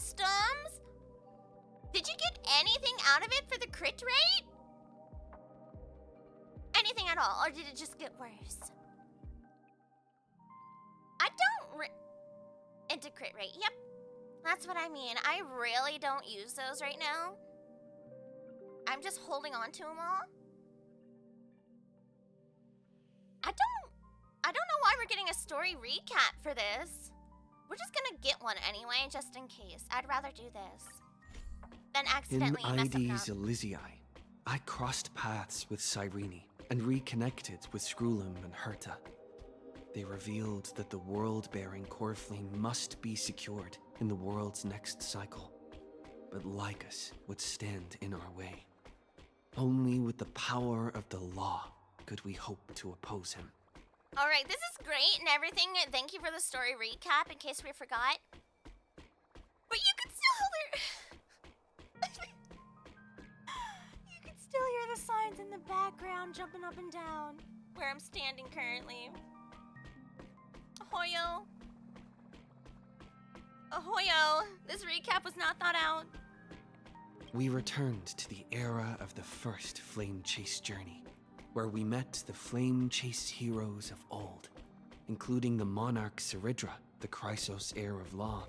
customs? Did you get anything out of it for the crit rate? Anything at all, or did it just get worse? I don't into crit rate. Yep, that's what I mean. I really don't use those right now. I'm just holding on to them all. I don't know why we're getting a story recap for this. We're just gonna get one anyway, just in case. I'd rather do this than accidentally mess up. In Ides Elysiae, I crossed paths with Cyrene and reconnected with Skrullum and Herta. They revealed that the world-bearing core flame must be secured in the world's next cycle. But Lycus would stand in our way. Only with the power of the law could we hope to oppose him. Alright, this is great and everything. Thank you for the story recap, in case we forgot. But you can still hear... you can still hear the signs in the background jumping up and down, where I'm standing currently. Ahoyo. Ahoyo. This recap was not thought out. We returned to the era of the first Flame Chase journey, where we met the Flame Chase heroes of old, including the monarch Seridra, the Chrysos heir of law,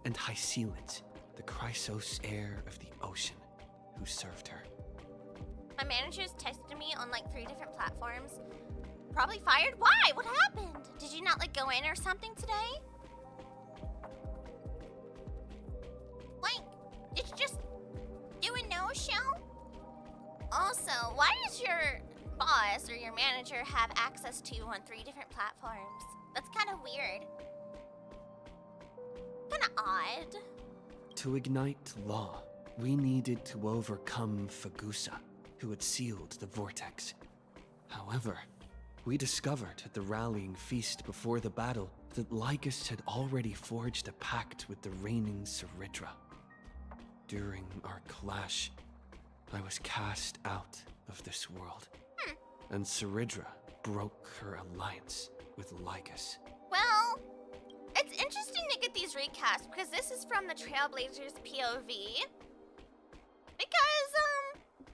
and Hysealent, the Chrysos heir of the ocean, who served her. My managers texted me on like 3 different platforms. Probably fired? Why? What happened? Did you not like go in or something today? Like, did you just do a no-show? Also, why does your boss or your manager have access to you on 3 different platforms? That's kind of weird. Kind of odd. To ignite law, we needed to overcome Fagusa, who had sealed the vortex. However, we discovered at the rallying feast before the battle that Lycus had already forged a pact with the reigning Seridra. During our clash, I was cast out of this world, and Seridra broke her alliance with Lycus. Well, it's interesting to get these recasts because this is from the Trailblazers POV. Because,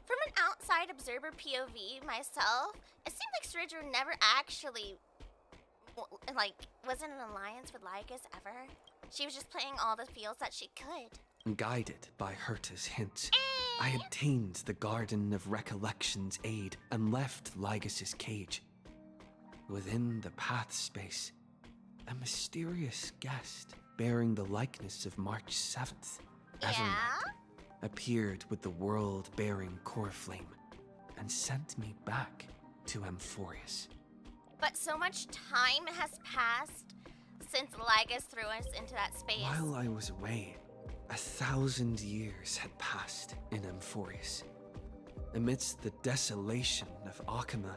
from an outside observer POV myself, it seemed like Seridra never actually, like, was in an alliance with Lycus ever. She was just playing all the fields that she could. Guided by Herta's hints, I obtained the Garden of Recollection's aid and left Lycus's cage. Within the path space, a mysterious guest bearing the likeness of March 7th, Evernight, appeared with the world-bearing core flame and sent me back to Amphorius. But so much time has passed since Lycus threw us into that space. While I was away, 1,000 years had passed in Amphorius. Amidst the desolation of Akama,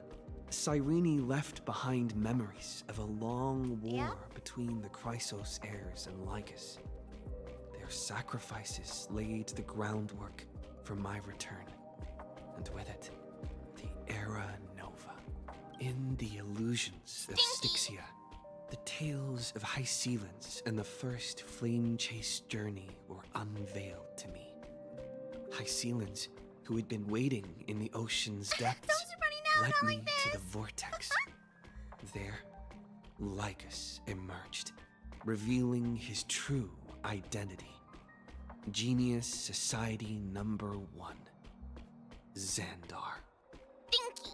Cyrene left behind memories of a long war between the Chrysos heirs and Lycus. Their sacrifices laid the groundwork for my return, and with it, the Era Nova. In the illusions of Styxia, the tales of Hysealence and the first Flame Chase journey were unveiled to me. Hysealence, who had been waiting in the ocean's depths, led me to the vortex. There, Lycus emerged, revealing his true identity. Genius Society Number 1, Xandar. Dinky.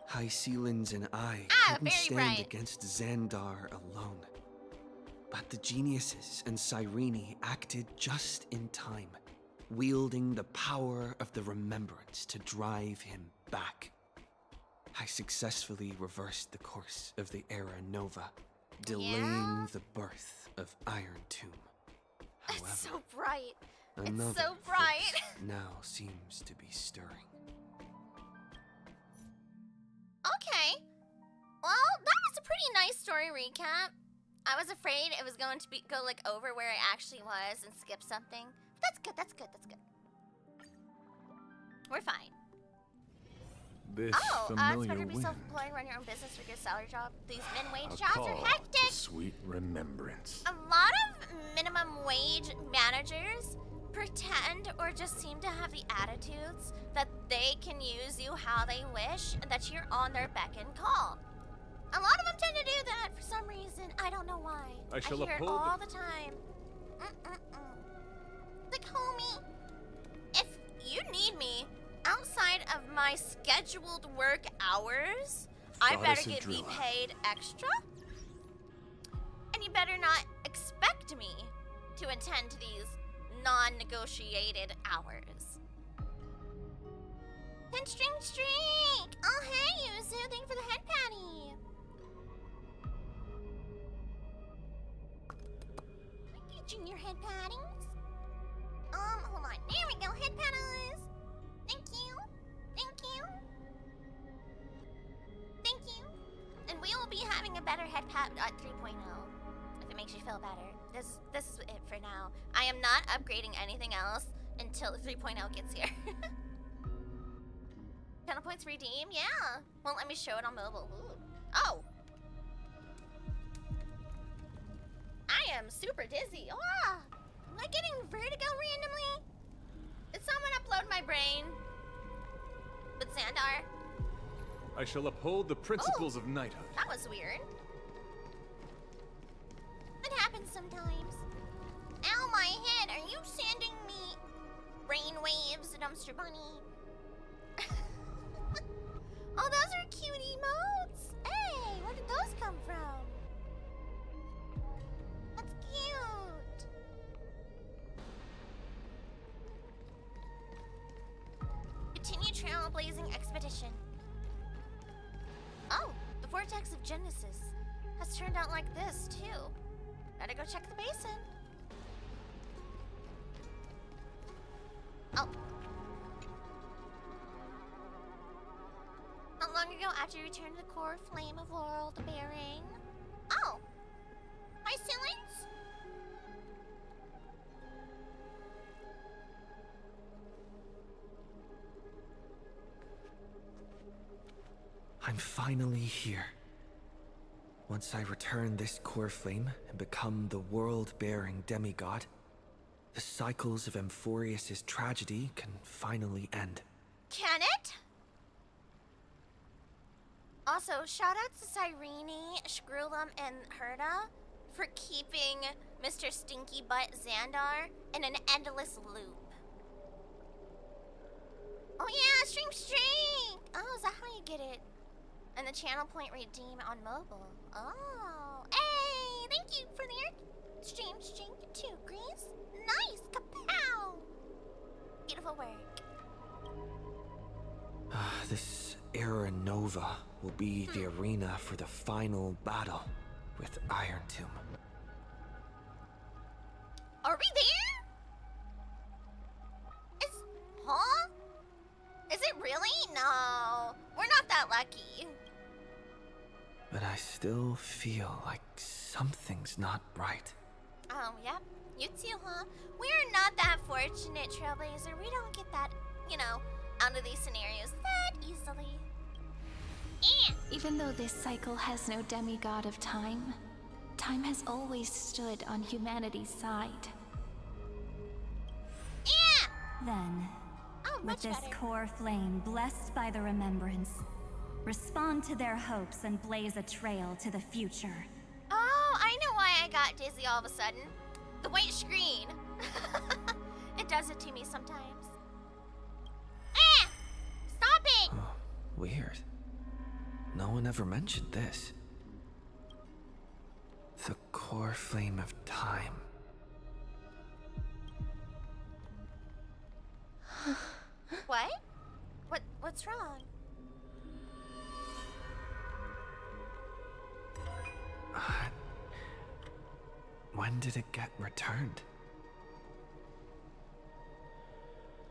Hysealence and I couldn't stand against Xandar alone. But the geniuses and Cyrene acted just in time, wielding the power of the remembrance to drive him back. I successfully reversed the course of the Era Nova, delaying the birth of Iron Tomb. However, it's so bright. Another it's so bright. now seems to be stirring. Okay. Well, that was a pretty nice story recap. I was afraid it was going to go like over where it actually was and skip something. But that's good, that's good, that's good. We're fine. This it's familiar better to be wind. self-employed, run your own business, or get a salary job. These min-wage A jobs call are hectic. to sweet remembrance. A lot of minimum wage managers pretend or just seem to have the attitudes that they can use you how they wish and that you're on their beck and call. A lot of them tend to do that for some reason. I don't know why. I shall hear it uphold all the time. Like, homie, if you need me outside of my scheduled work hours, I better get me paid extra. And you better not expect me to attend to these non-negotiated hours. Pinstring streak! Oh, hey, Yuzu. Thank you for the head patty. Thank you, junior head patties. Hold on. There we go, head patties. Thank you. Thank you. Thank you. And we will be having a better head pat at 3.0. If it makes you feel better. This is it for now. I am not upgrading anything else until the 3.0 gets here. Channel points redeem? Yeah. Well, let me show it on mobile. Ooh. Oh. I am super dizzy. Ah. Am I getting vertigo randomly? Did someone upload my brain? With Xandar? I shall uphold the principles of knighthood. That was weird. It happens sometimes. Ow, my head. Are you sending me brain waves, dumpster bunny? Oh, those are cute emotes. Hey, where did those come from? That's cute. Continue trailblazing expedition. Oh, the vortex of Genesis has turned out like this, too. Gotta go check the basin. Oh. Not long ago, after you returned to the core flame of world bearing. Oh. My ceilings? I'm finally here. Once I return this core flame and become the world-bearing demigod, the cycles of Amphorius' tragedy can finally end. Can it? Also, shoutouts to Cyrene, Shkrulum, and Herda for keeping Mr. Stinky Butt Xandar in an endless loop. Oh yeah, stream! Oh, is that how you get it? And the channel point redeem on mobile. Oh, hey! Thank you for the stream 2, Grease. Nice, kapow! Beautiful work. This Era Nova will be the arena for the final battle with Iron Tomb. Are we there? Huh? Is it really? No, we're not that lucky. But I still feel like something's not right. Oh, yep. You too, huh? We're not that fortunate, Trailblazer. We don't get that, out of these scenarios that easily. Even though this cycle has no demigod of time, time has always stood on humanity's side. Then, Oh, with much this better. core flame blessed by the remembrance, respond to their hopes and blaze a trail to the future. Oh, I know why I got dizzy all of a sudden. The white screen. It does it to me sometimes. Stop it! Oh, weird. No one ever mentioned this. The core flame of time. What? What's wrong? When did it get returned?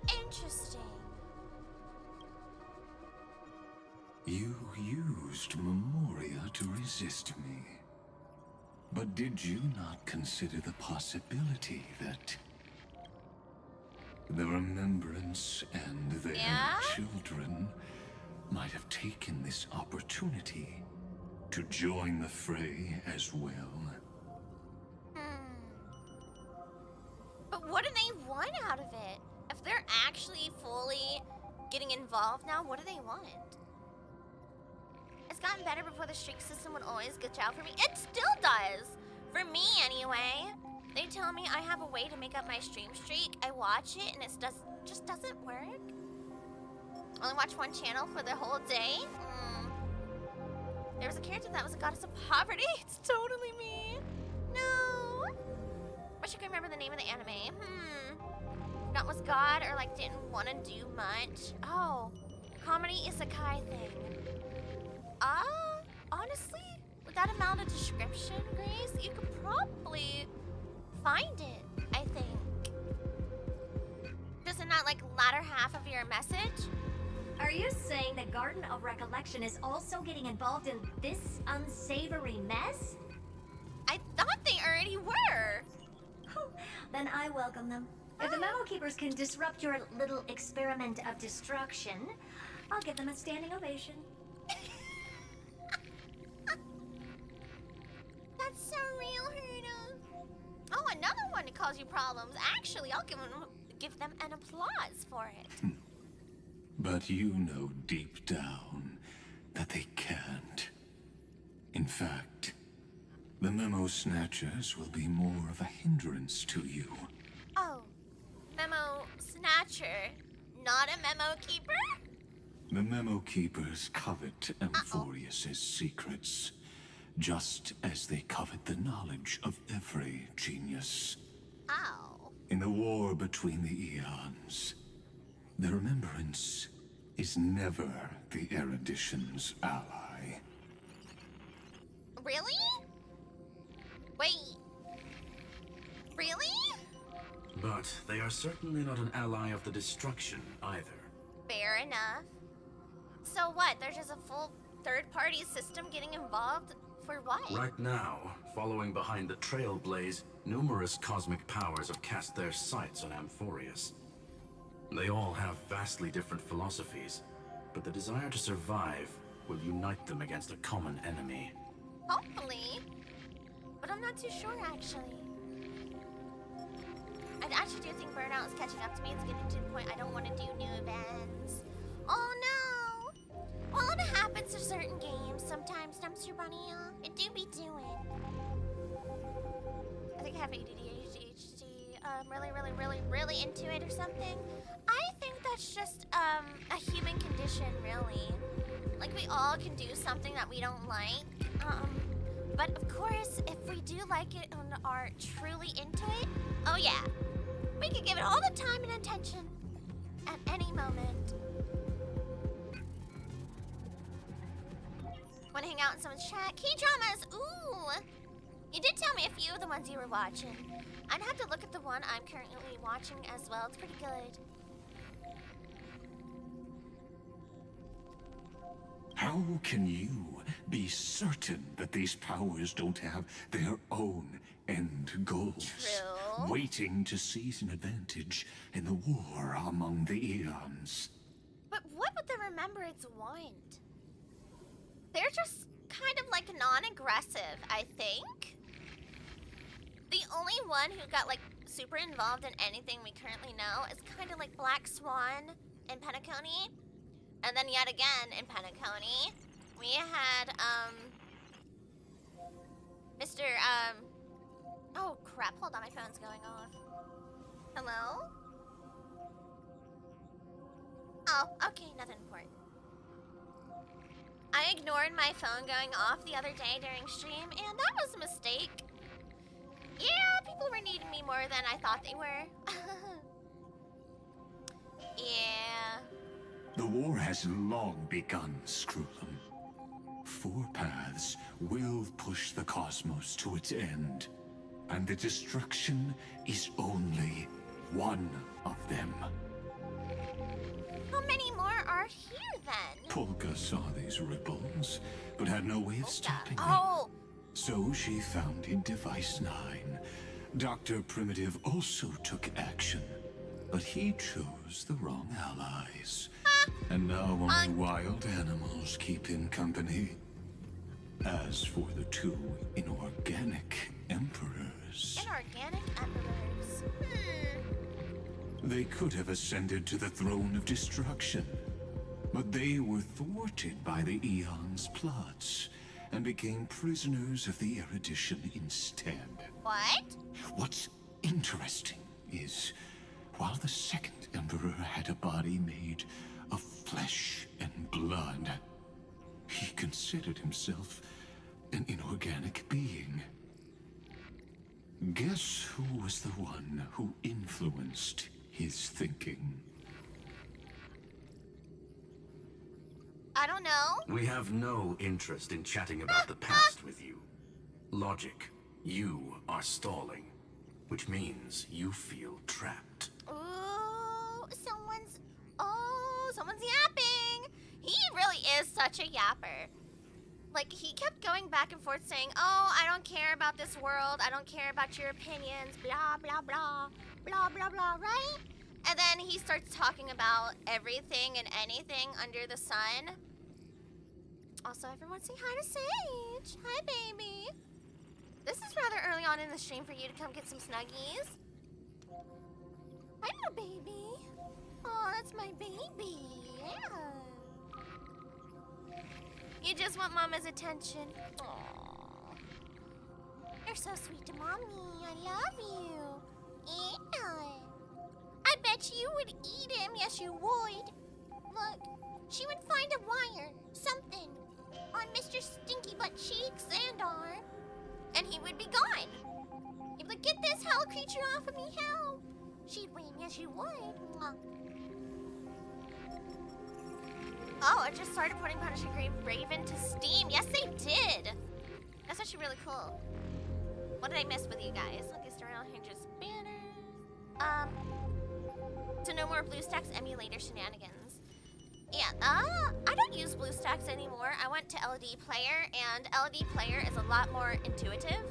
Interesting. You used Memoria to resist me. But did you not consider the possibility that the remembrance and their Yeah? children might have taken this opportunity to join the fray as well? want out of it? If they're actually fully getting involved now, what do they want? It's gotten better before the streak system would always glitch out for me. It still does! For me, anyway. They tell me I have a way to make up my stream streak. I watch it and it just doesn't work. Only watch one channel for the whole day? There was a character that was a goddess of poverty. It's totally me. No. Wish I could remember the name of the anime. Not was God or like didn't want to do much. Oh, comedy isekai thing. Honestly, with that amount of description, Grace, you could probably find it, I think. Just in that like latter half of your message. Are you saying the Garden of Recollection is also getting involved in this unsavory mess? I thought they already were. Then I welcome them. If the Memo Keepers can disrupt your little experiment of destruction, I'll give them a standing ovation. That's so real, Herda. Oh, another one that calls you problems. Actually, I'll give them an applause for it. But you know deep down that they can't. In fact, the Memo Snatchers will be more of a hindrance to you. Oh, Memo Snatcher, not a Memo Keeper? The Memo Keepers covet Amphorius's secrets, just as they covet the knowledge of every genius. Ow. In the war between the eons, the Remembrance is never the erudition's ally. Really? Wait. Really? But they are certainly not an ally of the destruction either. Fair enough. So what? There's just a full third-party system getting involved? For what? Right now, following behind the Trailblaze, numerous cosmic powers have cast their sights on Amphorius. They all have vastly different philosophies, but the desire to survive will unite them against a common enemy. Hopefully. But I'm not too sure, actually. I actually do think burnout is catching up to me. It's getting to the point I don't want to do new events. Oh no! Well, it happens to certain games sometimes, Dumpster Bunny. It do be doing. I think I have ADD, ADHD. Really into it or something. I think that's just a human condition, really. Like we all can do something that we don't like. But of course, if we do like it and are truly into it, oh yeah, we can give it all the time and attention at any moment. Want to hang out in someone's chat? K-dramas! Ooh! You did tell me a few of the ones you were watching. I'd have to look at the one I'm currently watching as well. It's pretty good. How can you be certain that these powers don't have their own end goals? True. Waiting to seize an advantage in the war among the eons. But what would the Remembrance want? They're just kind of like non-aggressive, I think. The only one who got like super involved in anything we currently know is kind of like Black Swan and Penacony. And then yet again in Penacony, we had Mr. Oh crap, hold on, my phone's going off. Hello? Oh, okay, nothing important. I ignored my phone going off the other day during stream, and that was a mistake. Yeah, people were needing me more than I thought they were. Yeah. The war has long begun, Screwlum. Four paths will push the cosmos to its end, and the destruction is only one of them. How many more are here then? Polka saw these ripples, but had no way of stopping them. Oh! So she founded Device 9. Dr. Primitive also took action, but he chose the wrong allies. And now only wild animals keep him company. As for the two inorganic emperors... Inorganic emperors. They could have ascended to the throne of destruction, but they were thwarted by the Eon's plots and became prisoners of the erudition instead. What? What's interesting is, while the second Emperor had a body made of flesh and blood, he considered himself an inorganic being. Guess who was the one who influenced his thinking? I don't know. We have no interest in chatting about the past with you. Logic, you are stalling, which means you feel trapped. Ooh, someone's yapping. He really is such a yapper. Like, he kept going back and forth saying, oh, I don't care about this world. I don't care about your opinions. Blah, blah, blah. Blah, blah, blah, right? And then he starts talking about everything and anything under the sun. Also, everyone say hi to Sage. Hi, baby. This is rather early on in the stream for you to come get some snuggies. Hi, little baby. Oh, that's my baby. Yeah. You just want Mama's attention. Aww. You're so sweet to Mommy. I love you. Yeah. I bet you would eat him. Yes, you would. Look, she would find a wire, something, on Mr. Stinky Butt Cheeks and arm, and he would be gone. He'd be like, get this hell creature off of me, help. She'd win. Yes, you would. Mwah. Oh, I just started putting Punisher Grave Raven to Steam. Yes, they did. That's actually really cool. What did I miss with you guys? Okay, Star Rail Hinges banners. So no more BlueStacks emulator shenanigans. Yeah, I don't use BlueStacks anymore. I went to LD Player, and LD Player is a lot more intuitive.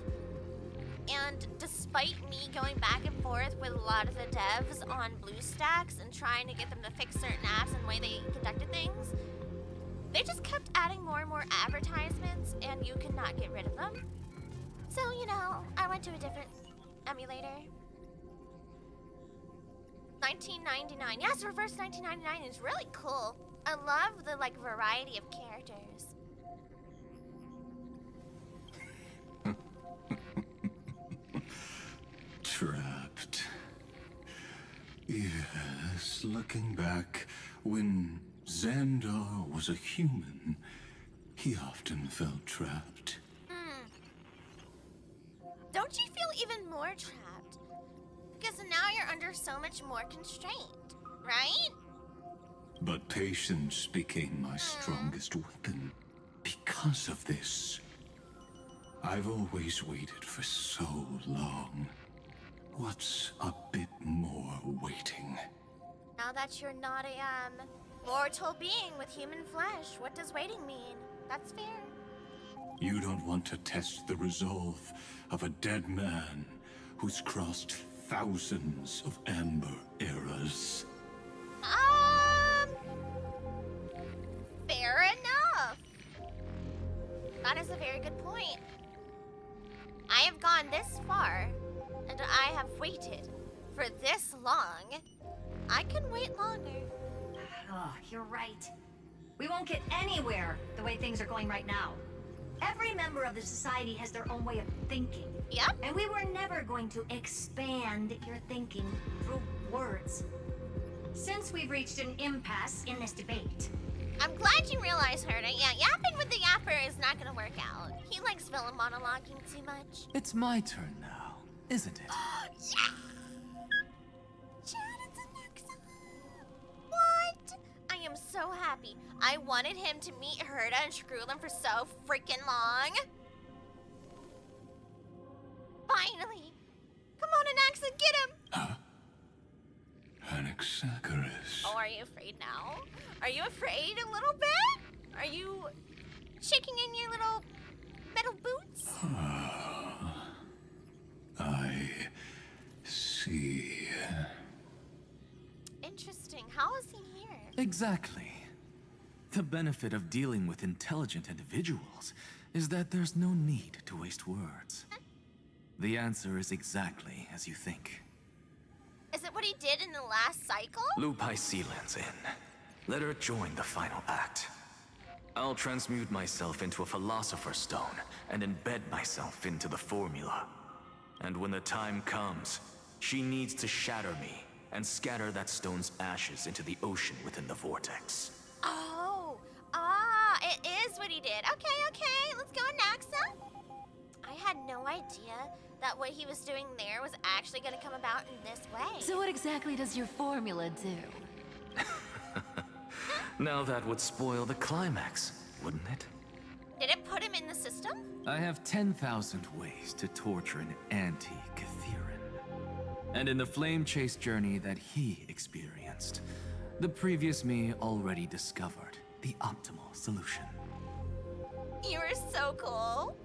And despite me going back and forth with a lot of the devs on BlueStacks and trying to get them to fix certain apps and the way they conducted things, they just kept adding more and more advertisements, and you could not get rid of them. So, you know, I went to a different emulator. $19.99. Yes, reverse $19.99 is really cool. I love the, like, variety of characters. Trapped. Yes, looking back, when Xandar was a human, he often felt trapped. Don't you feel even more trapped? Because now you're under so much more constraint, right? But patience became my strongest weapon because of this. I've always waited for so long. What's a bit more waiting? Now that you're not a, mortal being with human flesh, what does waiting mean? That's fair. You don't want to test the resolve of a dead man who's crossed thousands of amber eras. Fair enough. That is a very good point. I have gone this far, and I have waited for this long. I can wait longer. Oh, you're right. We won't get anywhere the way things are going right now. Every member of the society has their own way of thinking. Yep. And we were never going to expand your thinking through words. Since we've reached an impasse in this debate. I'm glad you realize, Herda. Yeah, yapping with the yapper is not gonna work out. He likes villain monologuing too much. It's my turn now, isn't it? Yeah! Chad, it's a next time. What? I am so happy. I wanted him to meet Herda and Shkrulin for so freaking long. Finally. Come on, Anaxa, get him. Huh? Anaxagoras. Oh, are you afraid now? Are you afraid a little bit? Are you shaking in your little metal boots? I see. Interesting. How is he here? Exactly. The benefit of dealing with intelligent individuals is that there's no need to waste words. The answer is exactly as you think. Is it what he did in the last cycle? Lupai Sealand's in. Let her join the final act. I'll transmute myself into a Philosopher's Stone and embed myself into the formula. And when the time comes, she needs to shatter me and scatter that stone's ashes into the ocean within the vortex. Oh, it is what he did. Okay, let's go, Naxa. I had no idea that what he was doing there was actually going to come about in this way. So what exactly does your formula do? Now that would spoil the climax, wouldn't it? Did it put him in the system? I have 10,000 ways to torture an anti-Catheran. And in the flame chase journey that he experienced, the previous me already discovered the optimal solution. You are so cool.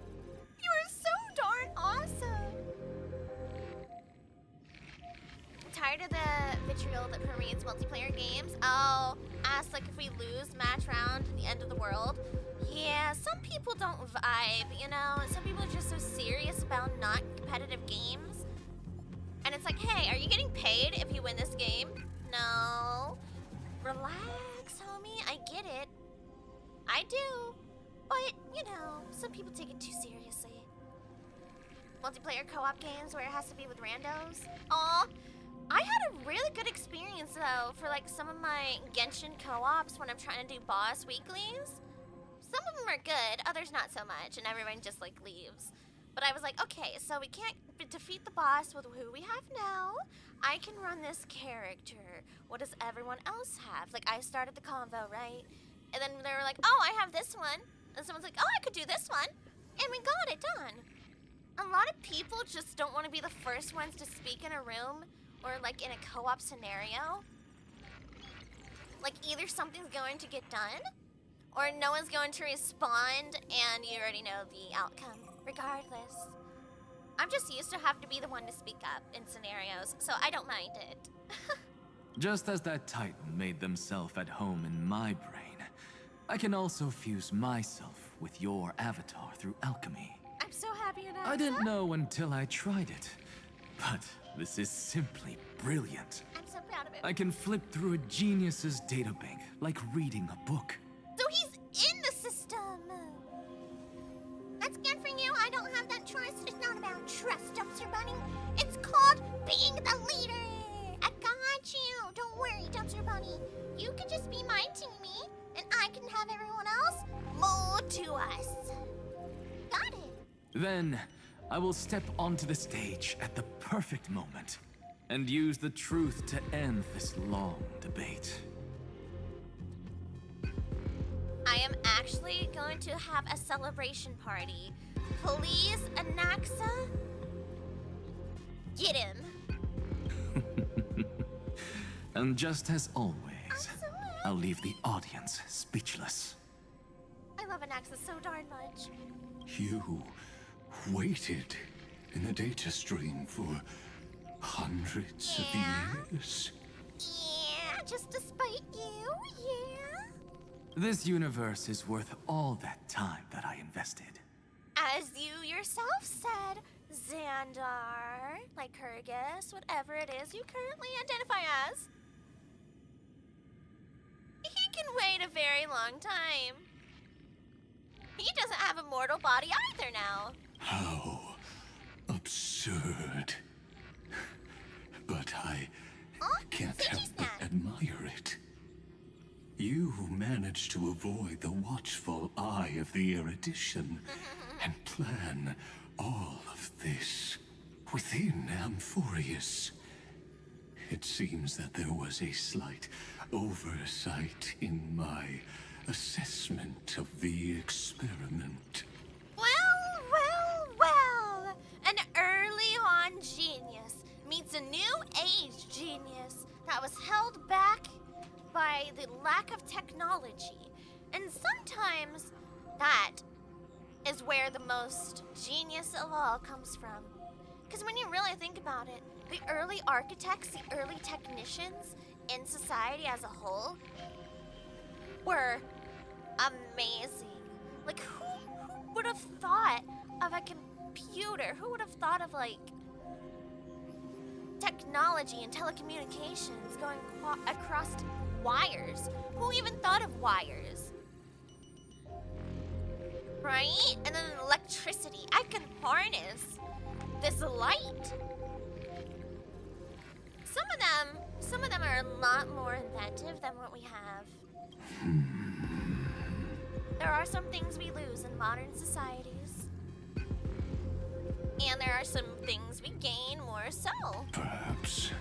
You are so darn awesome. I'm tired of the vitriol that permeates multiplayer games. Oh, ask like if we lose match round at the end of the world. Yeah, some people don't vibe, you know? Some people are just so serious about not competitive games. And it's like, hey, are you getting paid if you win this game? No. Relax, homie. I get it. I do. But, you know, some people take it too seriously. Multiplayer co-op games where it has to be with randos. Aw. I had a really good experience, though, for, like, some of my Genshin co-ops when I'm trying to do boss weeklies. Some of them are good, others not so much, and everyone just, like, leaves. But I was like, okay, so we can't defeat the boss with who we have now. I can run this character. What does everyone else have? Like, I started the convo, right? And then they were like, oh, I have this one. And someone's like, oh, I could do this one. And we got it done. A lot of people just don't want to be the first ones to speak in a room or, like, in a co-op scenario. Like, either something's going to get done or no one's going to respond and you already know the outcome. Regardless, I'm just used to have to be the one to speak up in scenarios, so I don't mind it. Just as that Titan made themselves at home in my brain, I can also fuse myself with your avatar through alchemy. I'm so happy you know. I didn't know until I tried it, but this is simply brilliant. I'm so proud of it. I can flip through a genius's databank like reading a book. So he's in the system. That's good for you. I don't have that trust. It's not about trust, Dumpster Bunny. It's called being the leader. I got you. Don't worry, Dumpster Bunny. You can just be my teammate, and I can have everyone else mold to us. Got it. Then, I will step onto the stage at the perfect moment and use the truth to end this long debate. I am actually going to have a celebration party. Please, Anaxa, get him. And just as always, I'll leave the audience speechless. I love Anaxa so darn much. You waited in the data stream for hundreds of years. Yeah, just to spite you, yeah. This universe is worth all that time that I invested. As you yourself said, Xandar, Lycurgus, whatever it is you currently identify as. He can wait a very long time. He doesn't have a mortal body either now. How absurd. But I can't help but admire it. You managed to avoid the watchful eye of the erudition and plan all of this within Amphorius. It seems that there was a slight oversight in my assessment of the experiment. Well. An early on genius meets a new age genius that was held back by the lack of technology. And sometimes that is where the most genius of all comes from. Because when you really think about it, the early architects, the early technicians in society as a whole were amazing. Like, who would have thought of a computer? Who would have thought of, like, technology and telecommunications going across wires. Who even thought of wires? Right? And then electricity. I can harness this light. Some of them are a lot more inventive than what we have. There are some things we lose in modern societies. And there are some things we gain more so. Perhaps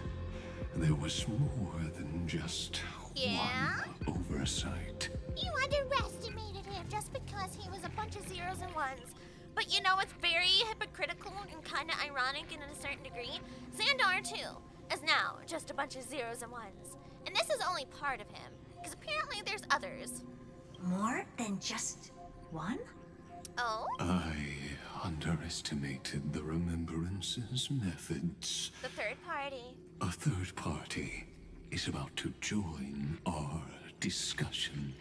there was more than just one oversight. You underestimated him just because he was a bunch of zeros and ones. But you know, it's very hypocritical and kind of ironic in a certain degree. Xandar, too, is now just a bunch of zeros and ones. And this is only part of him, because apparently there's others. More than just one? Oh? I underestimated the Remembrance's methods. The third party. A third party is about to join our discussion.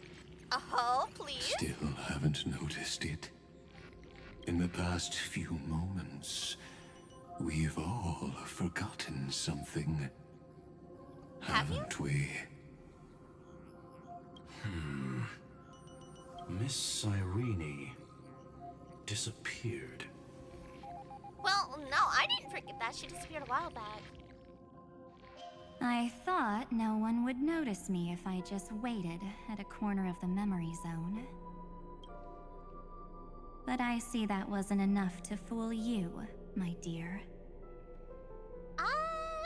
Oh, please? Still haven't noticed it. In the past few moments, we've all forgotten something. Haven't we? Miss Cyrene disappeared. Well, no, I didn't forget that. She disappeared a while back. I thought no one would notice me if I just waited at a corner of the memory zone. But I see that wasn't enough to fool you, my dear.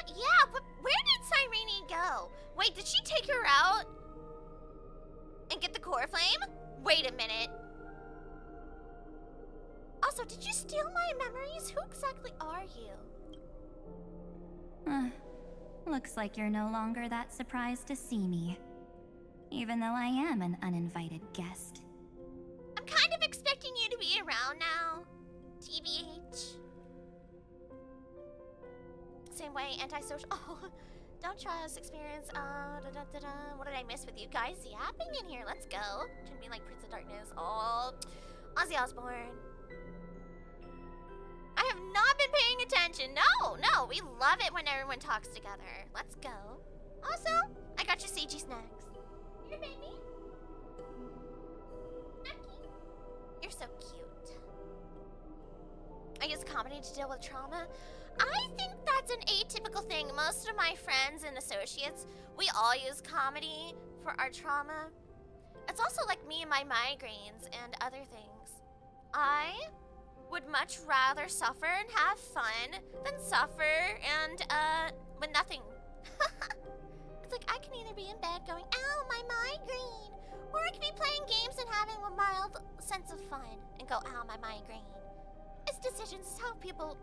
Yeah, but where did Cyrene go? Wait, did she take her out? And get the core flame? Wait a minute. Also, did you steal my memories? Who exactly are you? Looks like you're no longer that surprised to see me. Even though I am an uninvited guest. I'm kind of expecting you to be around now. TBH. Same way, antisocial. Oh, don't trust experience. What did I miss with you guys yapping in here? Let's go. Trying to be like Prince of Darkness. Oh, Ozzy Osbourne. I have not been paying attention. No, we love it when everyone talks together. Let's go. Also, I got your CG snacks. Here, baby. Snacky. You're so cute. I use comedy to deal with trauma. I think that's an atypical thing. Most of my friends and associates, we all use comedy for our trauma. It's also like me and my migraines and other things. I would much rather suffer and have fun than suffer and, with nothing. It's like I can either be in bed going, ow, my migraine, or I can be playing games and having a mild sense of fun and go, ow, my migraine. It's decisions, it's how people,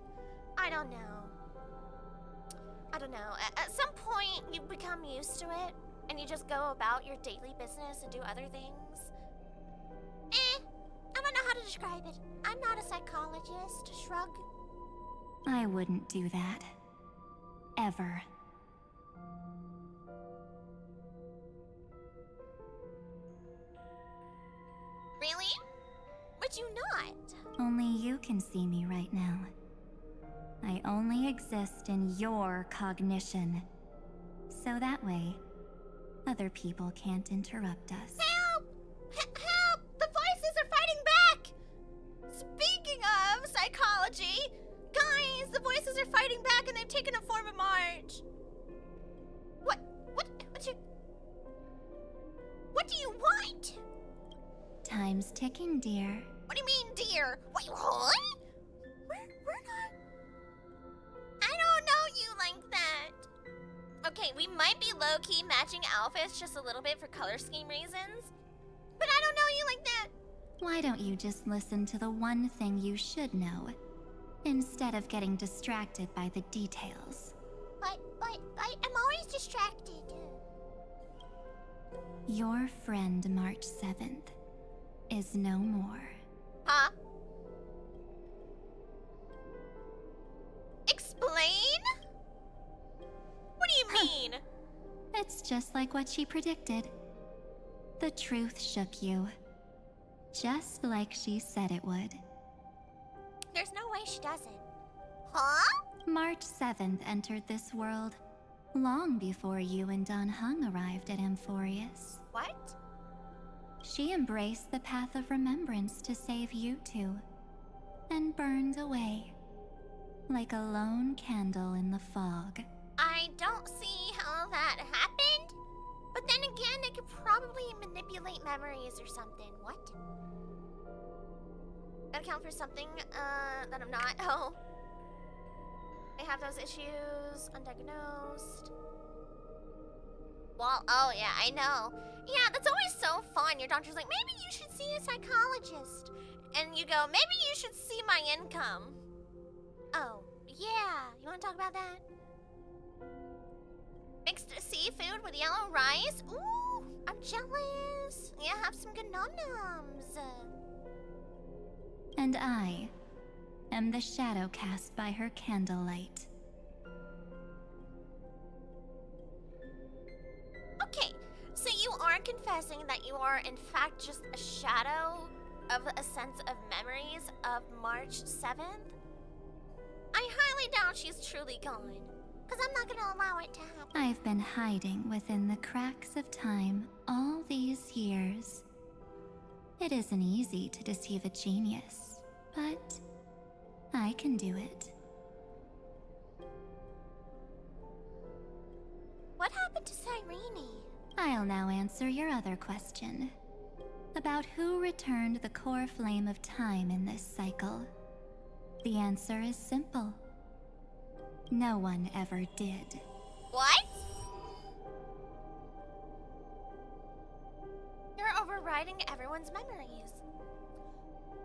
I don't know. At some point, you become used to it, and you just go about your daily business and do other things. I don't know how to describe it. I'm not a psychologist. Shrug. I wouldn't do that. Ever. Really? Would you not? Only you can see me right now. I only exist in your cognition. So that way, other people can't interrupt us. Help! Help! The voices are fighting back! Speaking of psychology, guys, the voices are fighting back and they've taken a form of March. What do you want? Time's ticking, dear. What do you mean, dear? Wait, what? We're not... I don't know you like that. Okay, we might be low-key matching outfits just a little bit for color scheme reasons, but I don't know you like that. Why don't you just listen to the one thing you should know, instead of getting distracted by the details? But I'm always distracted. Your friend March 7th is no more. Huh? Explain? What do you mean? It's just like what she predicted. The truth shook you. Just like she said it would. There's no way she doesn't. Huh? March 7th entered this world long before you and Don Hung arrived at Amphorius. What? She embraced the path of remembrance to save you two, and burned away like a lone candle in the fog. I don't see how that happened. But then again, it could probably manipulate memories or something. What? Gotta count for something that I'm not. Oh. They have those issues. Undiagnosed. Well, oh yeah, I know. Yeah, that's always so fun. Your doctor's like, maybe you should see a psychologist. And you go, maybe you should see my income. Oh, yeah. You want to talk about that? Mixed seafood with yellow rice? Ooh, I'm jealous. Yeah, have some good nom-noms. And I am the shadow cast by her candlelight. Okay, so you are confessing that you are in fact just a shadow of a sense of memories of March 7th? I highly doubt she's truly gone, because I'm not gonna allow it to happen. I've been hiding within the cracks of time all these years. It isn't easy to deceive a genius, but I can do it. What happened to Cyrene? I'll now answer your other question about who returned the core flame of time in this cycle. The answer is simple. No one ever did. What? You're overriding everyone's memories.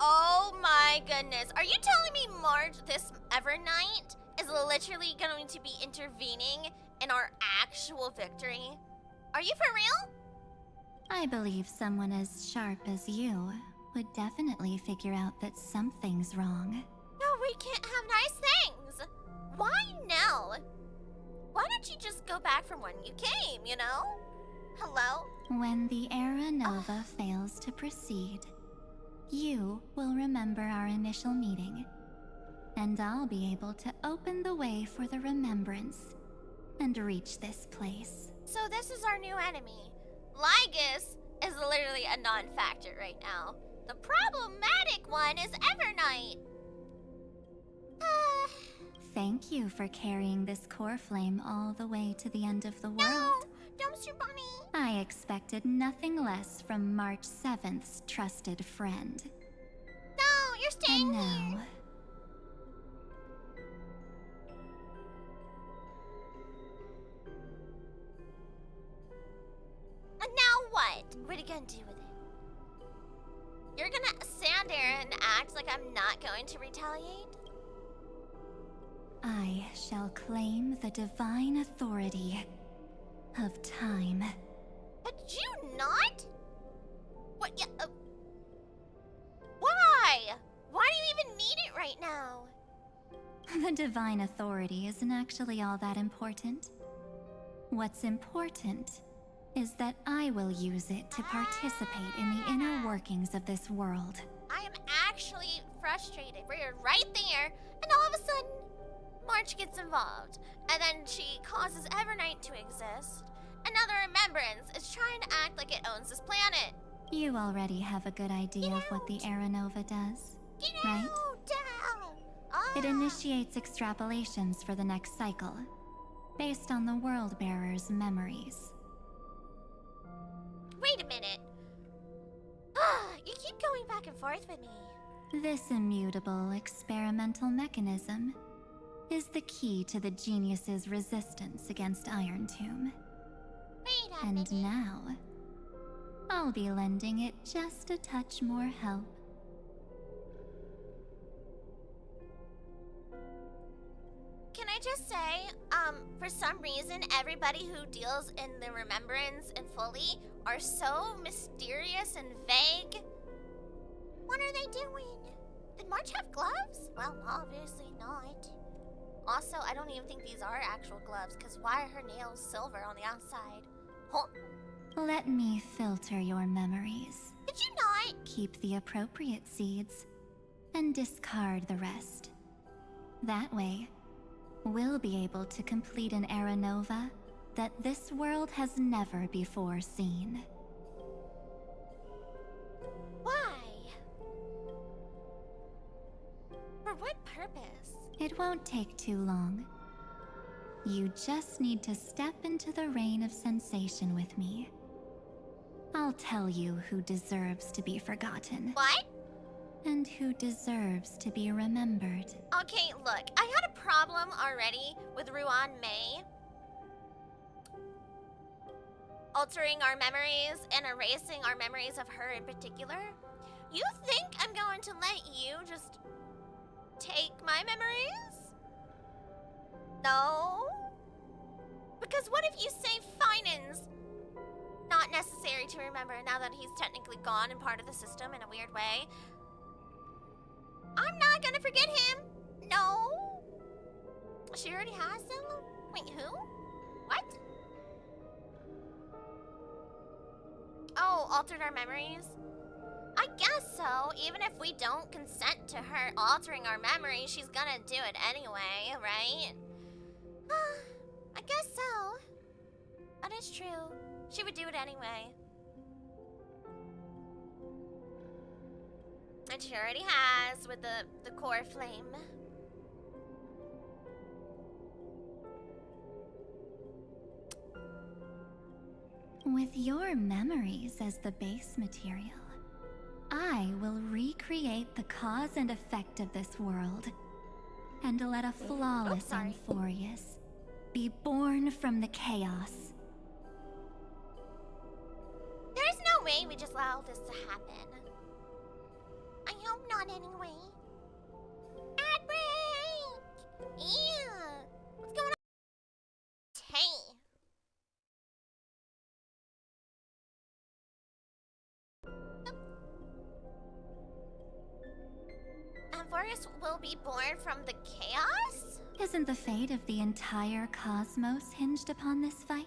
Oh my goodness. Are you telling me Marge this Evernight is literally going to be intervening in our actual victory? Are you for real? I believe someone as sharp as you would definitely figure out that something's wrong. No, we can't have nice things. Why now? Why don't you just go back from when you came, you know? Hello? When the Era Nova fails to proceed, you will remember our initial meeting, and I'll be able to open the way for the remembrance and reach this place. So this is our new enemy. Lygus is literally a non-factor right now. The problematic one is Evernight. Thank you for carrying this core flame all the way to the end of the world. No, Dumpster Bunny. I expected nothing less from March 7th's trusted friend. No, you're staying And here. now, And now what? What are you gonna do with it? You're gonna stand there and act like I'm not going to retaliate? I shall claim the divine authority of time. But you not? What? Yeah, why? Why do you even need it right now? The divine authority isn't actually all that important. What's important is that I will use it to participate in the inner workings of this world. I am actually frustrated. We're right there, and all of a sudden, March gets involved, and then she causes Evernight to exist. Another remembrance is trying to act like it owns this planet. You already have a good idea of what the Era Nova does, Get right? out! Down! It initiates extrapolations for the next cycle, based on the World Bearer's memories. Wait a minute. You keep going back and forth with me. This immutable experimental mechanism is the key to the genius's resistance against Iron Tomb. Wait a And minute. now, I'll be lending it just a touch more help. Can I just say, for some reason, everybody who deals in the remembrance and fully are so mysterious and vague. What are they doing? Did March have gloves? Well, obviously not. Also, I don't even think these are actual gloves, because why are her nails silver on the outside? Huh? Let me filter your memories. Did you not? Keep the appropriate seeds, and discard the rest. That way, we'll be able to complete an era nova that this world has never before seen. Why? For what purpose? It won't take too long. You just need to step into the rain of sensation with me. I'll tell you who deserves to be forgotten. What? And who deserves to be remembered. Okay, look, I had a problem already with Ruan Mei altering our memories and erasing our memories of her in particular. You think I'm going to let you just take my memories? No? Because what if you say Finan's not necessary to remember now that he's technically gone and part of the system in a weird way? I'm not gonna forget him. No. She already has them? Wait, who? What? Oh, altered our memories? I guess so. Even if we don't consent to her altering our memories, she's gonna do it anyway, right? I guess so. That is true. She would do it anyway. And she already has with the core flame. With your memories as the base material, I will recreate the cause and effect of this world, and let a flawless Amphorius be born from the chaos. There's no way we just allow this to happen. I hope not anyway. Ad break! Yeah! What's going on? Hey! Amphorius will be born from the chaos? Isn't the fate of the entire cosmos hinged upon this fight?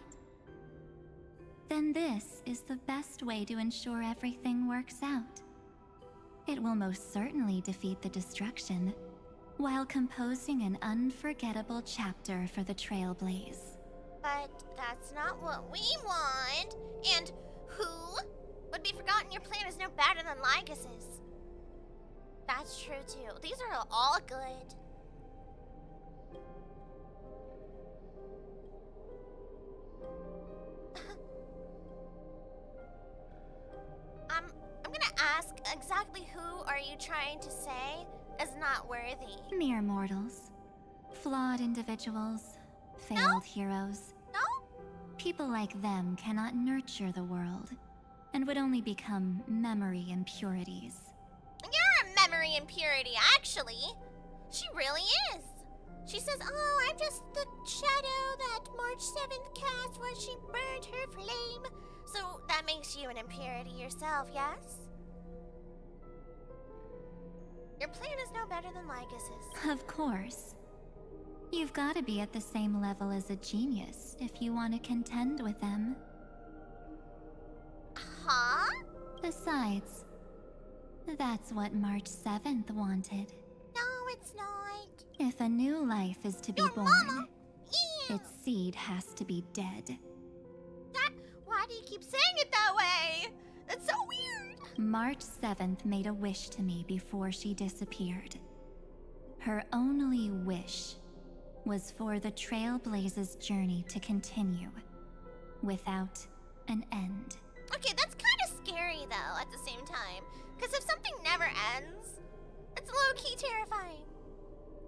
Then this is the best way to ensure everything works out. It will most certainly defeat the destruction, while composing an unforgettable chapter for the Trailblaze. But that's not what we want. And who would be forgotten? Your plan is no better than Lycus's. That's true too. These are all good. I'm gonna ask, exactly who are you trying to say is not worthy? Mere mortals. Flawed individuals. Failed heroes. No? People like them cannot nurture the world, and would only become memory impurities. You're a memory impurity, actually. She really is. She says, oh, I'm just the shadow that March 7th cast when she burned her flame. So that makes you an impurity yourself, yes? Your plan is no better than Lycus's. Of course. You've got to be at the same level as a genius if you want to contend with them. Huh? Besides, that's what March 7th wanted. No, it's not. If a new life is to be Your born, mama? Yeah. its seed has to be dead. Why do you keep saying it that way? That's so weird. March 7th made a wish to me before she disappeared. Her only wish was for the Trailblaze's journey to continue, without an end. Okay, that's kind of scary though at the same time. Because if something never ends, it's low-key terrifying.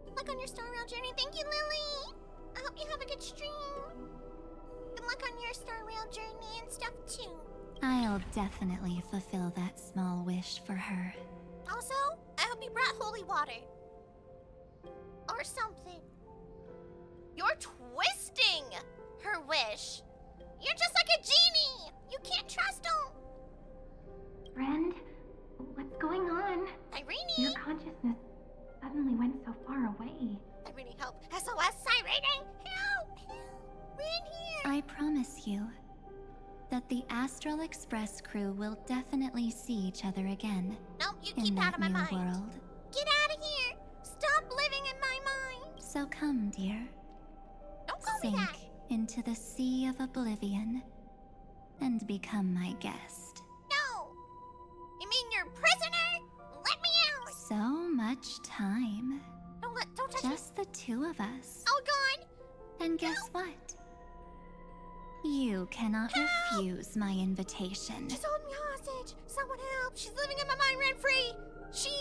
Good luck on your Star Rail journey. Thank you, Lily. I hope you have a good stream. Good luck on your Star Rail journey and stuff too. I'll definitely fulfill that small wish for her. Also, I hope you brought holy water. Or something. You're twisting her wish. You're just like a genie. You can't trust him. Friend, what's going on? Irene. Your consciousness suddenly went so far away. Irene, help. SOS, Irene. Help. We're in here. I promise you that the Astral Express crew will definitely see each other again. Nope, you in keep that out of my new mind. world. Get out of here. Stop living in my mind. So come, dear. me sink that. into the sea of oblivion and become my guest. No. You mean you're a prisoner? Let me out. So much time. Don't touch me. Just the two of us. Oh God. And guess what? You cannot refuse my invitation. She's holding me hostage. Someone help. She's living in my mind rent free. She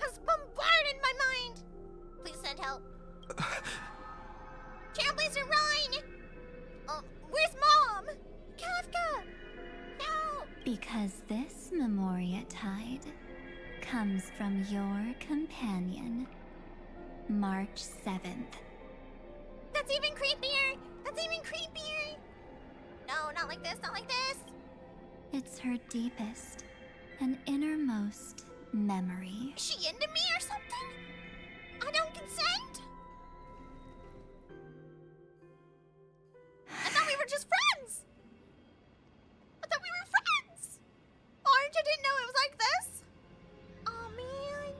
has bombarded my mind. Please send help. Trailblazer, run! Where's Mom? Kafka! No! Because this Memoria Tide comes from your companion, March 7th. That's even creepier! That's even creepier! No, not like this, not like this! It's her deepest and innermost memory. Is she into me or something? I don't consent? I thought we were just friends! I thought we were friends! Orange, I didn't know it was like this! Oh man.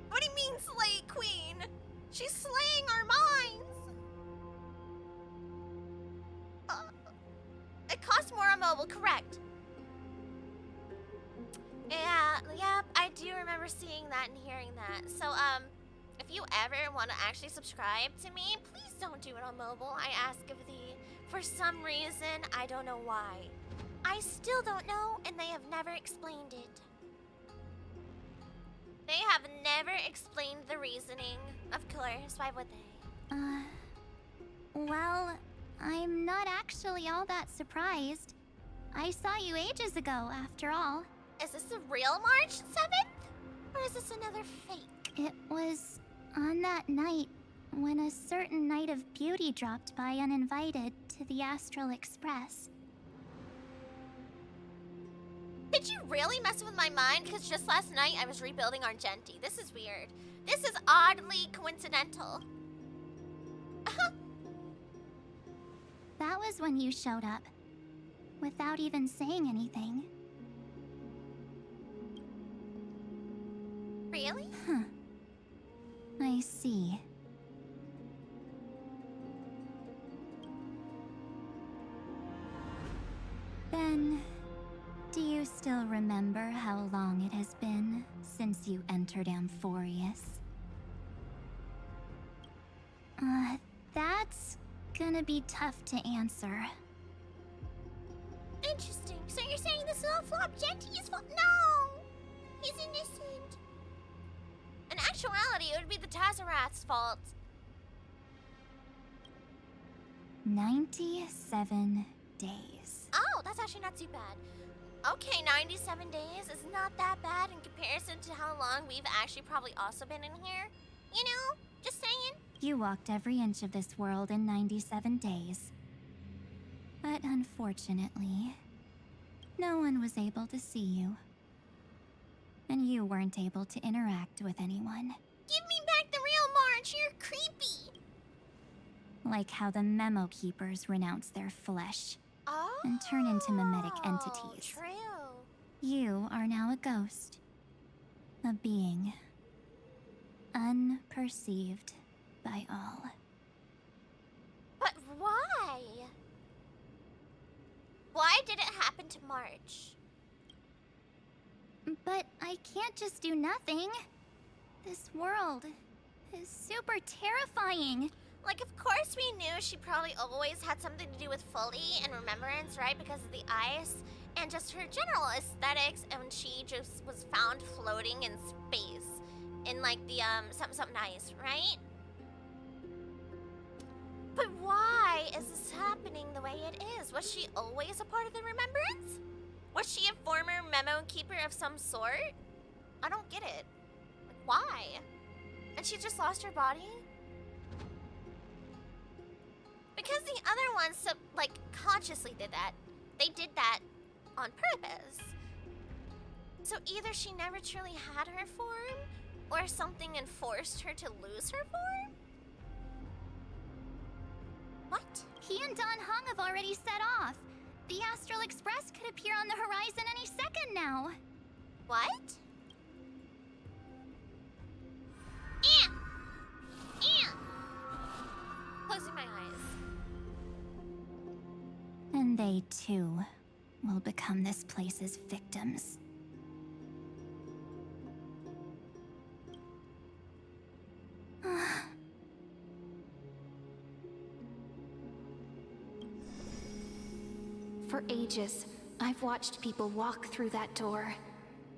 What do you mean, slay queen? She's slaying our minds! It costs more on mobile, correct? Yeah, I do remember seeing that and hearing that. So, if you ever want to actually subscribe to me, please don't do it on mobile. I ask of thee. For some reason, I don't know why. I still don't know, and they have never explained it. They have never explained the reasoning. Of course, why would they? Well, I'm not actually all that surprised. I saw you ages ago, after all. Is this the real March 7th? Or is this another fake? It was on that night when a certain Knight of Beauty dropped by uninvited to the Astral Express. Did you really mess with my mind? Because just last night I was rebuilding Argenti. This is weird. This is oddly coincidental. That was when you showed up, without even saying anything. Really? Huh. I see. Then, do you still remember how long it has been since you entered Amphorius? That's gonna be tough to answer. Interesting. So you're saying this is all Flop Genti's fault? No! He's innocent. In actuality, it would be the Tazarath's fault. 97 days. Oh, that's actually not too bad. Okay, 97 days is not that bad in comparison to how long we've actually probably also been in here. You know, just saying. You walked every inch of this world in 97 days. But unfortunately, no one was able to see you. And you weren't able to interact with anyone. Give me back the real March, you're creepy. Like how the Memo Keepers renounce their flesh Oh, and turn into mimetic entities. True. You are now a ghost. A being. Unperceived by all. But why? Why did it happen to March? But I can't just do nothing. This world is super terrifying. Like, of course we knew she probably always had something to do with Fully and Remembrance, right? Because of the ice and just her general aesthetics, and she just was found floating in space in like the something ice, right? But why is this happening the way it is? Was she always a part of the Remembrance? Was she a former Memo Keeper of some sort? I don't get it. Like, why? And she just lost her body? Because the other ones, so, like, consciously did that. They did that on purpose. So either she never truly had her form, or something enforced her to lose her form? What? He and Don Hung have already set off. The Astral Express could appear on the horizon any second now. What? Closing my eyes. they too will become this place's victims. For ages, I've watched people walk through that door.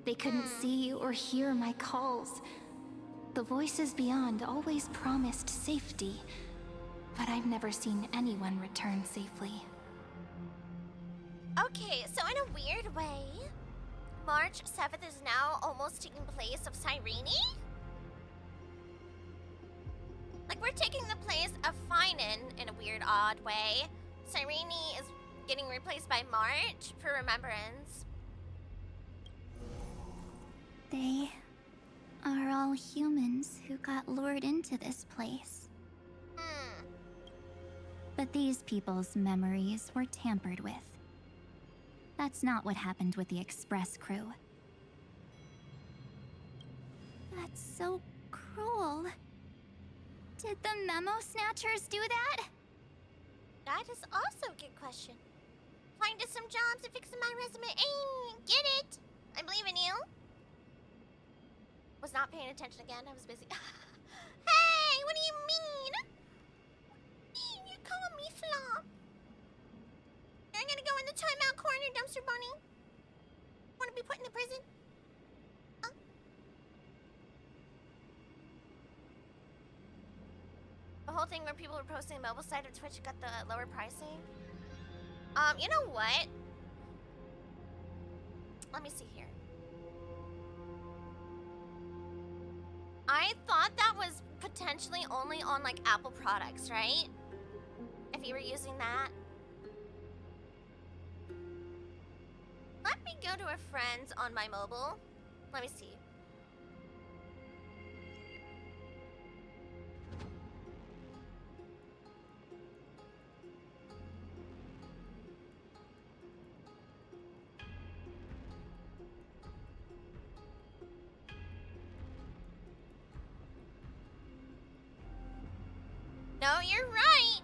They couldn't see or hear my calls. The voices beyond always promised safety, but I've never seen anyone return safely. Okay, so in a weird way, March 7th is now almost taking place of Cyrene? Like, we're taking the place of Finan in a weird, odd way. Cyrene is getting replaced by March for Remembrance. They are all humans who got lured into this place. But these people's memories were tampered with. That's not what happened with the Express crew. That's so cruel. Did the Memo Snatchers do that? That is also a good question. Find us some jobs and fixing my resume. Get it? I believe in you. Was not paying attention again. I was busy. Hey, what do you mean? You call me flop. I'm gonna go in the timeout corner, dumpster bunny. Want to be put in the prison? Huh? The whole thing where people were posting the mobile side of Twitch got the lower pricing. You know what? Let me see here. I thought that was potentially only on like Apple products, right? If you were using that. Let me go to a friend's on my mobile. Let me see. No, you're right.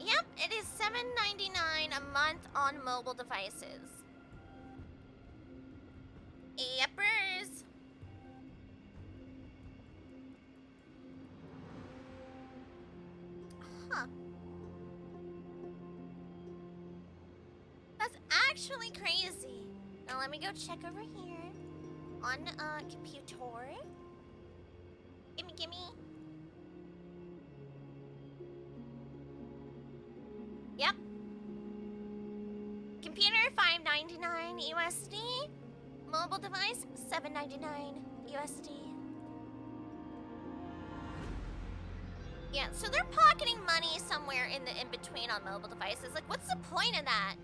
Yep, it is $7.99 a month on mobile devices. Yepers. Huh. That's actually crazy. Now let me go check over here on computer. Gimme. Yep. Computer $5.99 USD. Mobile device $7.99 USD. Yeah, so they're pocketing money somewhere in between on mobile devices. Like, what's the point of that?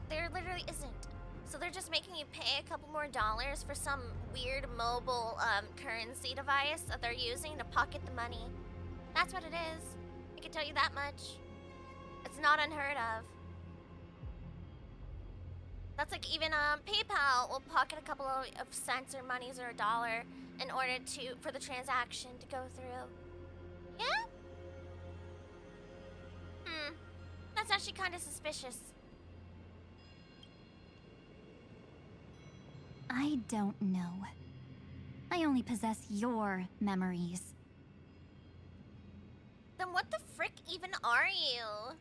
There literally isn't. So they're just making you pay a couple more dollars for some weird mobile currency device that they're using to pocket the money. That's what it is. I can tell you that much. It's not unheard of. That's like even PayPal will pocket a couple of cents or monies or a dollar in order for the transaction to go through. Yeah? That's actually kind of suspicious. I don't know. I only possess your memories. Then what the frick even are you?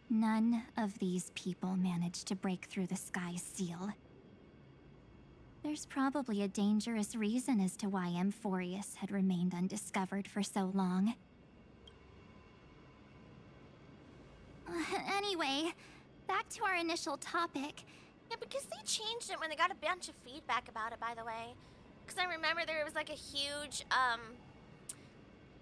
None of these people managed to break through the sky seal. There's probably a dangerous reason as to why Amphorius had remained undiscovered for so long. Anyway, back to our initial topic. Yeah, because they changed it when they got a bunch of feedback about it, by the way. Because I remember there was like a huge,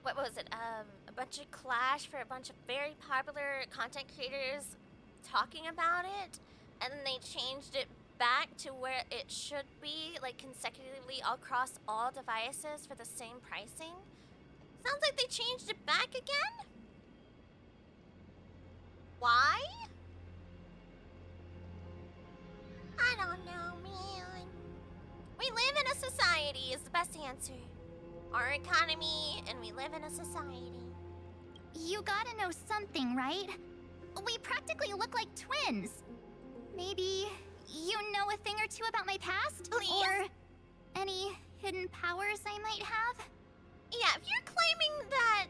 what was it? A bunch of clash for a bunch of very popular content creators talking about it. And then they changed it back to where it should be, like consecutively across all devices for the same pricing. Sounds like they changed it back again? Why? I don't know, man. We live in a society is the best answer. Our economy, and we live in a society. You gotta know something, right? We practically look like twins. Maybe you know a thing or two about my past? Please? Or any hidden powers I might have? Yeah, if you're claiming that,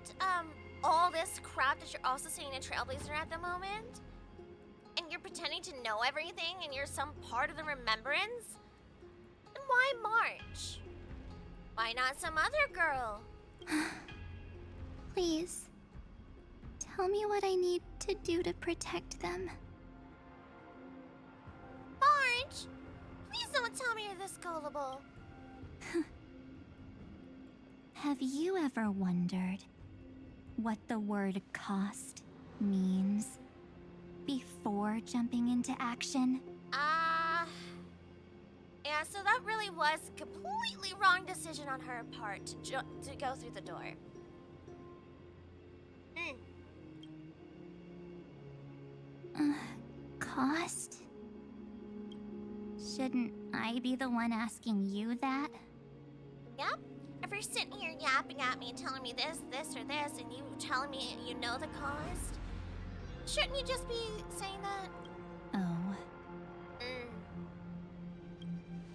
all this crap that you're also seeing a Trailblazer at the moment, and you're pretending to know everything and you're some part of the remembrance, then why March? Why not some other girl? Please, tell me what I need to do to protect them. March, please don't tell me you're this gullible. Have you ever wondered what the word cost means before jumping into action? Yeah, so that really was a completely wrong decision on her part to go through the door. Cost? Shouldn't I be the one asking you that? Yep. If you're sitting here yapping at me and telling me this, or this, and you telling me you know the cost, shouldn't you just be saying that? Oh.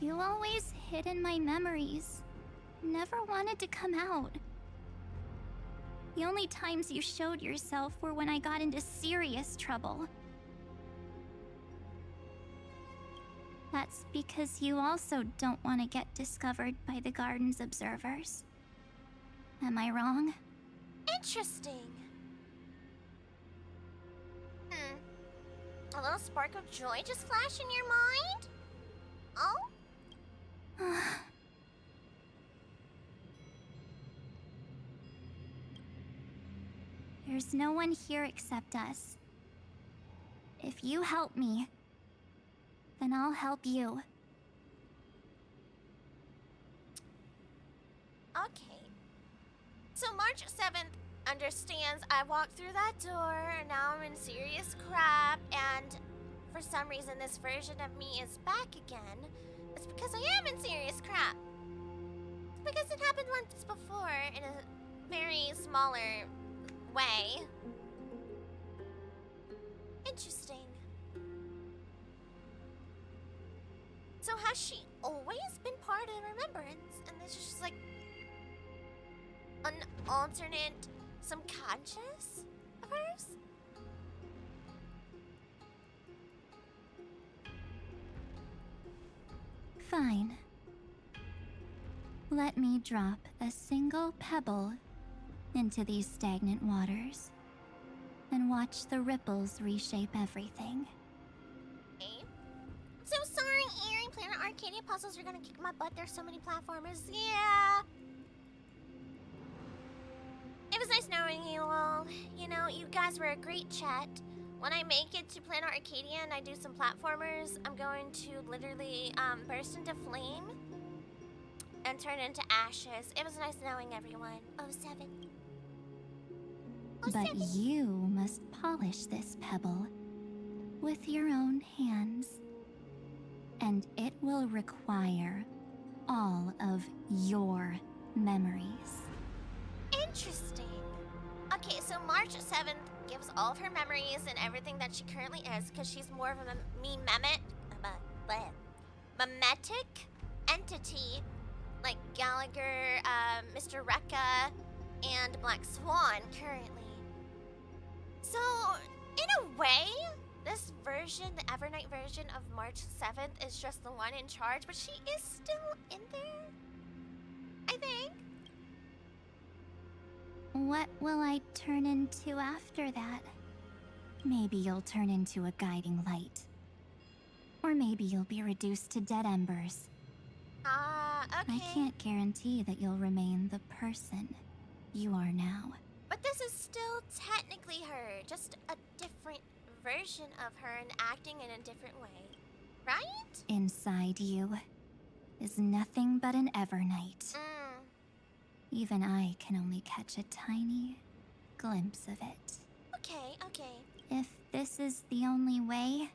You always hid in my memories. Never wanted to come out. The only times you showed yourself were when I got into serious trouble. That's because you also don't want to get discovered by the garden's observers. Am I wrong? Interesting. A little spark of joy just flashed in your mind? Oh? There's no one here except us. If you help me, then I'll help you. Okay. So March 7th understands I walked through that door and now I'm in serious crap, and for some reason this version of me is back again. It's because I am in serious crap. It's because it happened once before in a very smaller way. Interesting. So has she always been part of the remembrance, and this is just like an alternate subconscious of hers? Fine. Let me drop a single pebble into these stagnant waters and watch the ripples reshape everything. Okay. So sorry, Erie. Planet Arcadia puzzles are gonna kick my butt. There's so many platformers. Yeah. It was nice knowing you all. You know, you guys were a great chat. When I make it to Planet Arcadia and I do some platformers, I'm going to literally burst into flame and turn into ashes. It was nice knowing everyone. 07. But you must polish this pebble with your own hands. And it will require all of your memories. Interesting. Okay, so March 7th gives all of her memories and everything that she currently is, because she's more of a mimetic entity, like Gallagher, Mr. Rekka, and Black Swan currently. So, in a way, this version, the Evernight version of March 7th, is just the one in charge, but she is still in there, I think. What will I turn into after that? Maybe you'll turn into a guiding light. Or maybe you'll be reduced to dead embers. Okay. I can't guarantee that you'll remain the person you are now. But this is still technically her, just a different version of her and acting in a different way, right? Inside you is nothing but an Evernight. Even I can only catch a tiny glimpse of it. Okay. If this is the only way,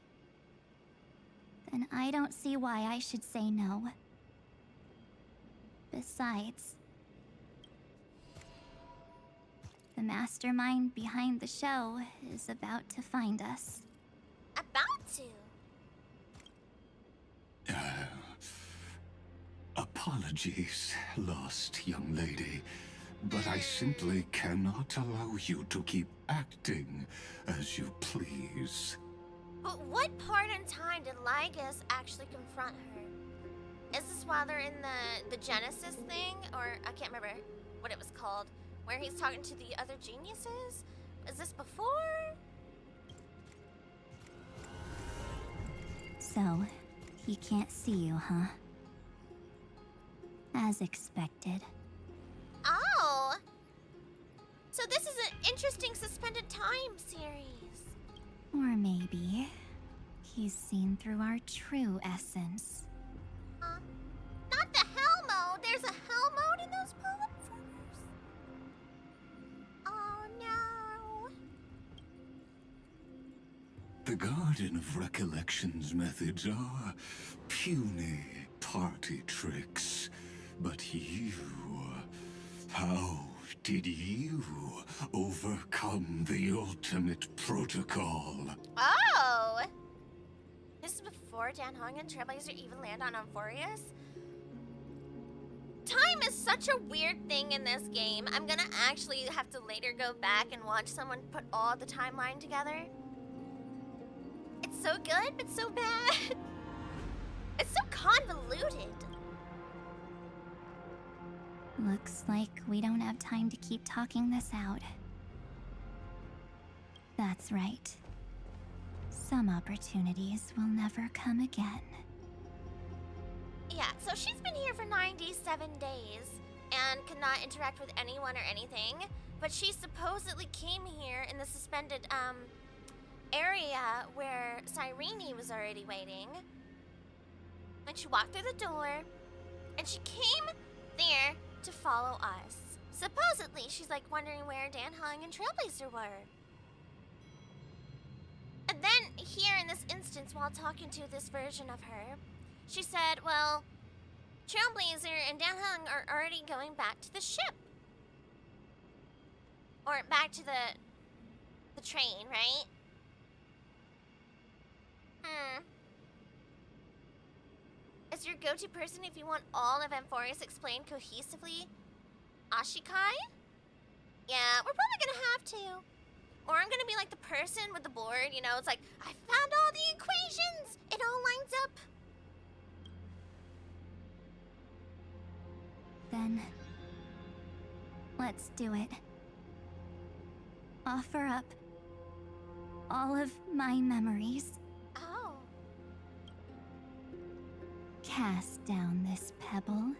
then I don't see why I should say no. Besides, The mastermind behind the show is about to find us. About to? Apologies, lost young lady, but I simply cannot allow you to keep acting as you please. But what part in time did Lygus actually confront her? Is this while they're in the Genesis thing? Or I can't remember what it was called. Where he's talking to the other geniuses? Is this before? So, he can't see you, huh? As expected. Oh! So this is an interesting suspended time series. Or maybe he's seen through our true essence. Not the hell mode! There's a hell mode in those platformers? Oh no! The Garden of Recollection's methods are puny party tricks. But you... how did you overcome the ultimate protocol? Oh! This is before Dan Hong and Trailblazer even land on Amphorius? Time is such a weird thing in this game. I'm gonna actually have to later go back and watch someone put all the timeline together. It's so good, but so bad. It's so convoluted. Looks like we don't have time to keep talking this out. That's right. Some opportunities will never come again. Yeah, so she's been here for 97 days and could not interact with anyone or anything, but she supposedly came here in the suspended, area where Cyrene was already waiting. And she walked through the door, and she came there to follow us. Supposedly, she's like wondering where Dan Hung and Trailblazer were. And then, here in this instance, while talking to this version of her, she said, well, Trailblazer and Dan Hung are already going back to the ship. Or back to the train, right? Is your go-to person if you want all of Amphorius explained cohesively Ashikai? Yeah, we're probably gonna have to. Or I'm gonna be like the person with the board, you know, it's like, I found all the equations! It all lines up. Then, let's do it. Offer up all of my memories. Oh. Cast down this pebble,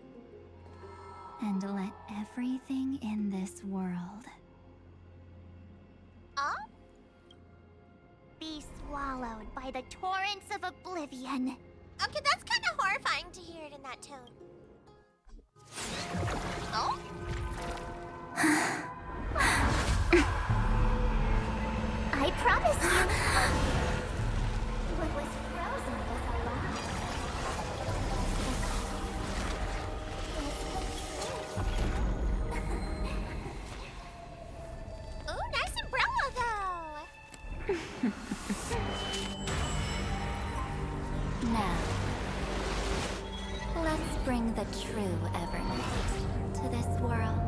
and let everything in this world Be swallowed by the torrents of oblivion. Okay, that's kind of horrifying to hear it in that tone. Oh? I promise you. What was frozen was alive. Ooh, nice umbrella though. now. Let's bring the true Evernight to this world.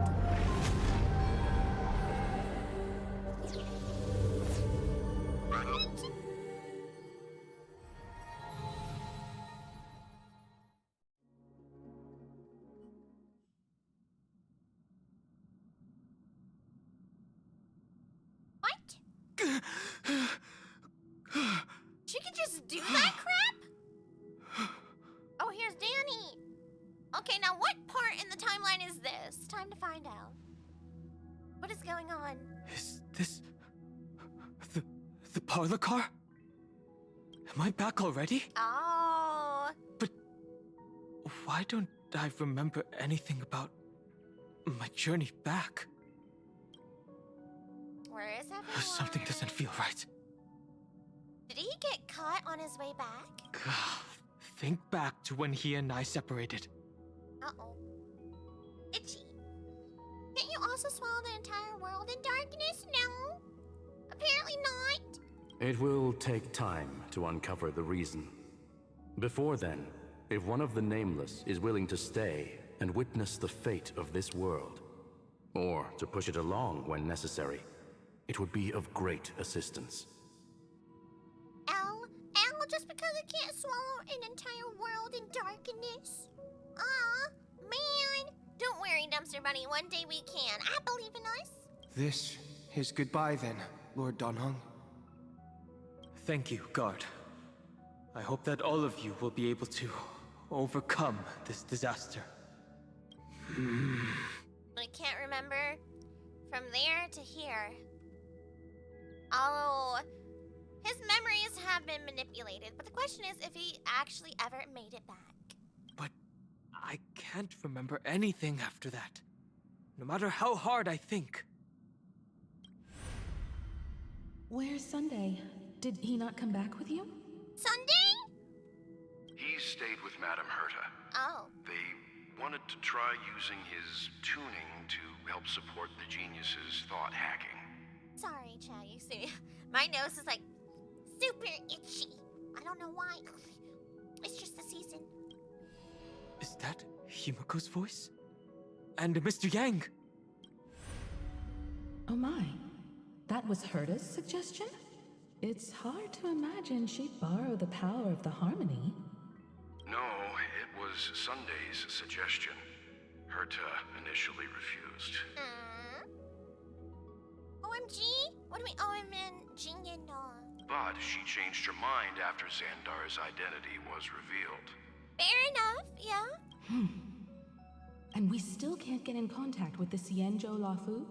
What? She could just do that crap? Oh, here's Danny. Okay, now what part in the timeline is this? Time to find out. What is going on? Is this the parlor car? Am I back already? Oh. But why don't I remember anything about my journey back? Where is everyone? Something doesn't feel right. Did he get caught on his way back? Think back to when he and I separated. Uh-oh. Itchy. Can't you also swallow the entire world in darkness? No. Apparently not. It will take time to uncover the reason. Before then, if one of the Nameless is willing to stay and witness the fate of this world, or to push it along when necessary, it would be of great assistance. L, just because I can't swallow an entire world in darkness. Man. Don't worry, Dumpster Bunny. One day we can. I believe in us. This is goodbye then, Lord Donhong. Thank you, guard. I hope that all of you will be able to overcome this disaster. I can't remember from there to here. Oh, his memories have been manipulated, but the question is if he actually ever made it back. But I can't remember anything after that, no matter how hard I think. Where's Sunday? Did he not come back with you? Sunday? He stayed with Madame Herta. Oh. They wanted to try using his tuning to help support the genius's thought hacking. Sorry, Chad, you see, my nose is like super itchy. I don't know why. It's just the season. Is that Himiko's voice? And Mr. Yang? Oh my. That was Herta's suggestion? It's hard to imagine she'd borrow the power of the harmony. No, it was Sunday's suggestion. Herta initially refused. OMG? What do we OMG and But she changed her mind after Xandar's identity was revealed. Fair enough, yeah. And we still can't get in contact with the Xianzhou Lafu?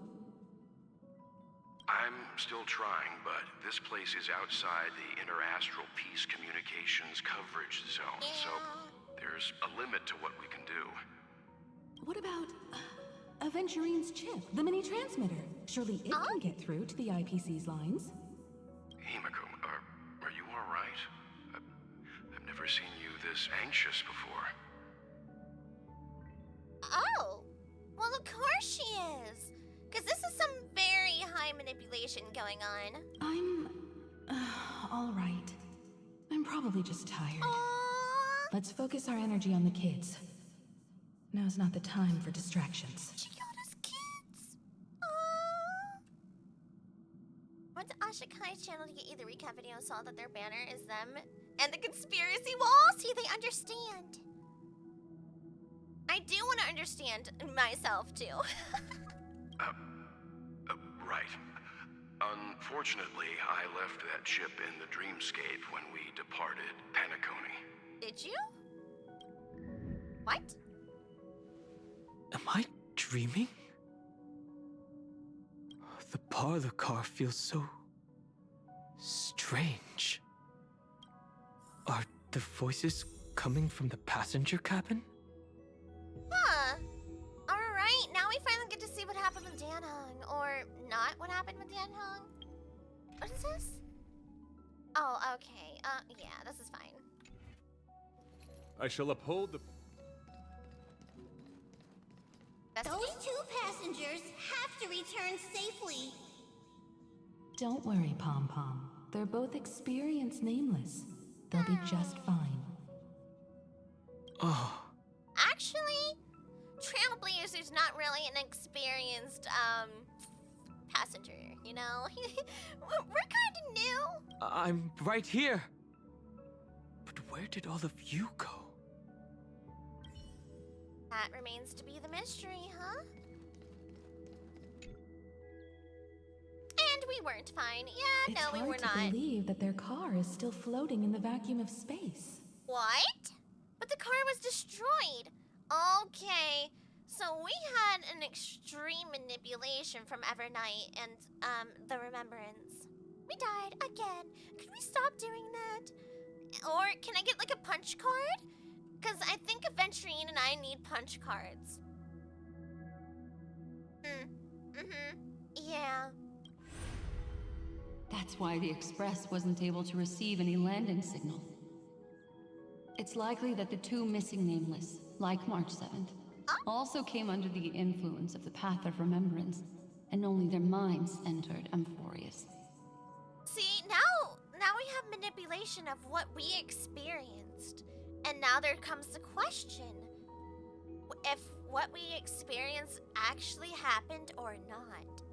I'm still trying, but this place is outside the interastral peace communications coverage zone, so there's a limit to what we can do. What about Aventurine's chip, the mini transmitter? Surely it can get through to the IPC's lines. Himiko, are you all right? I've never seen you this anxious before. Oh, well, of course she is. Because this is some very high manipulation going on. I'm all right. I'm probably just tired. Let's focus our energy on the kids. Now's not the time for distractions. She got us kids. Went to Ashikai's channel to get you the recap video and saw that their banner is them and the conspiracy wall. See, they understand. I do want to understand myself, too. Right. Unfortunately, I left that chip in the dreamscape when we departed Penacony. Did you? What? Am I dreaming? The parlor car feels so strange. Are the voices coming from the passenger cabin? Huh. Alright, now we finally get to see what happened with Danhong. Or not what happened with Danhong. What is this? Oh, okay. Yeah, this is fine. I shall uphold the... Those two passengers have to return safely. Don't worry, Pom Pom. They're both experienced Nameless. They'll be just fine. Oh. Actually, Trailblazer's not really an experienced, passenger, you know? We're kinda new. I'm right here. But where did all of you go? That remains to be the mystery, huh? And we weren't fine. Yeah, no, we were It's not. hard to believe that their car is still floating in the vacuum of space. What? But the car was destroyed. Okay, so we had an extreme manipulation from Evernight and, the Remembrance. We died again. Could we stop doing that? Or can I get, like, a punch card? Because I think Aventurine and I need punch cards. Yeah. That's why the Express wasn't able to receive any landing signal. It's likely that the two missing Nameless, like March 7th, also came under the influence of the Path of Remembrance, and only their minds entered Amphorius. See, now we have manipulation of what we experienced. And now there comes the question if what we experienced actually happened or not.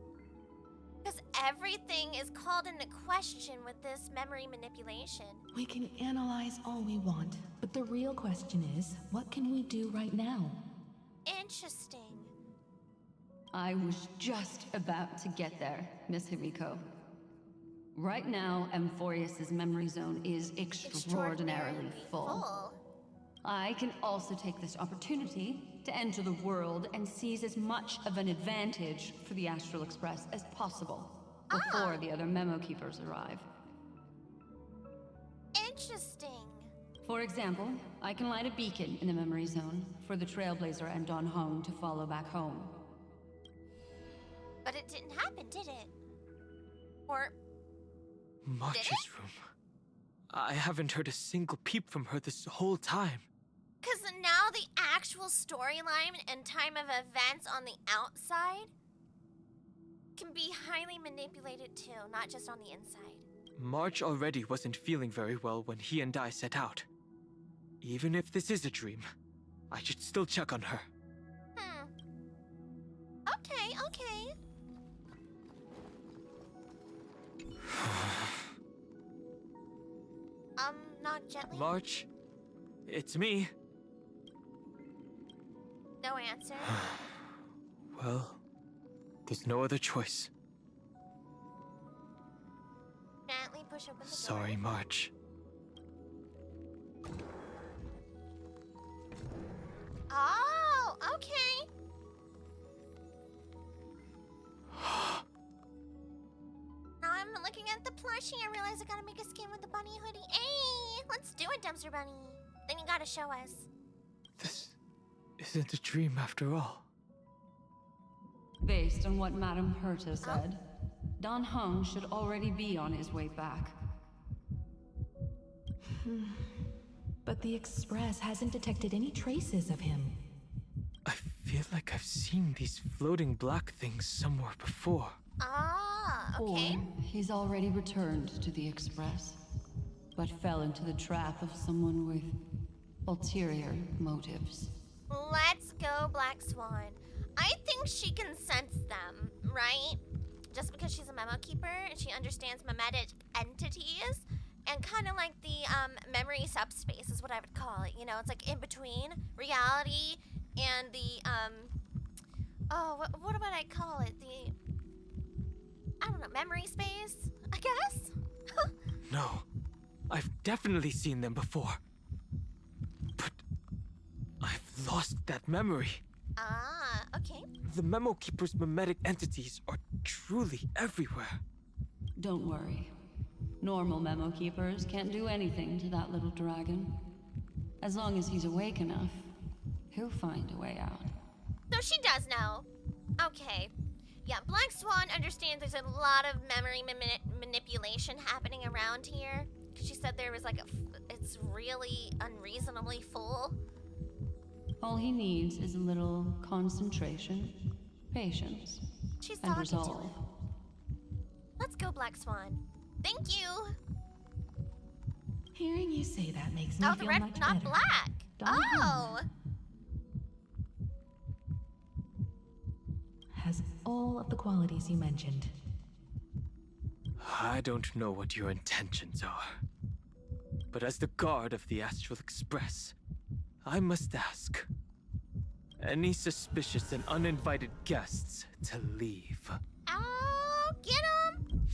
Because everything is called into question with this memory manipulation. We can analyze all we want, but the real question is, what can we do right now? Interesting. I was just about to get there, Miss Himiko. Right now, Amphorius' memory zone is extraordinarily full. I can also take this opportunity to enter the world and seize as much of an advantage for the Astral Express as possible before the other Memo Keepers arrive. Interesting. For example, I can light a beacon in the memory zone for the Trailblazer and Don Hong to follow back home. But it didn't happen, did it? Or... March's room. I haven't heard a single peep from her this whole time. Because now the actual storyline and time of events on the outside can be highly manipulated too, not just on the inside. March already wasn't feeling very well when he and I set out. Even if this is a dream, I should still check on her. Okay, okay. Not gently. March, it's me. No answer. Well, there's no other choice. Gently push open the door. Sorry, March. Oh, okay. Now I'm looking at the plushie. I realize I gotta make a skin with the bunny hoodie. Hey, let's do it, Dumpster Bunny. Then you gotta show us. This isn't a dream after all. Based on what Madame Herta said, Don Hung should already be on his way back. But the Express hasn't detected any traces of him. I feel like I've seen these floating black things somewhere before. Ah, okay. Or he's already returned to the Express, but fell into the trap of someone with ulterior motives. Let's go, Black Swan. I think she can sense them, right? Just because she's a memo keeper and she understands memetic entities, and kind of like the memory subspace is what I would call it. You know, it's like in between reality and the what would I call it? I don't know, memory space, I guess? No, I've definitely seen them before. But I've lost that memory. Ah, okay. The Memo Keeper's memetic entities are truly everywhere. Don't worry. Normal Memo Keepers can't do anything to that little dragon. As long as he's awake enough, he'll find a way out. So she does know. Okay. Yeah, Black Swan understands there's a lot of memory manipulation happening around here. She said there was like it's really unreasonably full. All he needs is a little concentration, patience, She's and talking resolve. to him. Let's go, Black Swan. Thank you. Hearing you say that makes me Oh, the feel red, much not better. black. Don Oh. has all of the qualities you mentioned. I don't know what your intentions are. But as the guard of the Astral Express, I must ask. Any suspicious and uninvited guests to leave. Oh, get him!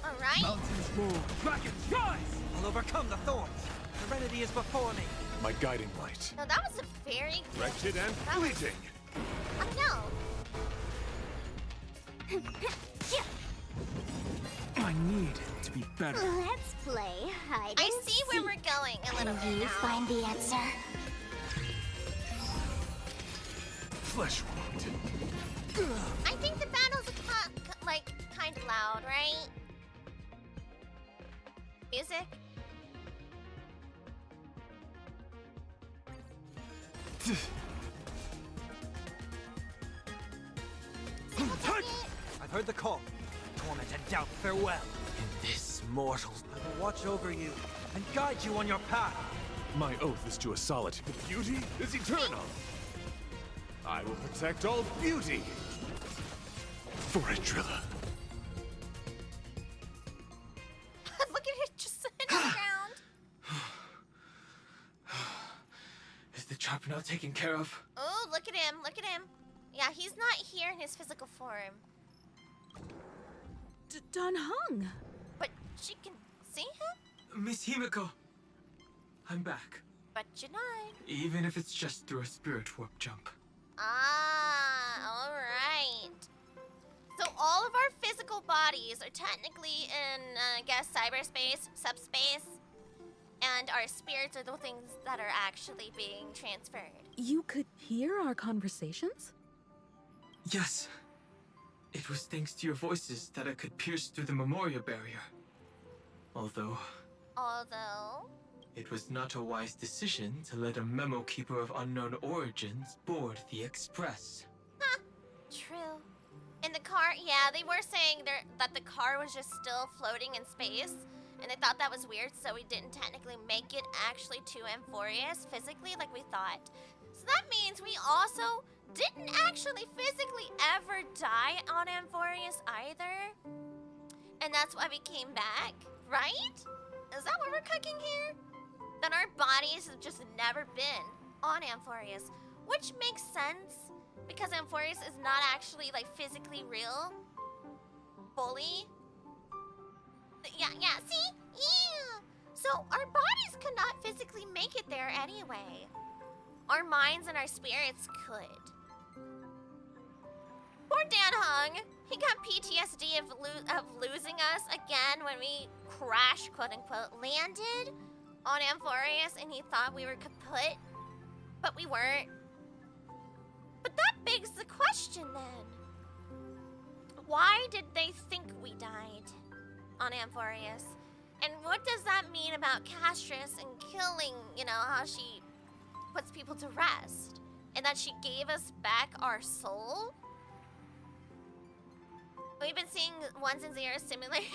All right. Mountains move. Dragon, rise! I'll overcome the thorns. Serenity is before me. My guiding light. No, that was a very good. Wretched and That was- fleeting. No. I need to be better. Let's play hide I and see where seek. we're going a little Can bit you now. find the answer? Flesh wound. I think the battle's like kind of loud, right? Music. I've heard the call. Torment and doubt, farewell. In this mortal... I will watch over you and guide you on your path. My oath is to a solid. The beauty is eternal. I will protect all beauty. For Drilla. Look at it just sitting on the ground. Is the trap now taken care of? Oh, look at him. Look at him. Yeah, he's not here in his physical form. Dan Heng! But she can see him? Miss Himiko, I'm back. But you're not. Even if it's just through a spirit warp jump. Ah, alright. So all of our physical bodies are technically in, I guess, cyberspace, subspace. And our spirits are the things that are actually being transferred. You could hear our conversations? Yes. It was thanks to your voices that I could pierce through the memorial barrier. Although, it was not a wise decision to let a memo keeper of unknown origins board the Express. Huh. True. In the car, yeah, they were saying that the car was just still floating in space. And they thought that was weird, so we didn't technically make it actually to Amphorius physically like we thought. So that means we also didn't actually physically ever die on Amphorius either. And that's why we came back, right? Is that what we're cooking here? That our bodies have just never been on Amphorius, which makes sense because Amphorius is not actually like physically real, fully. Yeah, see? Yeah. So our bodies could not physically make it there anyway. Our minds and our spirits could. Poor Dan Heng. He got PTSD of losing us again when we crash, quote-unquote, landed on Amphorius and he thought we were kaput. But we weren't. But that begs the question then. Why did they think we died on Amphorius? And what does that mean about Castris and killing, you know, how she puts people to rest? And that she gave us back our soul? We've been seeing ones and zeros simulate.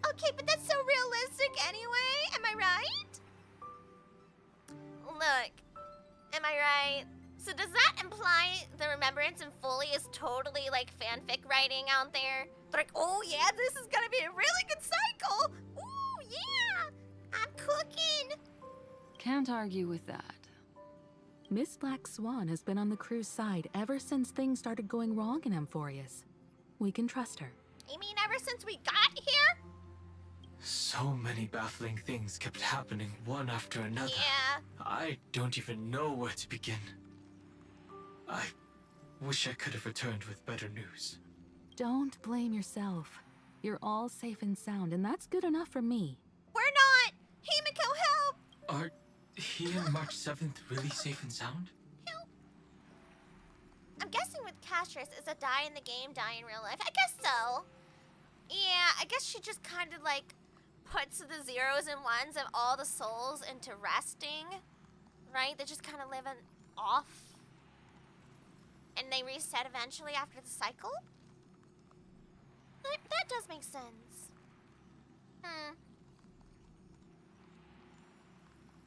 Okay, but that's so realistic anyway. Am I right? Look, am I right? So does that imply the Remembrance in Fully is totally like fanfic writing out there? They're like, oh yeah, this is gonna be a really good cycle. Ooh yeah, I'm cooking. Can't argue with that. Miss Black Swan has been on the crew's side ever since things started going wrong in Amphorius. We can trust her. You mean ever since we got here? So many baffling things kept happening one after another. Yeah. I don't even know where to begin. I wish I could have returned with better news. Don't blame yourself. You're all safe and sound, and that's good enough for me. We're not! Himiko, help! Are he and March 7th really safe and sound? Help! I'm guessing with Castris, is a die in the game, die in real life. I guess so. Yeah, I guess she just kind of like puts the zeros and ones of all the souls into resting, right? They just kind of live off. And they reset eventually after the cycle? That does make sense.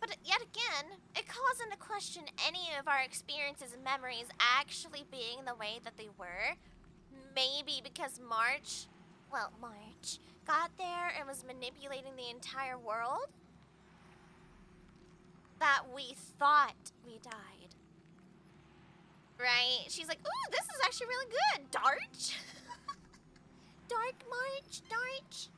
But yet again, it calls into question any of our experiences and memories actually being the way that they were. Maybe because March got there and was manipulating the entire world. That we thought we died. Right? She's like, ooh, this is actually really good. Darch? Dark March, Darch.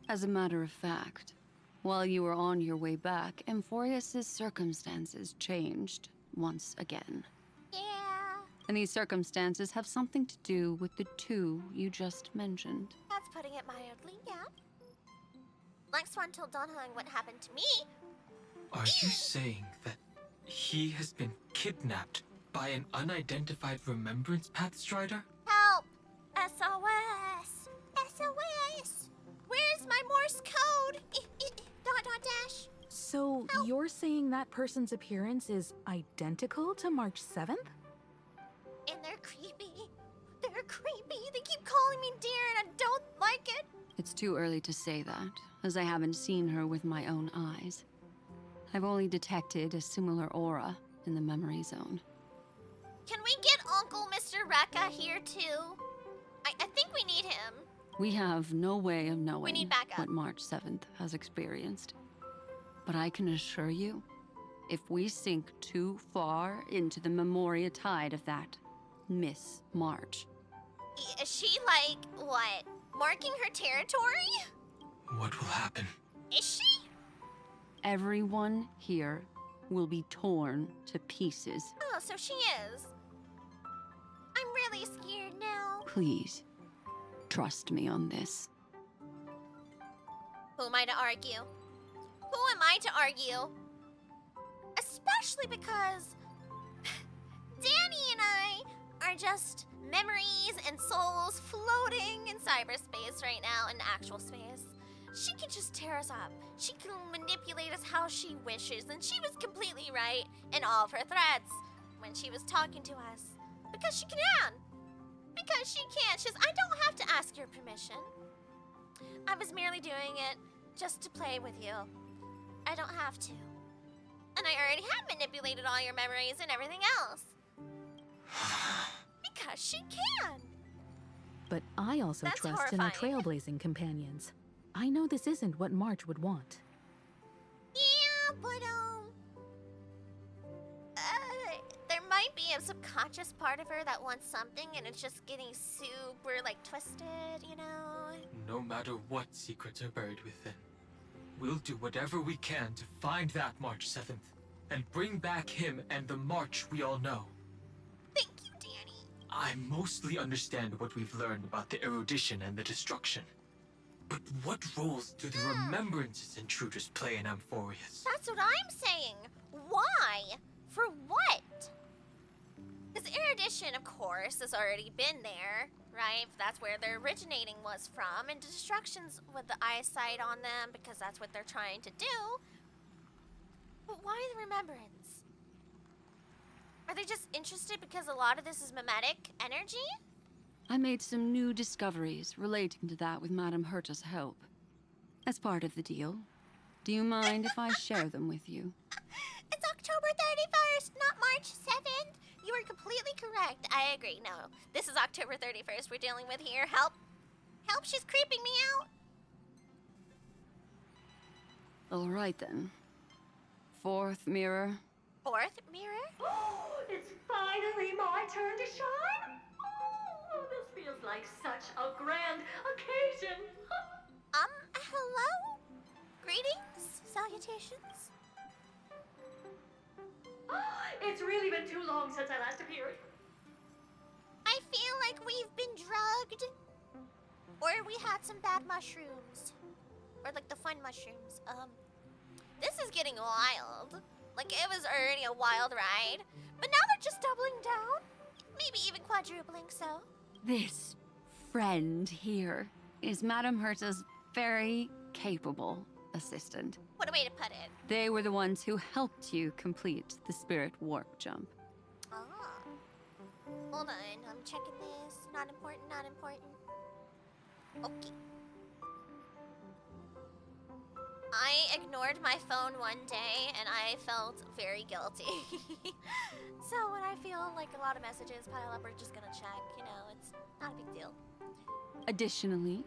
As a matter of fact, while you were on your way back, Amphorius's circumstances changed once again. Yeah. And these circumstances have something to do with the two you just mentioned. That's putting it mildly, yeah. Black Swan told Dan Heng what happened to me. Are you saying that he has been kidnapped by an unidentified Remembrance Path Strider? Help! SOS! SOS! Where's my Morse code? ... Dash. So you're saying that person's appearance is identical to March 7th? And they're creepy. They're creepy. They keep calling me dear and I don't like it. It's too early to say that, as I haven't seen her with my own eyes. I've only detected a similar aura in the memory zone. Can we get Uncle Mr. Rekka here too? I think we need him. We have no way of knowing need backup. what March 7th has experienced. But I can assure you, if we sink too far into the Memoria tide of that Miss March. Is she like, what, marking her territory? What will happen? Is she? Everyone here will be torn to pieces. Oh, so she is. I'm really scared now. Please, trust me on this. Who am I to argue? Who am I to argue? Especially because Danny and I are just memories and souls floating in cyberspace right now in actual space. She can just tear us up. She can manipulate us how she wishes, and she was completely right in all of her threats when she was talking to us. Because she can. Because she can. She says, I don't have to ask your permission. I was merely doing it just to play with you. I don't have to. And I already have manipulated all your memories and everything else. Because she can. But I also That's trust in our horrifying. trailblazing companions. I know this isn't what March would want. Yeah, but there might be a subconscious part of her that wants something and it's just getting super like twisted, you know? No matter what secrets are buried within, we'll do whatever we can to find that March 7th and bring back him and the March we all know. Thank you, Danny. I mostly understand what we've learned about the erudition and the destruction. But what roles do the remembrances intruders play in Amphorius? That's what I'm saying. Why? For what? Because erudition, of course, has already been there, right? That's where their originating was from, and destructions with the eyesight on them because that's what they're trying to do. But why the remembrance? Are they just interested because a lot of this is mimetic energy? I made some new discoveries relating to that with Madame Herta's help. As part of the deal, do you mind if I share them with you? It's October 31st, not March 7th. You are completely correct. I agree. No, this is October 31st we're dealing with here. Help. Help, she's creeping me out. All right then. Fourth mirror. Fourth mirror? It's finally my turn to shine. Oh, this feels like such a grand occasion. Hello? Greetings? Salutations? It's really been too long since I last appeared. I feel like we've been drugged. Or we had some bad mushrooms. Or like the fun mushrooms. This is getting wild. Like it was already a wild ride. But now they're just doubling down. Maybe even quadrupling so. This friend here is Madame Herta's very capable assistant. What a way to put it. They were the ones who helped you complete the spirit warp jump. Ah. Hold on, I'm checking this. Not important, not important. Okay. I ignored my phone one day and I felt very guilty. So when I feel like a lot of messages pile up, we're just gonna check, you know, it's not a big deal. Additionally,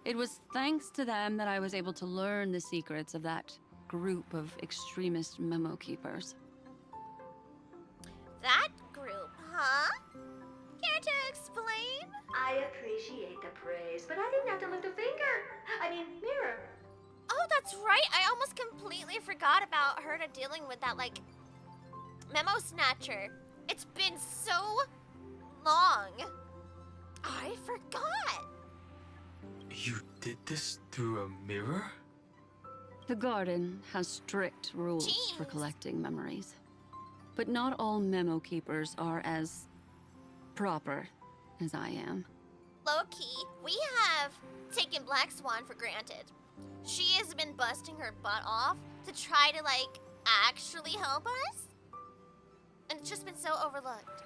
it was thanks to them that I was able to learn the secrets of that group of extremist memo keepers. That group, huh? Care to explain? I appreciate the praise, but I didn't have to lift a finger. Mirror. Oh, that's right. I almost completely forgot about her dealing with that, like, memo snatcher. It's been so long. I forgot. You did this through a mirror? The garden has strict rules for collecting memories. But not all memo keepers are as proper as I am. Low-key, we have taken Black Swan for granted. She has been busting her butt off to try to, like, actually help us? And it's just been so overlooked.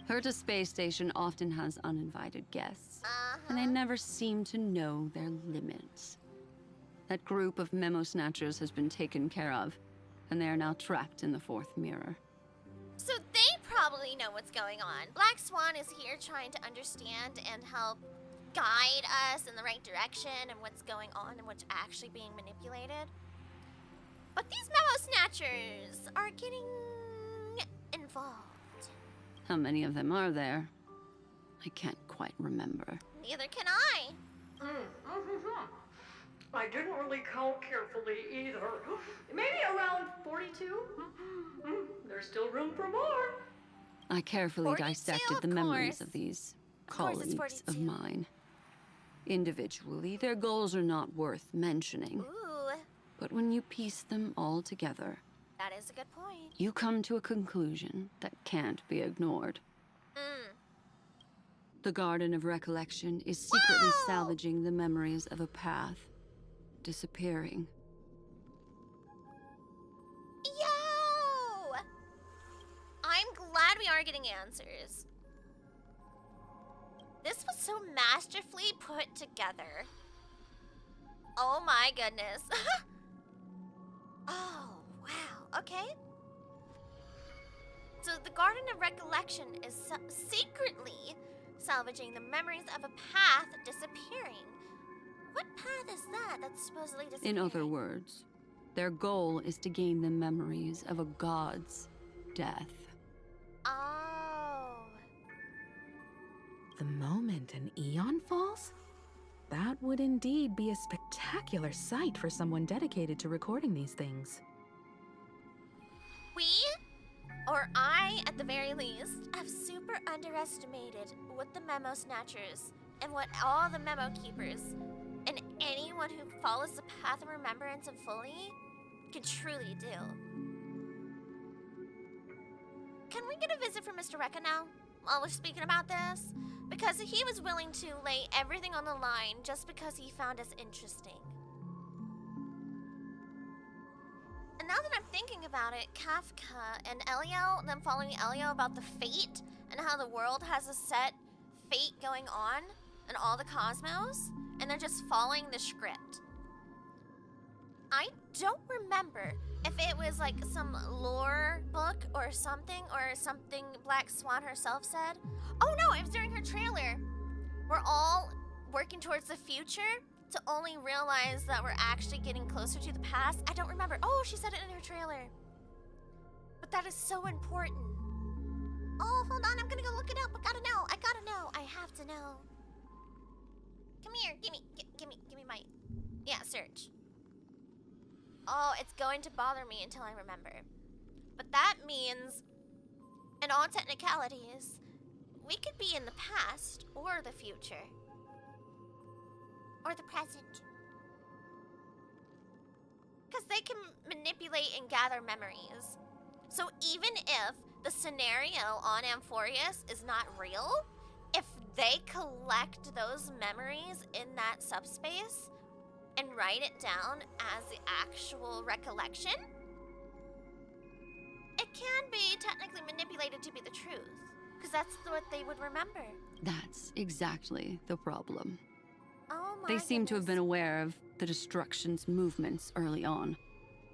Herta Space Station often has uninvited guests, and they never seem to know their limits. That group of memo snatchers has been taken care of, and they are now trapped in the fourth mirror. So they probably know what's going on. Black Swan is here trying to understand and help guide us in the right direction and what's going on and what's actually being manipulated. But these memo snatchers are getting involved. How many of them are there? I can't quite remember. Neither can I. I didn't really count carefully either. Maybe around 42? There's still room for more. I carefully dissected the memories of these colleagues of mine. Individually, their goals are not worth mentioning. Ooh, But when you piece them all together, that is a good point. you come to a conclusion that can't be ignored. The Garden of Recollection is secretly salvaging the memories of a path disappearing. Yo! I'm glad we are getting answers. This was so masterfully put together. Oh my goodness. Oh, wow. Okay. So the Garden of Recollection is secretly salvaging the memories of a path disappearing. What path is that that's supposedly disappearing? In other words, their goal is to gain the memories of a god's death. Oh. The moment an eon falls? That would indeed be a spectacular sight for someone dedicated to recording these things. We, or I at the very least, have super underestimated what the memo snatchers and what all the memo keepers and anyone who follows the path of remembrance and fully can truly do. Can we get a visit from Mr. Rekka now, while we're speaking about this? Because he was willing to lay everything on the line just because he found us interesting. And now that I'm thinking about it, Kafka and Elio, them following Elio about the fate and how the world has a set fate going on in all the cosmos, and they're just following the script. I don't remember if it was like some lore book or something Black Swan herself said. Oh no, it was during her trailer. We're all working towards the future to only realize that we're actually getting closer to the past. I don't remember. Oh, she said it in her trailer. But that is so important. Oh, hold on, I'm gonna go look it up. I gotta know. I have to know. Come here, give me my, yeah, search. Oh, it's going to bother me until I remember. But that means, in all technicalities, we could be in the past or the future. Or the present. Because they can manipulate and gather memories. So even if the scenario on Amphorius is not real, if they collect those memories in that subspace and write it down as the actual recollection, it can be technically manipulated to be the truth. Because that's what they would remember. That's exactly the problem. Oh my They seem to have goodness. been aware of the Destruction's movements early on,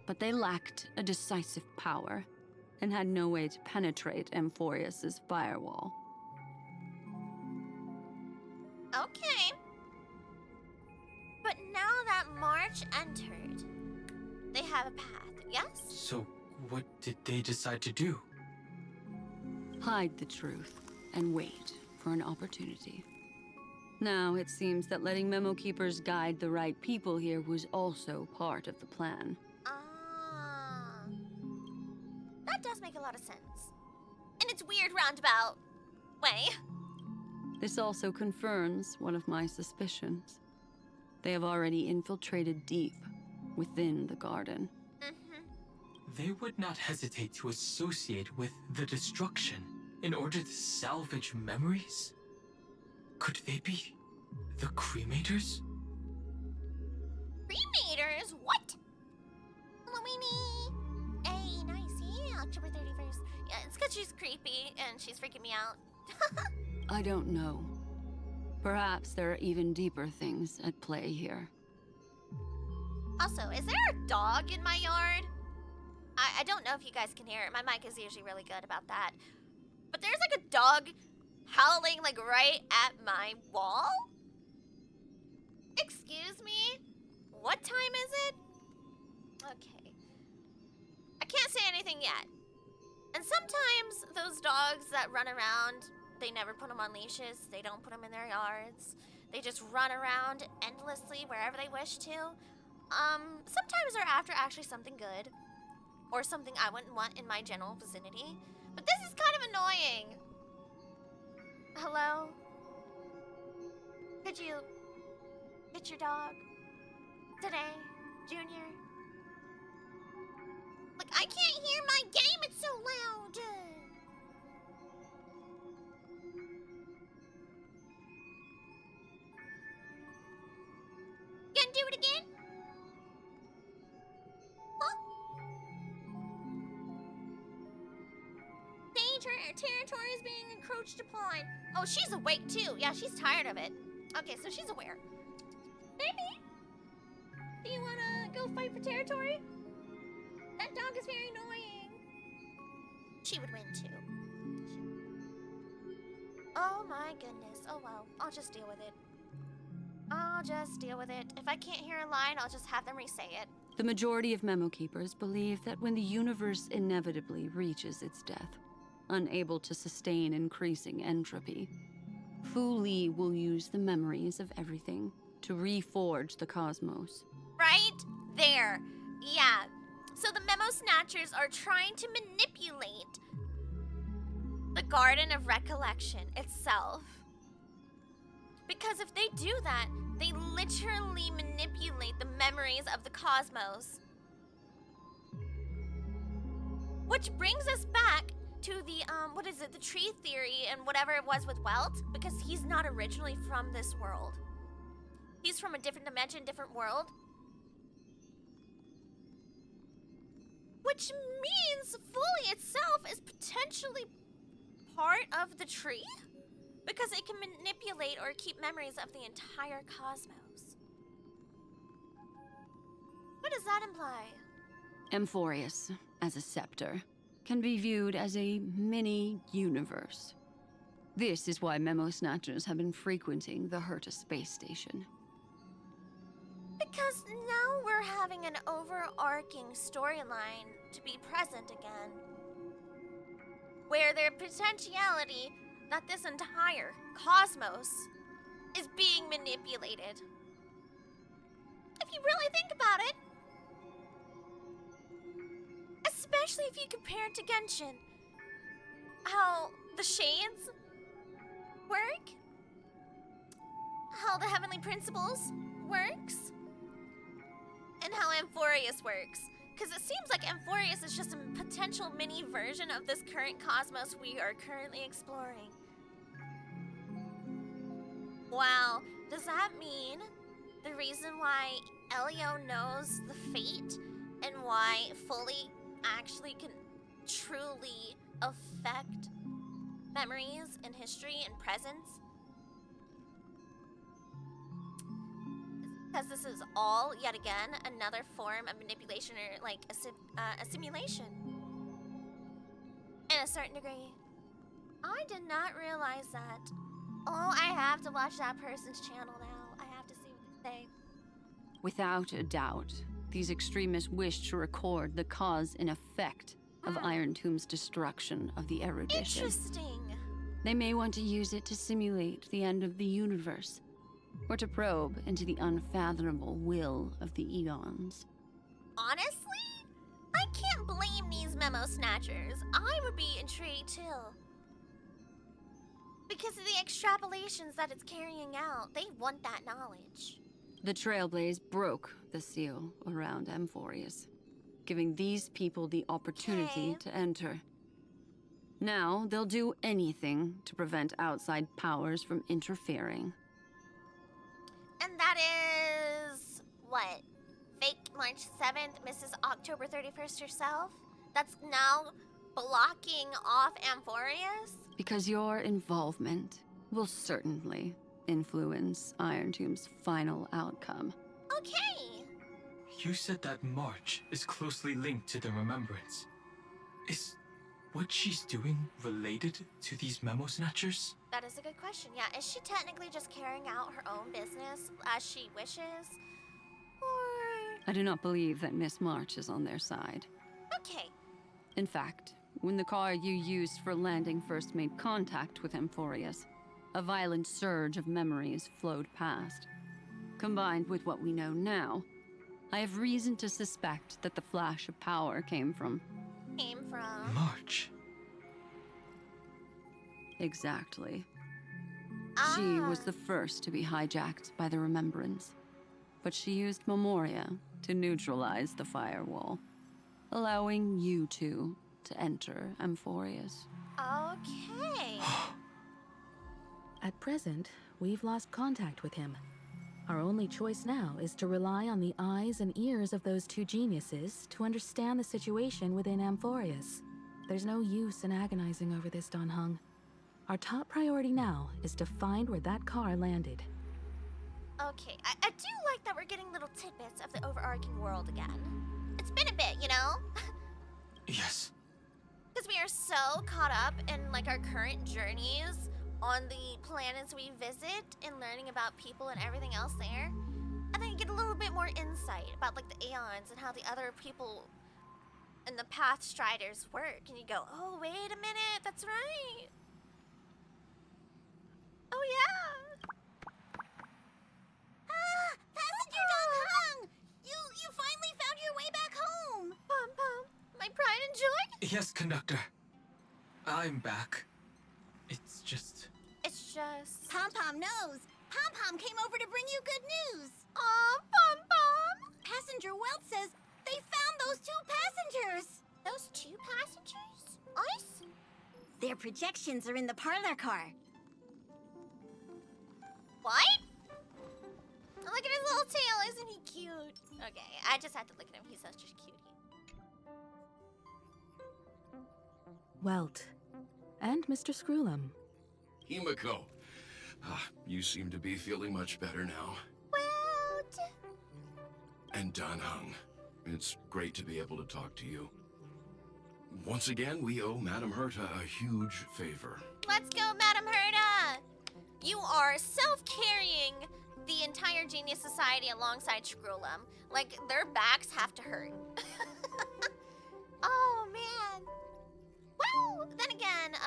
but they lacked a decisive power and had no way to penetrate Amphorius's firewall. Okay. But now that March entered, they have a path, yes? So, what did they decide to do? Hide the truth and wait for an opportunity. Now, it seems that letting Memo Keepers guide the right people here was also part of the plan. Ah. That does make a lot of sense. In its weird roundabout way. This also confirms one of my suspicions. They have already infiltrated deep within the garden. They would not hesitate to associate with the Destruction in order to salvage memories? Could they be the Cremators? Cremators? What? Luini? But she's creepy and she's freaking me out. I don't know. Perhaps there are even deeper things at play here. Also, is there a dog in my yard? I don't know if you guys can hear it. My mic is usually really good about that. But there's like a dog howling like right at my wall? Excuse me? What time is it? Okay. I can't say anything yet. And sometimes those dogs that run around, they never put them on leashes. They don't put them in their yards. They just run around endlessly wherever they wish to. Sometimes they're after actually something good. Or something I wouldn't want in my general vicinity. But this is kind of annoying. Hello? Could you get your dog today, Junior? Like, I can't hear my game, it's so loud. Gonna do it again? Huh? Territory is being encroached upon. Oh, she's awake too. Yeah, she's tired of it. Okay, so she's aware. Baby, do you wanna go fight for territory? That dog is very annoying. She would win too. Oh my goodness. Oh well, I'll just deal with it. I'll just deal with it. If I can't hear a line, I'll just have them re-say it. The majority of Memo Keepers believe that when the universe inevitably reaches its death, unable to sustain increasing entropy, Fu Li will use the memories of everything to reforge the cosmos. Right there. Yeah. So the Memo Snatchers are trying to manipulate the Garden of Recollection itself. Because if they do that, they literally manipulate the memories of the cosmos. Which brings us back to the, what is it, the tree theory and whatever it was with Welt, because he's not originally from this world. He's from a different dimension, different world. Which means Fully itself is potentially part of the tree? Because it can manipulate or keep memories of the entire cosmos. What does that imply? Amphorius, as a scepter, can be viewed as a mini-universe. This is why Memo Snatchers have been frequenting the Herta space station. Because now we're having an overarching storyline to be present again. Where their potentiality that this entire cosmos is being manipulated. If you really think about it. Especially if you compare it to Genshin. How the shades work. How the Heavenly Principles works. And how Amphorius works. Because it seems like Amphorius is just a potential mini version of this current cosmos we are currently exploring. Wow, does that mean the reason why Elio knows the fate and why Fully actually can truly affect memories and history and presence? Because this is all, yet again, another form of manipulation or like a simulation. In a certain degree. I did not realize that. Oh, I have to watch that person's channel now. I have to see what they say. Without a doubt, these extremists wish to record the cause and effect of Iron Tomb's destruction of the erudition. Interesting. They may want to use it to simulate the end of the universe, or to probe into the unfathomable will of the eons. Honestly, I can't blame these Memo Snatchers. I would be intrigued too. Because of the extrapolations that it's carrying out, they want that knowledge. The Trailblaze broke the seal around Amphorius, giving these people the opportunity to enter. Now, they'll do anything to prevent outside powers from interfering. And that is... what? Fake March 7th, Mrs. October 31st herself? That's now blocking off Amphorius? Because your involvement will certainly influence Iron Tomb's final outcome. Okay. You said that March is closely linked to the Remembrance. Is what she's doing related to these memo snatchers? That is a good question. Yeah, is she technically just carrying out her own business as she wishes? Or... I do not believe that Miss March is on their side. Okay. In fact, when the car you used for landing first made contact with Amphorius, a violent surge of memories flowed past. Combined with what we know now, I have reason to suspect that the flash of power came from... March. Exactly. She was the first to be hijacked by the Remembrance, but she used Memoria to neutralize the firewall, allowing you two to enter Amphorius. Okay. At present, we've lost contact with him. Our only choice now is to rely on the eyes and ears of those two geniuses to understand the situation within Amphorius. There's no use in agonizing over this, Don Hung. Our top priority now is to find where that car landed. Okay, I do like that we're getting little tidbits of the overarching world again. It's been a bit, you know? Yes. Because we are so caught up in like our current journeys on the planets we visit and learning about people and everything else there. And then you get a little bit more insight about like the Aeons and how the other people and the Path Striders work. And you go, oh, wait a minute, that's right. Oh, yeah. Passenger Don Hung! You finally found your way back home! Pom-pom, my pride and joy? Yes, conductor. I'm back. It's just... Pom-pom knows. Pom-pom came over to bring you good news. Aw, Pom-pom. Passenger Welt says they found those two passengers. Those two passengers? Us? Their projections are in the parlor car. What? Look at his little tail, isn't he cute? Okay, I just had to look at him, he's such a cutie. Welt. And Mr. Screwlum. Himiko. You seem to be feeling much better now. Welt. And Don Hung. It's great to be able to talk to you. Once again, we owe Madame Herta a huge favor. Let's go, Madame Herta! You are self-carrying the entire Genius Society alongside Screwlum. Like, their backs have to hurt. Oh, man. Well, then again,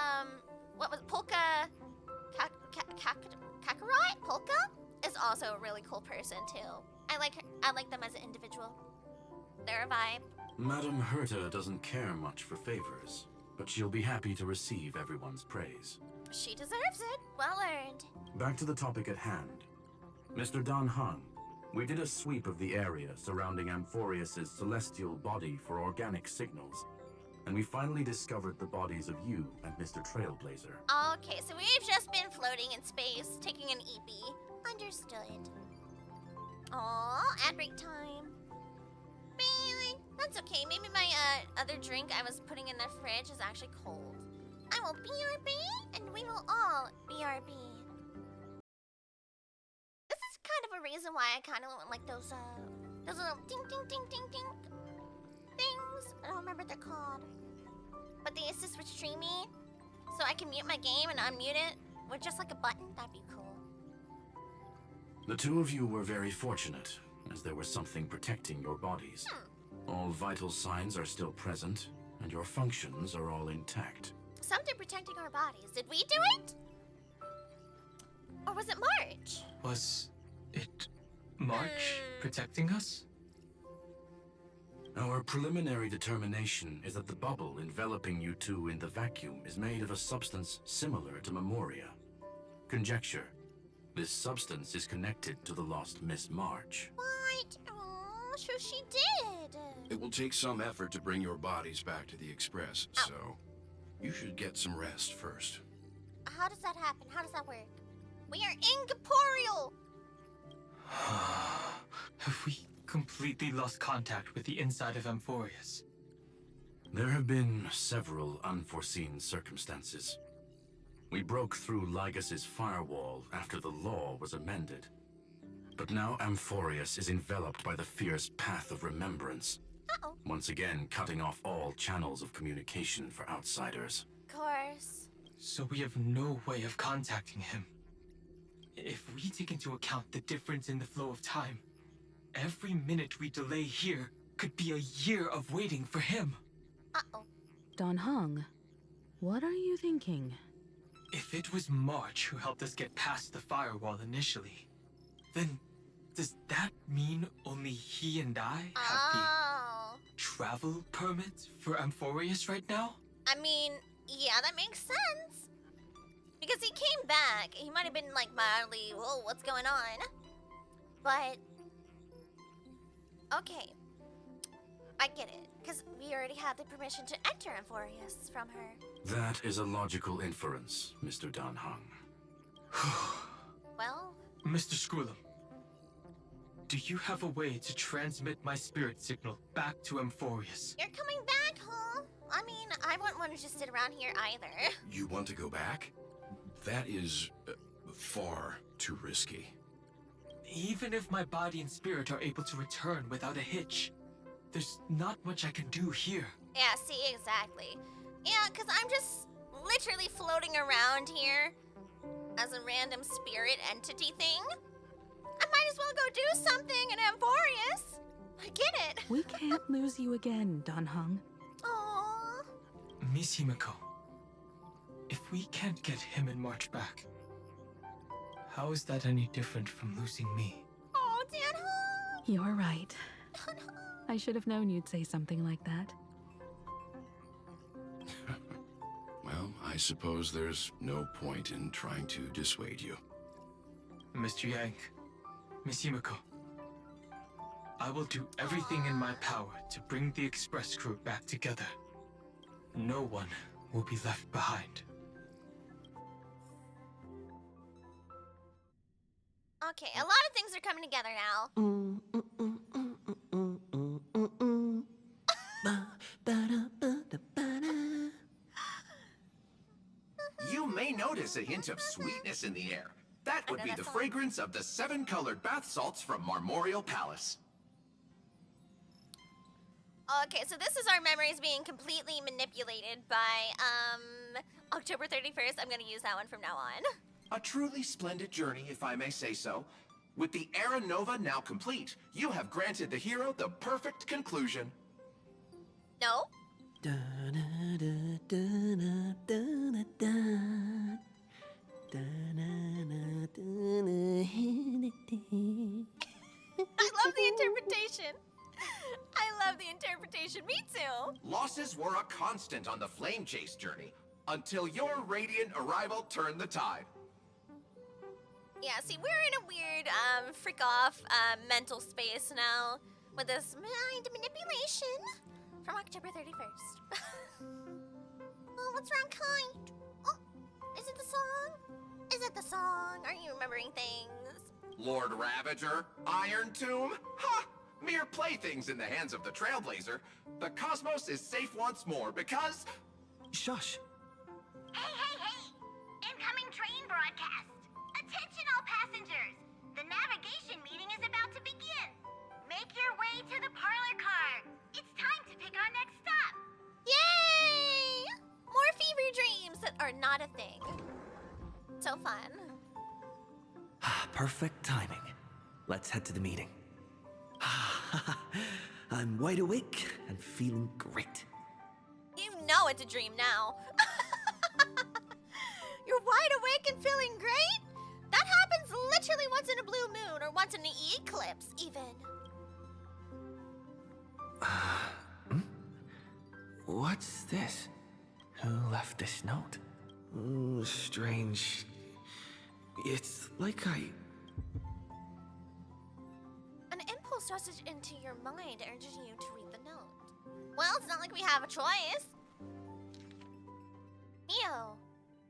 what was it? Polka... Kakarot? Polka? Is also a really cool person, too. I like them as an individual. They're a vibe. Madame Herta doesn't care much for favors, but she'll be happy to receive everyone's praise. She deserves it. Well earned. Back to the topic at hand. Mr. Don Hung, we did a sweep of the area surrounding Amphorius' celestial body for organic signals, and we finally discovered the bodies of you and Mr. Trailblazer. Okay, so we've just been floating in space, taking an EP. Understood. Aw, ad break time. Man, that's okay. Maybe my other drink I was putting in the fridge is actually cold. I will BRB, and we will all BRB. This is kind of a reason why I kind of want like those little ding ding ding ding ding things. I don't remember what they're called. But they assist with streaming, so I can mute my game and unmute it with just like a button. That'd be cool. The two of you were very fortunate, as there was something protecting your bodies. All vital signs are still present, and your functions are all intact. Something protecting our bodies. Did we do it? Or was it March? Was it March protecting us? Our preliminary determination is that the bubble enveloping you two in the vacuum is made of a substance similar to Memoria. Conjecture. This substance is connected to the lost Miss March. What? Oh, sure she did. It will take some effort to bring your bodies back to the Express, so you should get some rest first. How does that happen? How does that work? We are incorporeal. Have we completely lost contact with the inside of Amphorius? There have been several unforeseen circumstances. We broke through Lygas's firewall after the law was amended. But now Amphorius is enveloped by the fierce path of remembrance. Once again cutting off all channels of communication for outsiders. Of course. So we have no way of contacting him. If we take into account the difference in the flow of time, every minute we delay here could be a year of waiting for him. Don Hong, what are you thinking? If it was March who helped us get past the firewall initially, then does that mean only he and I have the travel permit for Amphorius right now? I mean, yeah, that makes sense. Because he came back. He might have been like mildly, whoa, what's going on? But, okay. I get it. Because we already had the permission to enter Amphorius from her. That is a logical inference, Mr. Don Hung. Well? Mr. Skrulum, do you have a way to transmit my spirit signal back to Amphorius? You're coming back, huh? I mean, I wouldn't want to just sit around here either. You want to go back? That is far too risky. Even if my body and spirit are able to return without a hitch, there's not much I can do here. Yeah, see, exactly. Yeah, because I'm just literally floating around here as a random spirit entity thing. I might as well go do something in Amphorius. I get it. We can't lose you again, Don Hung. Aww. Miss Himiko, if we can't get him and March back, how is that any different from losing me? Oh, Dan Hung. You're right. I should have known you'd say something like that. Well, I suppose there's no point in trying to dissuade you. Mr. Yang, Miss Himiko, I will do everything in my power to bring the express crew back together. No one will be left behind. Okay, a lot of things are coming together now. You may notice a hint of sweetness in the air. That would be the fragrance of the 7-colored bath salts from Marmorial Palace. Okay, so this is our memories being completely manipulated by, October 31st. I'm gonna use that one from now on. A truly splendid journey, if I may say so. With the Era Nova now complete, you have granted the hero the perfect conclusion. No? I love the interpretation. I love the interpretation. Me too. Losses were a constant on the Flame Chase journey, until your radiant arrival turned the tide. Yeah, see, we're in a weird, freak-off, mental space now with this mind manipulation from October 31st. Oh, what's wrong, kind? Oh, is it the song? Is it the song? Are you remembering things? Lord Ravager, Iron Tomb? Ha! Mere playthings in the hands of the Trailblazer. The cosmos is safe once more because... Shush. Hey! Incoming train broadcast. Attention all passengers. The navigation meeting is about to begin. Make your way to the parlor car. It's time to pick our next stop. Yay! More fever dreams that are not a thing. So fun. Perfect timing. Let's head to the meeting. I'm wide awake and feeling great. You know it's a dream now. You're wide awake and feeling great? That happens literally once in a blue moon or once in an eclipse, even. What's this? Who left this note? Strange. It's like An impulse rushes into your mind, urging you to read the note. Well, it's not like we have a choice. Neo,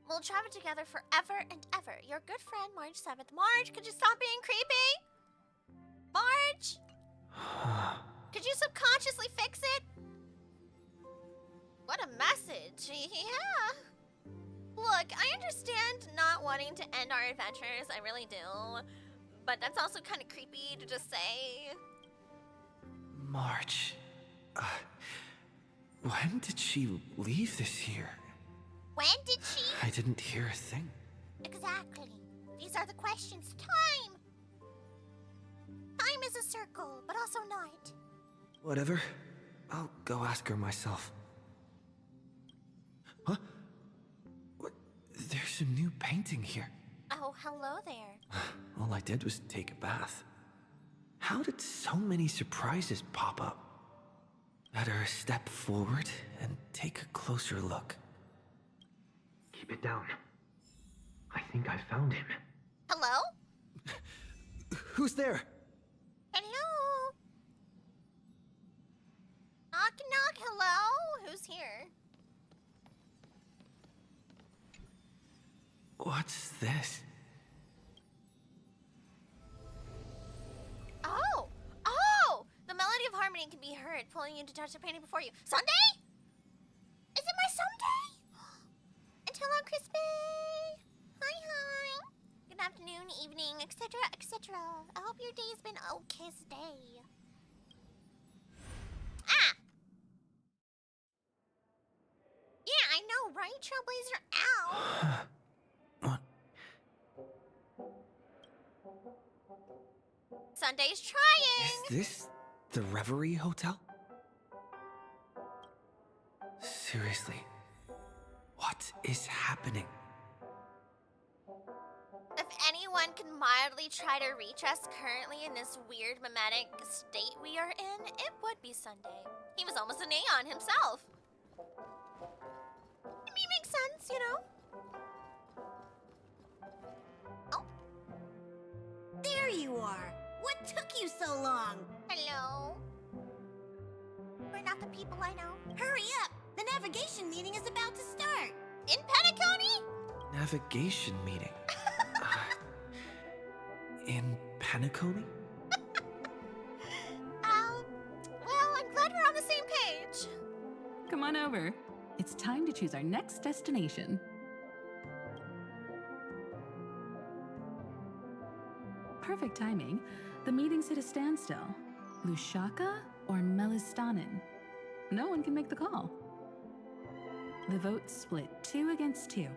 we'll travel together forever and ever. Your good friend, March 7th. March, could you stop being creepy? March? Could you subconsciously fix it? What a message. Yeah. Look, I understand not wanting to end our adventures. I really do. But that's also kind of creepy to just say. March. When did she leave this year? When did she? I didn't hear a thing. Exactly. These are the questions. Time! Time is a circle, but also not. Whatever. I'll go ask her myself. Huh? What? There's a new painting here. Oh, hello there. All I did was take a bath. How did so many surprises pop up? Better step forward and take a closer look. Keep it down. I think I found him. Hello? Who's there? Hello? Knock, knock, hello? Who's here? What's this? Oh! Oh! The melody of harmony can be heard, pulling you to touch the painting before you. Sunday? Is it my Sunday? And hello, Crispy! Hi, hi! Good afternoon, evening, etc., etc. I hope your day's been okay today. Ah! Yeah, I know, right? Trailblazer, ow! What? Sunday's trying! Is this the Reverie Hotel? Seriously, what is happening? If anyone can mildly try to reach us currently in this weird mimetic state we are in, it would be Sunday. He was almost a neon himself. I mean, makes sense, you know? Oh. There you are. What took you so long? Hello? We're not the people I know. Hurry up! The navigation meeting is about to start. In Penacony? Navigation meeting. In Penacony? Well, I'm glad we're on the same page. Come on over. It's time to choose our next destination. Perfect timing. The meeting's at a standstill. Lushaka or Melistanen? No one can make the call. The vote's split 2 against 2.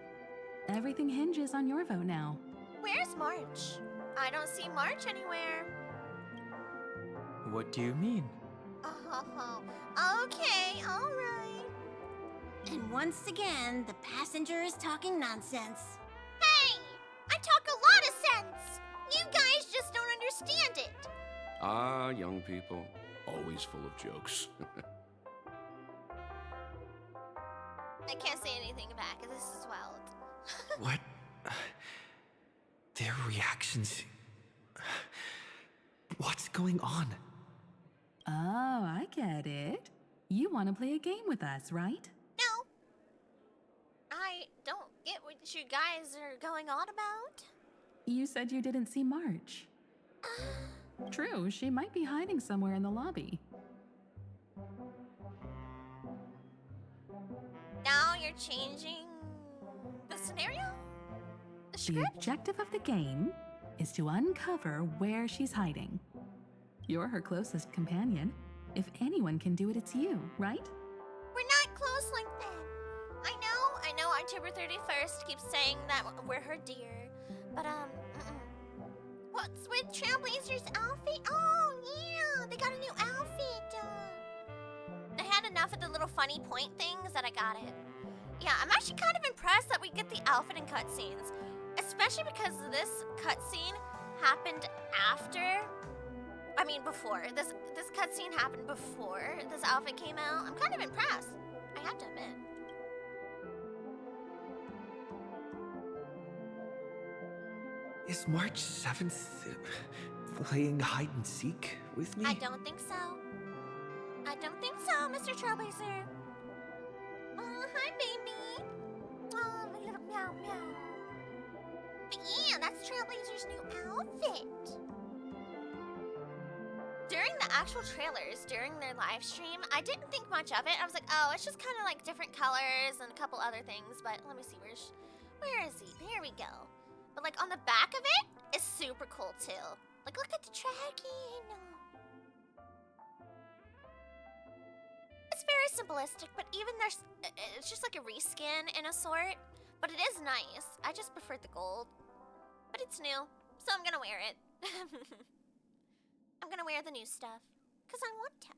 Everything hinges on your vote now. Where's March? I don't see March anywhere. What do you mean? Oh, okay, all right. And once again, the passenger is talking nonsense. Hey! I talk a lot of sense! You guys just don't understand it. Ah, young people. Always full of jokes. I can't say anything back. This is wild. What? Their reactions. What's going on? Oh, I get it. You want to play a game with us, right? No. I don't get what you guys are going on about. You said you didn't see March. True, she might be hiding somewhere in the lobby. Now you're changing the scenario? The The script? objective of the game is to uncover where she's hiding. You're her closest companion. If anyone can do it, it's you, right? We're not close like that. I know October 31st keeps saying that we're her dear. But, what's with Trailblazer's outfit? Oh, yeah, they got a new outfit. I had enough of the little funny point things that I got it. Yeah, I'm actually kind of impressed that we get the outfit and cutscenes. Especially because this cutscene happened before. This cutscene happened before this outfit came out. I'm kind of impressed, I have to admit. Is March 7th playing hide and seek with me? I don't think so. I don't think so, Mr. Trailblazer. Oh, hi, baby. Oh, my little meow meow. But yeah, that's Trailblazer's new outfit. During the actual trailers during their live stream, I didn't think much of it. I was like, oh, it's just kind of like different colors and a couple other things. But let me see, where is he? There we go. But like on the back of it is super cool too. Like look at the tracking. It's very simplistic, but even there's, it's just like a reskin in a sort. But it is nice. I just preferred the gold. But it's new, so I'm gonna wear it. I'm gonna wear the new stuff, because I want to.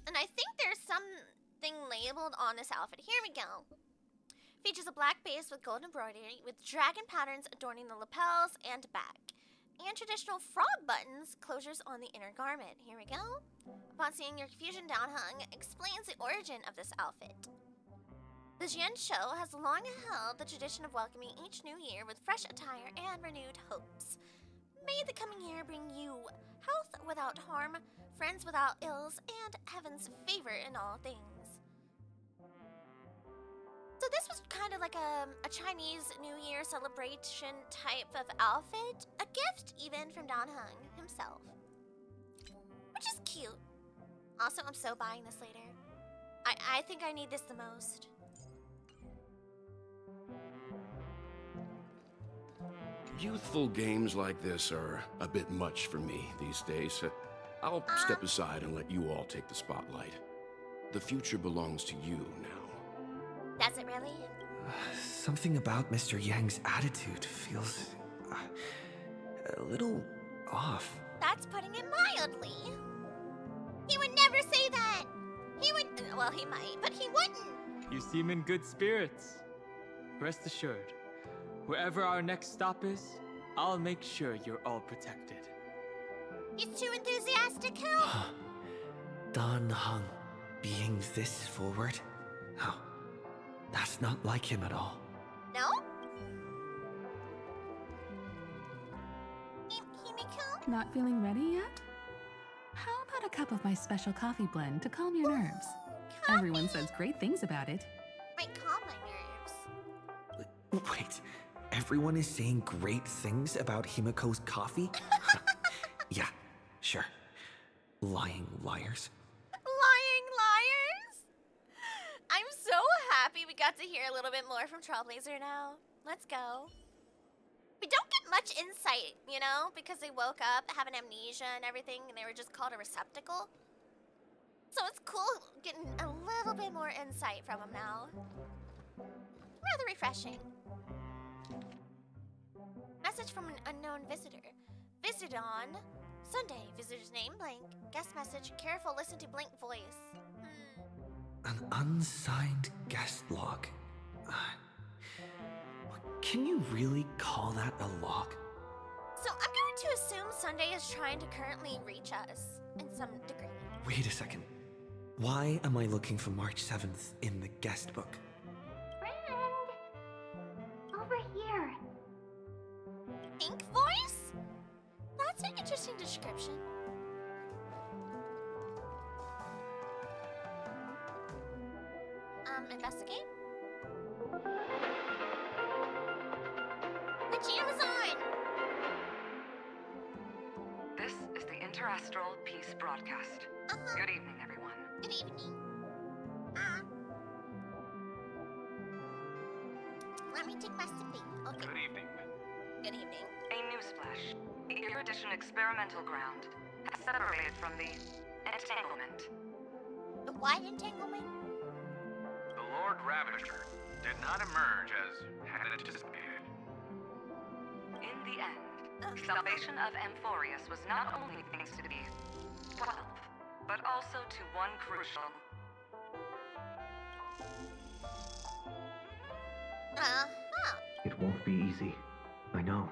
And I think there's something labeled on this outfit. Here we go. Features a black base with gold embroidery, with dragon patterns adorning the lapels and back. And traditional frog buttons, closures on the inner garment. Here we go. Upon seeing your confusion, Downhung explains the origin of this outfit. The Jian Show has long held the tradition of welcoming each new year with fresh attire and renewed hopes. May the coming year bring you health without harm, friends without ills, and heaven's favor in all things. So this was kind of like a Chinese New Year celebration type of outfit. A gift even from Downhung himself. Which is cute. Also, I'm so buying this later. I think I need this the most. Youthful games like this are a bit much for me these days. I'll step aside and let you all take the spotlight. The future belongs to you now. Does it really? Something about Mr. Yang's attitude feels a little off. That's putting it mildly. He would never say that. He would, well, he might, but he wouldn't. You seem in good spirits. Rest assured, wherever our next stop is, I'll make sure you're all protected. He's too enthusiastic, who? Downhung being this forward? Oh, that's not like him at all. No? Himiko? Not feeling ready yet? How about a cup of my special coffee blend to calm your nerves? Everyone says great things about it. Might calm my nerves. Wait, everyone is saying great things about Himiko's coffee? Yeah, sure. Lying liars. Lying liars? I'm so happy we got to hear a little bit more from Trailblazer now. Let's go. We don't get much insight, you know, because they woke up, having amnesia and everything, and they were just called a receptacle. So it's cool getting a little bit more insight from them now. Rather refreshing. Message from an unknown visitor. Visited on Sunday. Visitor's name, blank. Guest message, careful, listen to blank voice. An unsigned guest log. Can you really call that a log? So I'm going to assume Sunday is trying to currently reach us in some degree. Wait a second. Why am I looking for March 7th in the guest book? Friend! Over here. Pink voice? That's an interesting description. Investigate? The jam is on! This is the Interastral Peace Broadcast. Good evening, everyone. Good evening. Let me take my sipping. Okay. Good evening. Good evening. A newsflash. The Erudition experimental ground has separated from the entanglement. The what entanglement? The Lord Ravager did not emerge as had anticipated. In the end, salvation of Amphorius was not only thanks to the 12, but also to one crucial... It won't be easy. I know.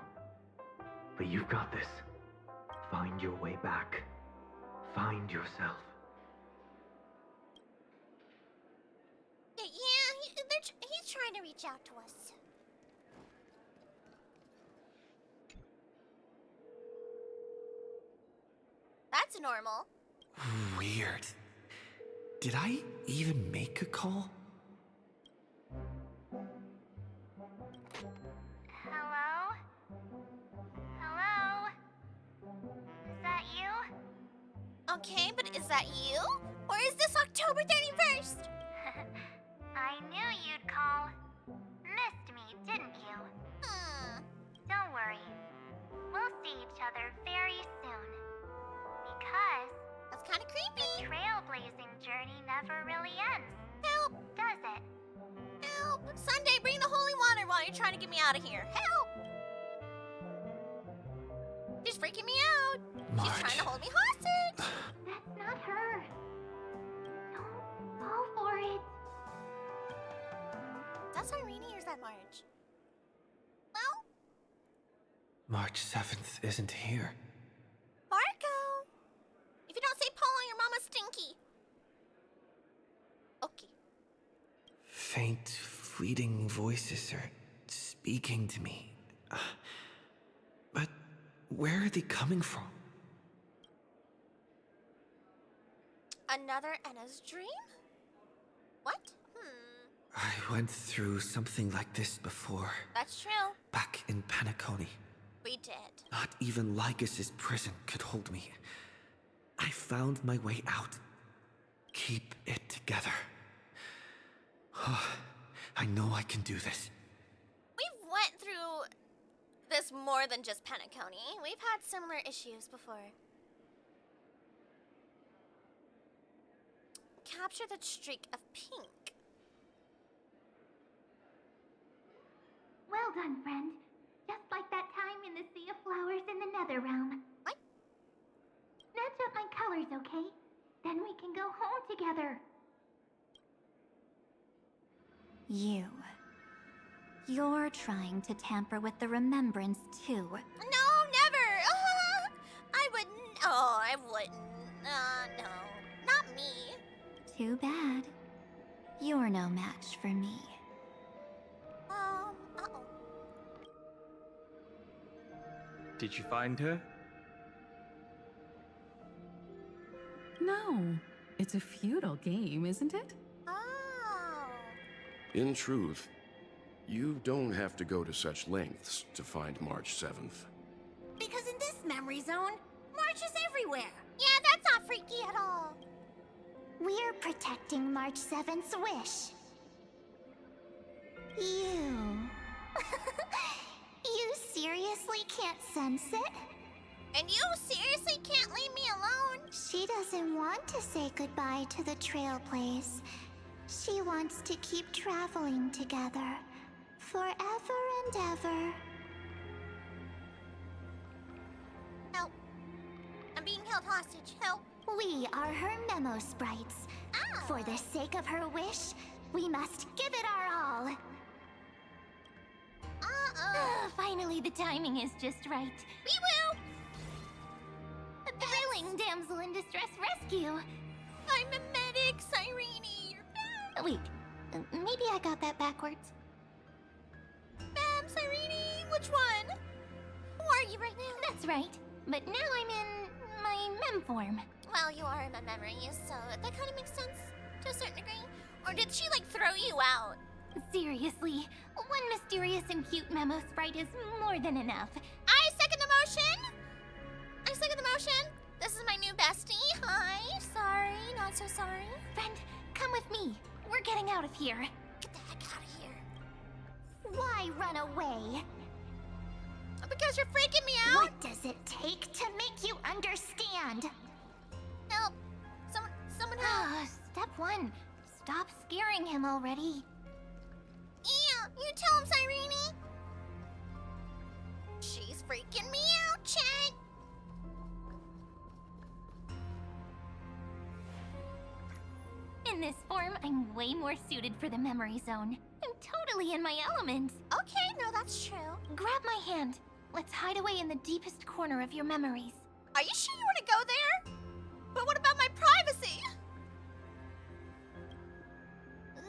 But you've got this. Find your way back. Find yourself. Yeah, he's trying to reach out to us. That's normal. Weird. Did I even make a call? Hello? Hello? Is that you? Okay, but is that you? Or is this October 31st? I knew you'd call. Missed me, didn't you? Don't worry. We'll see each other very soon. Because that's kind of creepy. The trailblazing journey never really ends. Help! Does it? Help! Sunday, bring the holy water while you're trying to get me out of here. Help! She's freaking me out. March. She's trying to hold me hostage. That's not her. Don't fall for it. Is that Irene or is that Marge? Well? March 7th isn't here. Marco! If you don't say Paula, your mama's stinky. Okay. Faint, fleeting voices are speaking to me. But where are they coming from? Another Enna's dream? What? I went through something like this before. That's true. Back in Penacony. We did. Not even Lycus's prison could hold me. I found my way out. Keep it together. I know I can do this. We've went through this more than just Penacony. We've had similar issues before. Capture the streak of pink. Well done, friend. Just like that time in the Sea of Flowers in the Nether Realm. What? Match up my colors, okay? Then we can go home together. You're trying to tamper with the remembrance too. No, never! I wouldn't. Oh, I wouldn't. No. Not me. Too bad. You're no match for me. Uh-oh. Did you find her? No. It's a futile game, isn't it? Oh. In truth, you don't have to go to such lengths to find March 7th. Because in this memory zone, March is everywhere. Yeah, that's not freaky at all. We're protecting March 7th's wish. You... you seriously can't sense it? And you seriously can't leave me alone? She doesn't want to say goodbye to the Trailblaze. She wants to keep traveling together. Forever and ever. Help. I'm being held hostage. Help. We are her memo sprites. For the sake of her wish, we must give it our all. Finally, the timing is just right. We will! A thrilling damsel in distress rescue. I'm a medic, Cyrene. You're back. Wait, maybe I got that backwards. Ma'am, Cyrene, which one? Who are you right now? That's right, but now I'm in my mem form. Well, you are in my memories, so that kind of makes sense to a certain degree. Or did she, like, throw you out? Seriously, one mysterious and cute memo sprite is more than enough. I second the motion! I second the motion! This is my new bestie. Hi. Sorry, not so sorry. Friend, come with me. We're getting out of here. Get the heck out of here. Why run away? Because you're freaking me out? What does it take to make you understand? Help. Someone help. Step 1. Stop scaring him already. Yeah, you tell him, Cyrene. She's freaking me out, Chad. In this form, I'm way more suited for the memory zone. I'm totally in my element. Okay, no, that's true. Grab my hand. Let's hide away in the deepest corner of your memories. Are you sure you want to go there? But what about my privacy?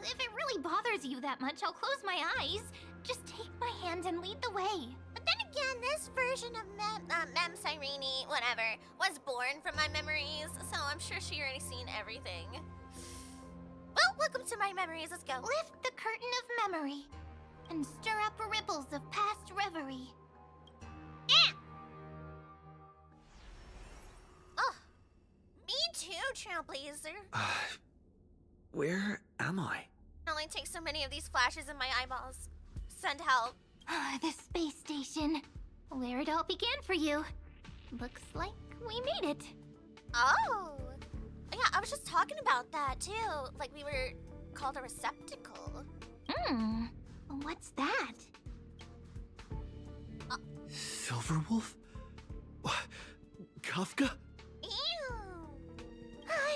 If it really bothers you that much, I'll close my eyes. Just take my hand and lead the way. But then again, this version of Mem Cyrene, whatever, was born from my memories, so I'm sure she already seen everything. Well, welcome to my memories. Let's go. Lift the curtain of memory and stir up ripples of past reverie. Yeah! Oh, Me too, Trailblazer. Where am I? It only takes so many of these flashes in my eyeballs. Send help. The space station. Where it all began for you. Looks like we made it. Oh! Yeah, I was just talking about that too. Like we were called a receptacle. What's that? Silverwolf? Kafka?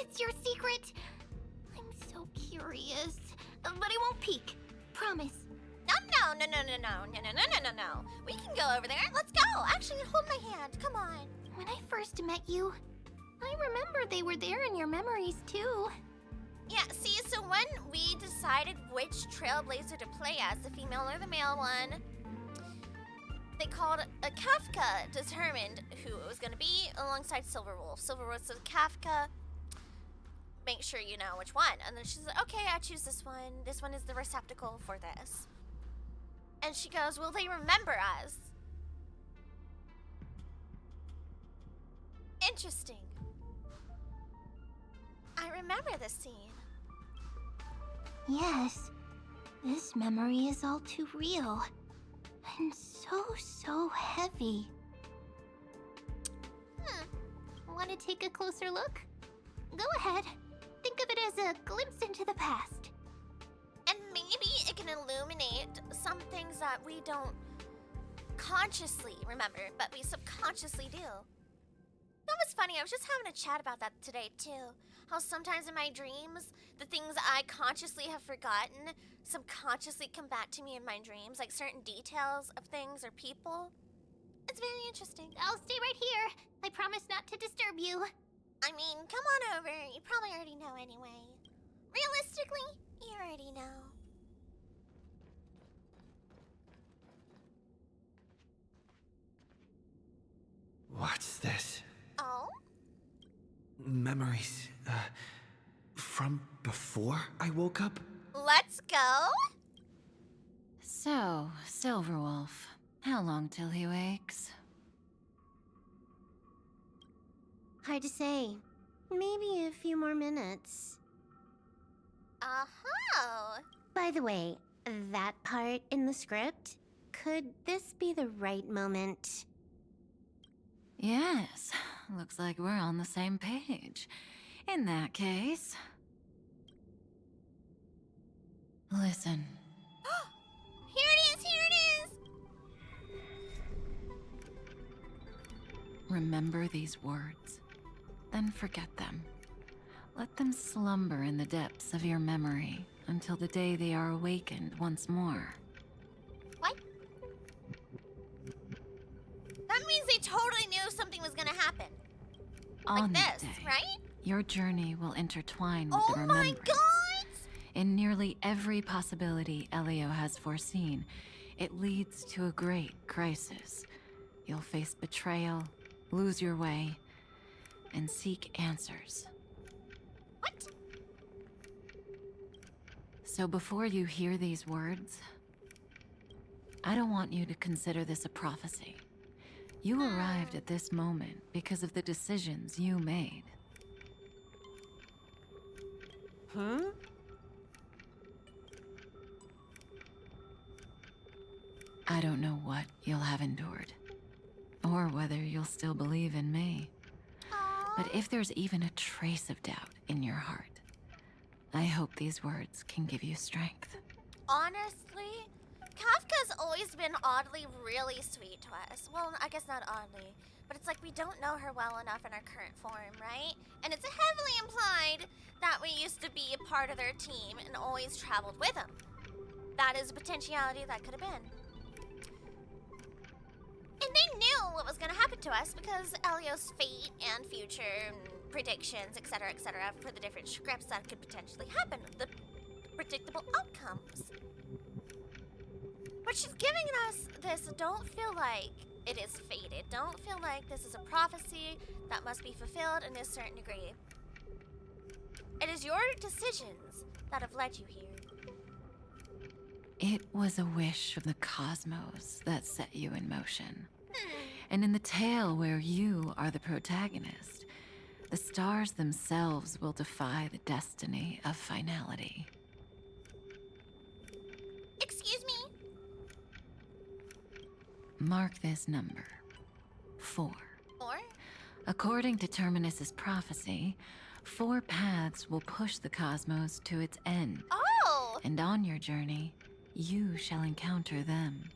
It's your secret. I'm so curious. But I won't peek. Promise. No. We can go over there. Let's go. Actually, hold my hand. Come on. When I first met you, I remember they were there in your memories too. Yeah, see, so when we decided which Trailblazer to play as, the female or the male one, they called a Kafka determined who it was going to be alongside Silverwolf. Silverwolf said, Kafka, make sure you know which one. And then she's like, okay, I choose this one. This one is the receptacle for this. And she goes, will they remember us? Interesting. I remember this scene. Yes. This memory is all too real. And so heavy. Want to take a closer look? Go ahead. Think of it as a glimpse into the past. And maybe it can illuminate some things that we don't consciously remember, but we subconsciously do. That was funny. I was just having a chat about that today, too. How sometimes in my dreams, the things I consciously have forgotten subconsciously come back to me in my dreams, like certain details of things or people. It's very interesting. I'll stay right here. I promise not to disturb you. I mean, come on over. You probably already know anyway. Realistically, you already know. What's this? Oh? Memories, from before I woke up? Let's go. So, Silverwolf, how long till he wakes? Hard to say. Maybe a few more minutes. By the way, that part in the script, could this be the right moment? Yes, looks like we're on the same page. In that case... Listen. Here it is! Remember these words, then forget them. Let them slumber in the depths of your memory until the day they are awakened once more. What? That means they totally knew something was gonna happen. On Like that this, day, right? your journey will intertwine with Oh the my remembrance. god! In nearly every possibility Elio has foreseen, it leads to a great crisis. You'll face betrayal, lose your way, and seek answers. What? So before you hear these words, I don't want you to consider this a prophecy. You arrived at this moment because of the decisions you made. Huh? I don't know what you'll have endured, or whether you'll still believe in me. But if there's even a trace of doubt in your heart, I hope these words can give you strength. Honestly, Kafka's always been oddly really sweet to us. Well, I guess not oddly, but it's like we don't know her well enough in our current form, right? And it's heavily implied that we used to be a part of their team and always traveled with them. That is a potentiality that could have been. And they knew what was going to happen to us because Elio's fate and future and predictions, etc., for the different scripts that could potentially happen, the predictable outcomes. But she's giving us this, don't feel like it is fated. Don't feel like this is a prophecy that must be fulfilled in a certain degree. It is your decisions that have led you here. It was a wish from the cosmos that set you in motion. And in the tale where you are the protagonist, The stars themselves will defy the destiny of finality. Excuse me? Mark this number. 4. 4? According to Terminus's prophecy, 4 paths will push the cosmos to its end. Oh! And on your journey, you shall encounter them,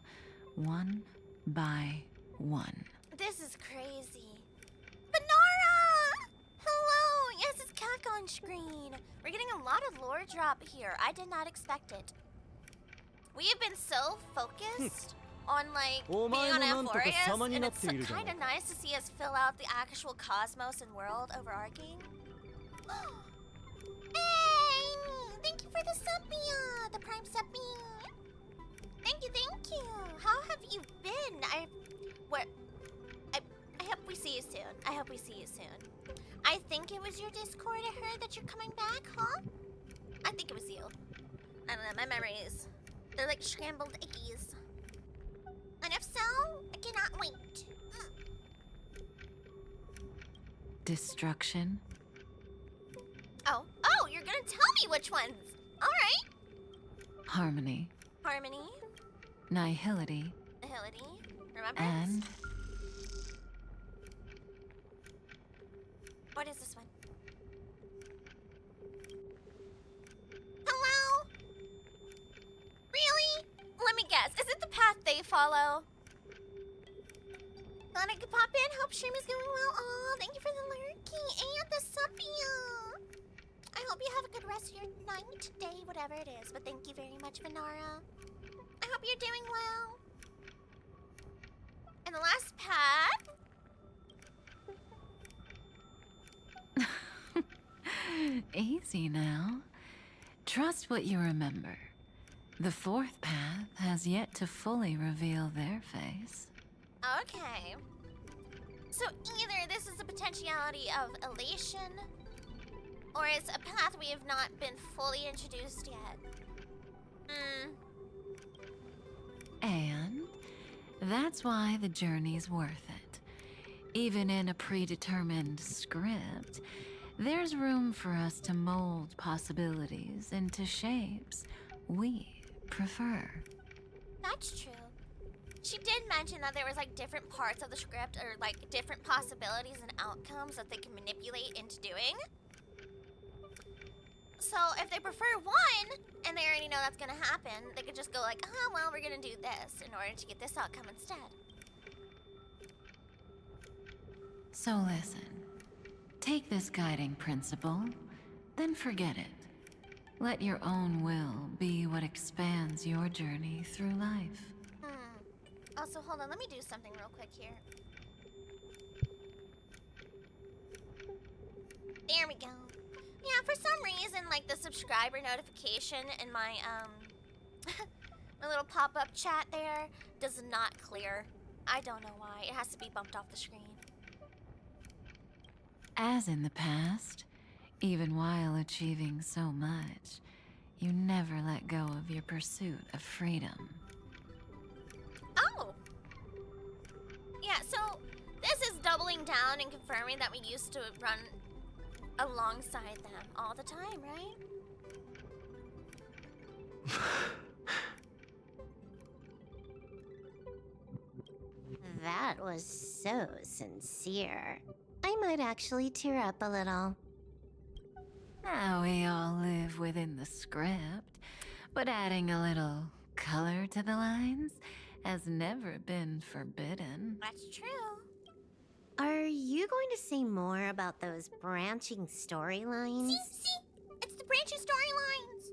one by one. This is crazy. Banara! Hello! Yes, it's Kak on screen. We're getting a lot of lore drop here. I did not expect it. We have been so focused on, like, being on Amphorius, and it's kind of nice to see us fill out the actual cosmos and world overarching. Hey! Thank you for the suppia! The prime suppia! Thank you, thank you! How have you been? I hope we see you soon. I hope we see you soon. I think it was your Discord I heard that you're coming back, huh? I think it was you. I don't know, my memories. They're like scrambled eggies. And if so, I cannot wait. Destruction. Oh, you're gonna tell me which ones. All right. Harmony. Harmony. Nihility. Nihility. Remember? And what is this one? Hello? Really? Let me guess. Is it the path they follow? Thought I could pop in. Hope stream is going well. Oh, thank you for the lurky and the suppia. I hope you have a good rest of your night, day, whatever it is. But thank you very much, Vanara. I hope you're doing well. And the last path. easy now. Trust what you remember. The 4th path has yet to fully reveal their face. Okay. So either this is a potentiality of elation, or it's a path we have not been fully introduced yet. And that's why the journey's worth it. Even in a predetermined script, there's room for us to mold possibilities into shapes we prefer. That's true. She did mention that there was like different parts of the script or like different possibilities and outcomes that they can manipulate into doing. So if they prefer one and they already know that's gonna happen, they could just go like, oh well, we're gonna do this in order to get this outcome instead. So listen. Take this guiding principle, then forget it. Let your own will be what expands your journey through life. Also, hold on, let me do something real quick here. There we go. Yeah, for some reason, like the subscriber notification in my, my little pop-up chat there does not clear. I don't know why. It has to be bumped off the screen. As in the past, even while achieving so much, you never let go of your pursuit of freedom. Oh! Yeah, so this is doubling down and confirming that we used to run alongside them all the time, right? That was so sincere. I might actually tear up a little. Now we all live within the script, but adding a little color to the lines has never been forbidden. That's true. Are you going to say more about those branching storylines? See? It's the branching storylines!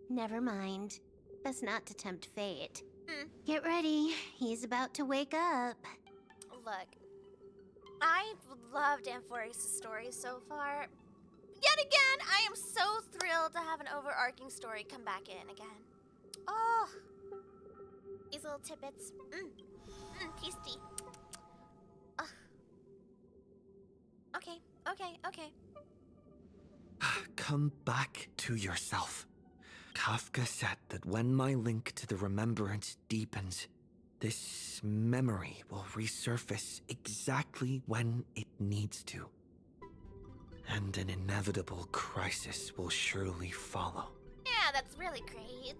Never mind. Best not to tempt fate. Get ready. He's about to wake up. Look, I've loved Amphorius' stories so far. Yet again, I am so thrilled to have an overarching story come back in again. Oh, these little tidbits. Tasty. Okay. Come back to yourself. Kafka said that when my link to the remembrance deepens, This memory will resurface exactly when it needs to. And an inevitable crisis will surely follow. Yeah, that's really great.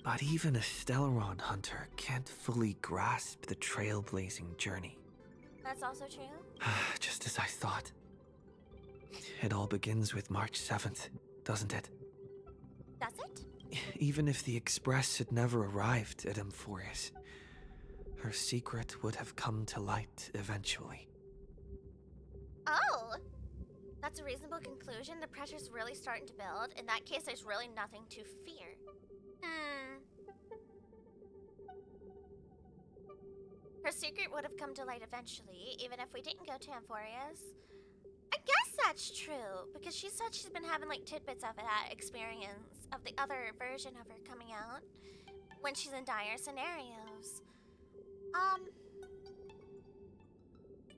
But even a Stellaron hunter can't fully grasp the trailblazing journey. That's also true. Just as I thought. It all begins with March 7th, doesn't it? Does it? Even if the Express had never arrived at Amphorius, her secret would have come to light eventually. Oh! That's a reasonable conclusion. The pressure's really starting to build. In that case, there's really nothing to fear. Her secret would have come to light eventually, even if we didn't go to Amphorius. I guess that's true, because she said she's been having like tidbits of that experience, of the other version of her coming out, when she's in dire scenarios.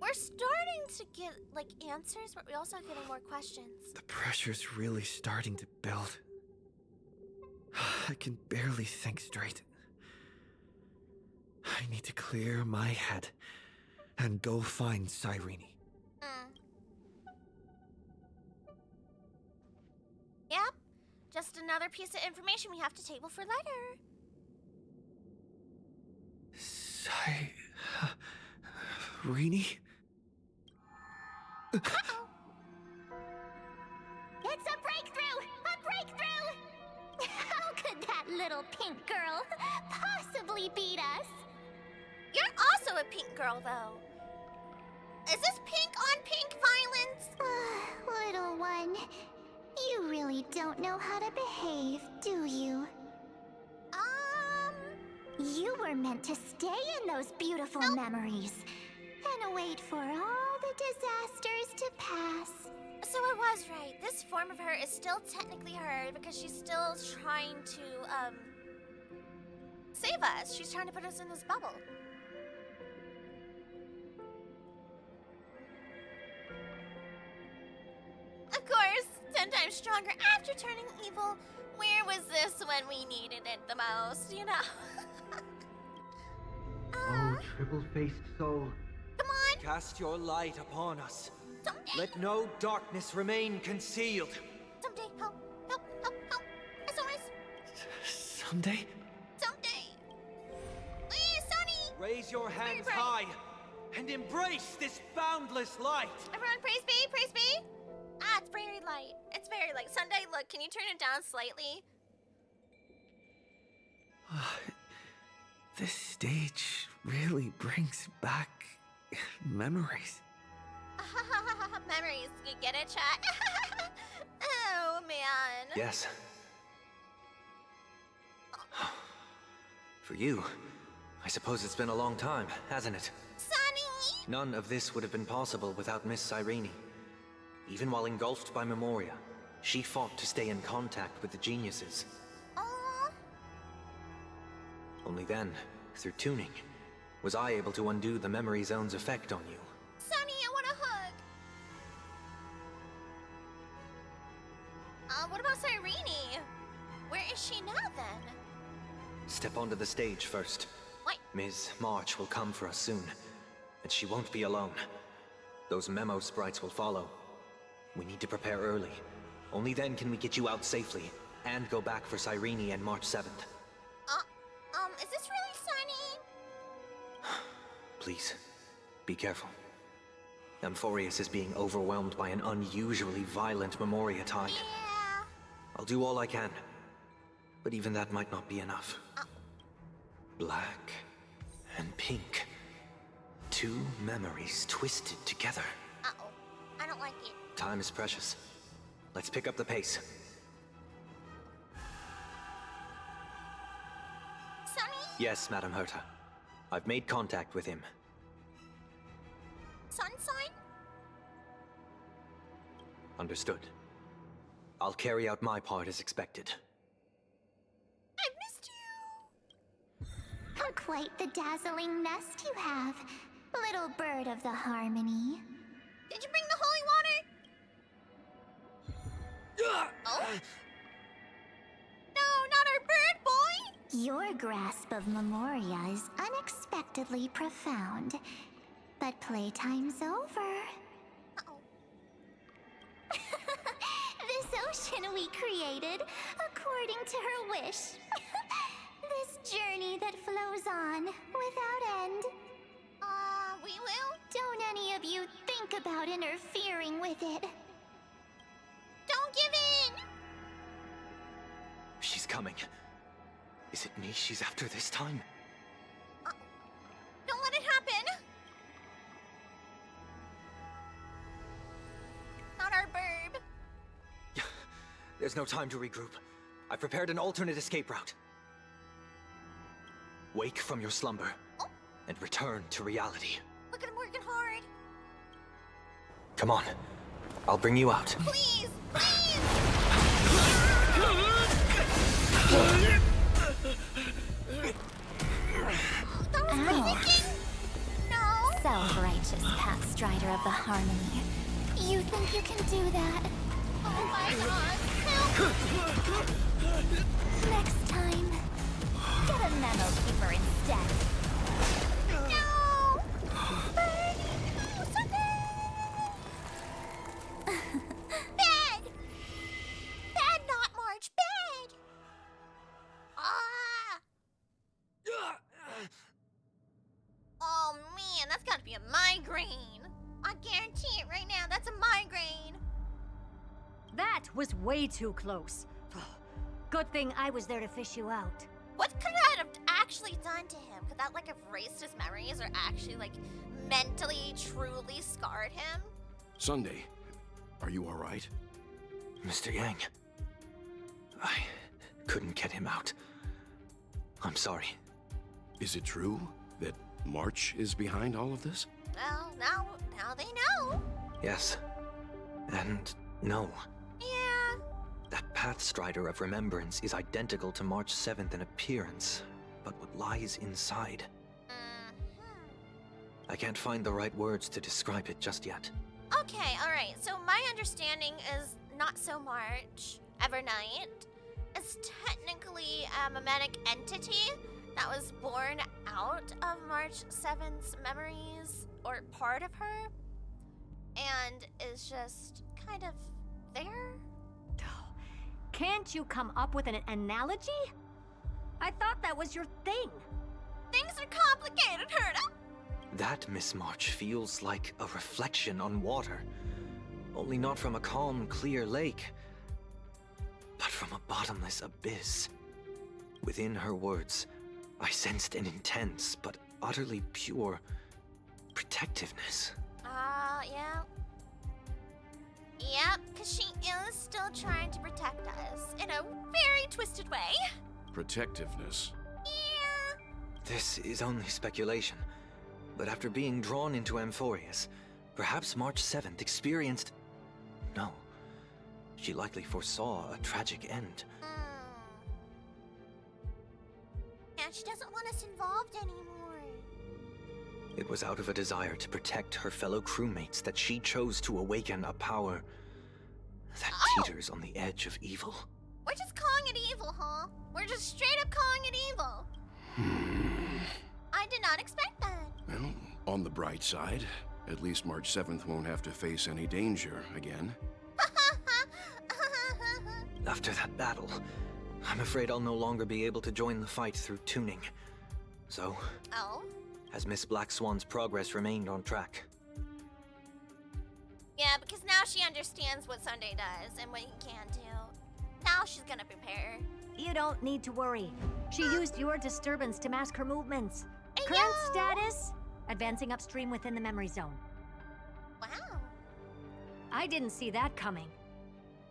We're starting to get, like, answers, but we're also getting more questions. The pressure's really starting to build. I can barely think straight. I need to clear my head and go find Cyrene. Yep. Just another piece of information we have to table for later. Cyrene? Uh-oh. It's a breakthrough! A breakthrough! How could that little pink girl possibly beat us? You're also a pink girl, though. Is this pink on pink violence? Little one, you really don't know how to behave, do you? You were meant to stay in those beautiful memories and wait for all the disasters to pass. So I was right. This form of her is still technically her because she's still trying to, save us. She's trying to put us in this bubble. Of course, 10 times stronger after turning evil. Where was this when we needed it the most, you know? Oh, triple-faced soul. Come on! Cast your light upon us. Someday. Let no darkness remain concealed. Someday, help, help, help, help. SOS. Someday? Someday. Hey, Sonny! Raise your hands bright. high and embrace this boundless light. Everyone, praise be, praise be. Ah, it's very light. It's very light. Sunday, look, can you turn it down slightly? This stage really brings back memories. Memories. You get it, chat? Oh, man. Yes. For you, I suppose it's been a long time, hasn't it? Sonny! None of this would have been possible without Miss Cyrene. Even while engulfed by Memoria, she fought to stay in contact with the geniuses. Aww. Only then, through tuning, was I able to undo the Memory Zone's effect on you. Sonny, I want a hug. What about Cyrene? Where is she now, then? Step onto the stage first. What? Ms. March will come for us soon, and she won't be alone. Those memo sprites will follow. We need to prepare early. Only then can we get you out safely, and go back for Cyrene and March 7th. Is this really Sonny? Please, be careful. Amphorius is being overwhelmed by an unusually violent Memoria tide. Yeah. I'll do all I can, but even that might not be enough. Black and pink. Two memories twisted together. Uh-oh. I don't like it. Time is precious. Let's pick up the pace. Sonny? Yes, Madam Herta. I've made contact with him. Sunshine? Understood. I'll carry out my part as expected. I missed you. Quite the dazzling nest you have, little bird of the harmony. Did you bring the holy water? Oh? No, not our bird, boy! You're grasp of Memoria is unexpectedly profound. But playtime's over. This ocean we created, according to her wish. This journey that flows on, without end. We will? Don't any of you think about interfering with it. Don't give in! She's coming. Is it me she's after this time? Don't let it happen! Not our burb. There's no time to regroup. I've prepared an alternate escape route. Wake from your slumber and return to reality. Look at him working hard. Come on. I'll bring you out. Please! Please! Ow. No! Self-righteous path strider of the harmony. You think you can do that? Oh my god! Help! Next time, get a memo keeper instead. No! Bird! No, sucker! Bad! Bad, not March. Bad! Oh man, that's gotta be a migraine. I guarantee it right now, that's a migraine. That was way too close. Good thing I was there to fish you out. What could that have actually done to him? Could that, like, have erased his memories or actually, like, mentally, truly scarred him? Sunday, are you alright? Mr. Yang. I couldn't get him out. I'm sorry. Is it true that March is behind all of this? Well, now they know. Yes. And no. Yeah. That Pathstrider of Remembrance is identical to March 7th in appearance, but what lies inside? I can't find the right words to describe it just yet. Okay, alright. So my understanding is not so March, Evernight, is technically a mimetic entity that was born out of March 7th's memories, or part of her, and is just kind of there. Can't you come up with an analogy? I thought that was your thing. Things are complicated, Herta. That Miss March feels like a reflection on water. Only not from a calm, clear lake, but from a bottomless abyss. Within her words, I sensed an intense but utterly pure protectiveness. Yeah. Yep, because she is still trying to protect us in a very twisted way. Protectiveness. Yeah. This is only speculation, but after being drawn into Amphorius, perhaps March 7th experienced... No. She likely foresaw a tragic end. And she doesn't want us involved anymore. It was out of a desire to protect her fellow crewmates that she chose to awaken a power that teeters on the edge of evil. We're just calling it evil, huh? We're just straight up calling it evil. I did not expect that. Well, on the bright side, at least March 7th won't have to face any danger again. After that battle, I'm afraid I'll no longer be able to join the fight through tuning. So, has Miss Black Swan's progress remained on track? Yeah, because now she understands what Sunday does and what he can do. Now she's gonna prepare. You don't need to worry. She used your disturbance to mask her movements. Current status? Advancing upstream within the memory zone. Wow. I didn't see that coming.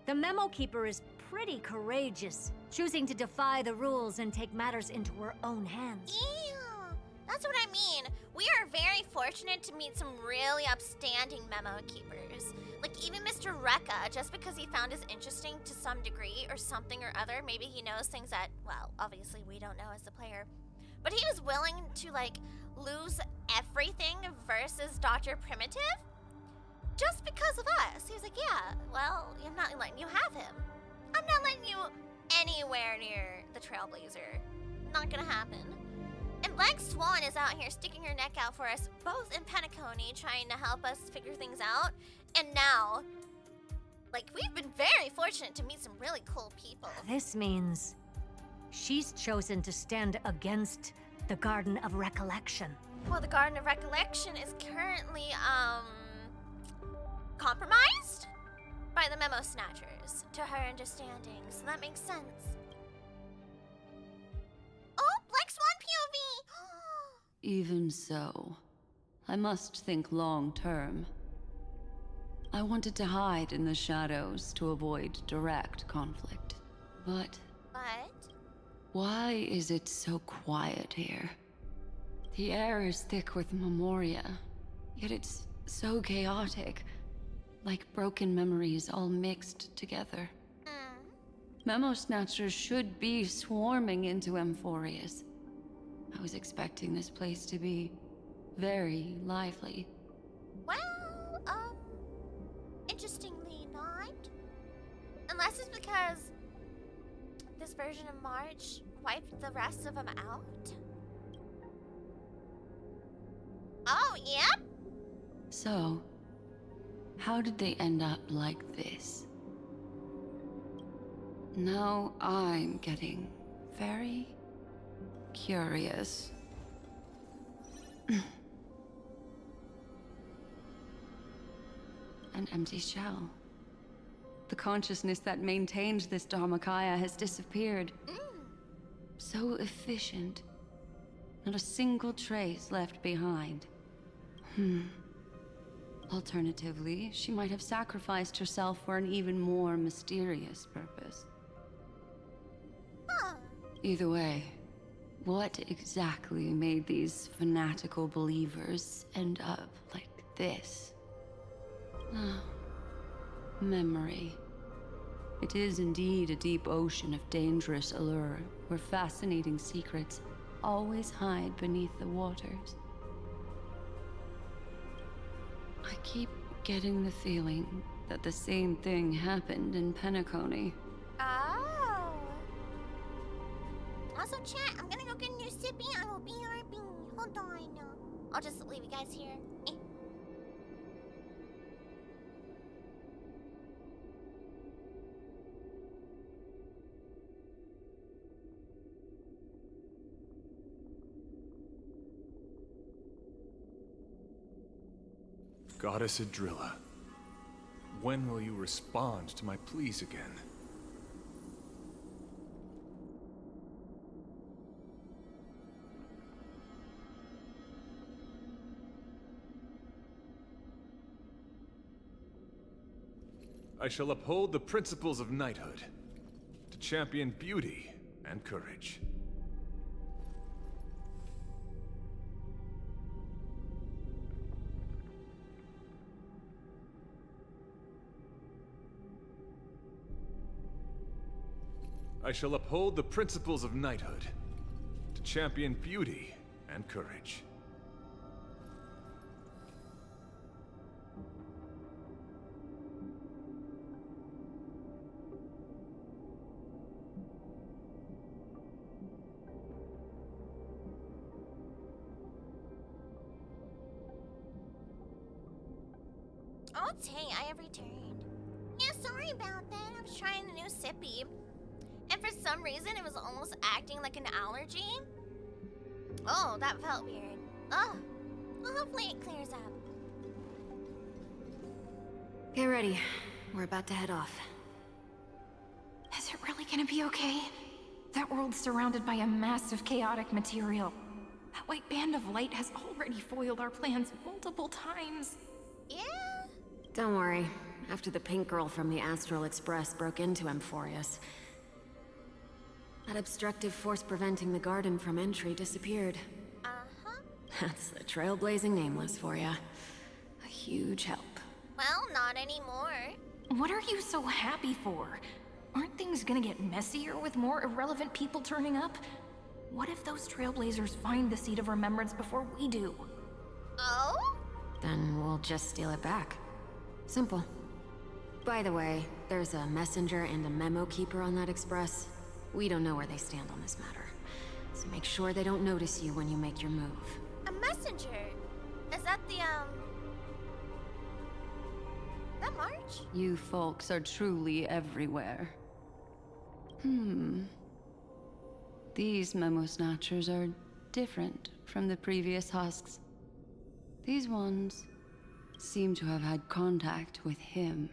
The Memo Keeper is pretty courageous, choosing to defy the rules and take matters into her own hands. Yeah, that's what I mean. We are very fortunate to meet some really upstanding Memo Keepers. Like even Mr. Rekka, just because he found us interesting to some degree or something or other, maybe he knows things that, well, obviously we don't know as the player. But he was willing to, like, lose everything versus Dr. Primitive just because of us. He was like, yeah, well, I'm not letting you have him. I'm not letting you anywhere near the Trailblazer. Not gonna happen. And Black Swan is out here sticking her neck out for us, both in Penacony, trying to help us figure things out. And now, like, we've been very fortunate to meet some really cool people. This means she's chosen to stand against the Garden of Recollection. Well, the Garden of Recollection is currently, compromised by the Memo Snatchers, to her understanding, so that makes sense. Oh, Black Swan POV! Even so, I must think long term. I wanted to hide in the shadows to avoid direct conflict. But why is it so quiet here? The air is thick with memoria, yet it's so chaotic, like broken memories all mixed together. Memo Snatchers should be swarming into Amphorius. I was expecting this place to be very lively. Well, interestingly not. Unless it's because this version of March wiped the rest of them out. Oh, yep. So, how did they end up like this? Now I'm getting very curious. An empty shell. The consciousness that maintained this Dharmakaya has disappeared. So efficient. Not a single trace left behind. Alternatively, she might have sacrificed herself for an even more mysterious purpose. Either way, what exactly made these fanatical believers end up like this? Memory. It is indeed a deep ocean of dangerous allure, where fascinating secrets always hide beneath the waters. I keep getting the feeling that the same thing happened in Penacony. Oh. Also, chat, I'm gonna go get a new sippy. I will be RB. Hold on. I'll just leave you guys here. Goddess Adrilla, when will you respond to my pleas again? I shall uphold the principles of knighthood, to champion beauty and courage. I shall uphold the principles of knighthood, to champion beauty and courage. Oh, dang, I have returned. Yeah, sorry about that. I was trying a new sippy. And for some reason, it was almost acting like an allergy. Oh, that felt weird. Oh, well, hopefully it clears up. Get ready. We're about to head off. Is it really gonna be okay? That world's surrounded by a massive chaotic material. That white band of light has already foiled our plans multiple times. Yeah? Don't worry. After the pink girl from the Astral Express broke into Amphorius, that obstructive force preventing the garden from entry disappeared. That's the trailblazing nameless for ya. A huge help. Well, not anymore. What are you so happy for? Aren't things gonna get messier with more irrelevant people turning up? What if those trailblazers find the Seat of Remembrance before we do? Oh? Then we'll just steal it back. Simple. By the way, there's a messenger and a memo keeper on that express. We don't know where they stand on this matter. So make sure they don't notice you when you make your move. A messenger? Is that the, that March? You folks are truly everywhere. These memo snatchers are different from the previous husks. These ones seem to have had contact with him.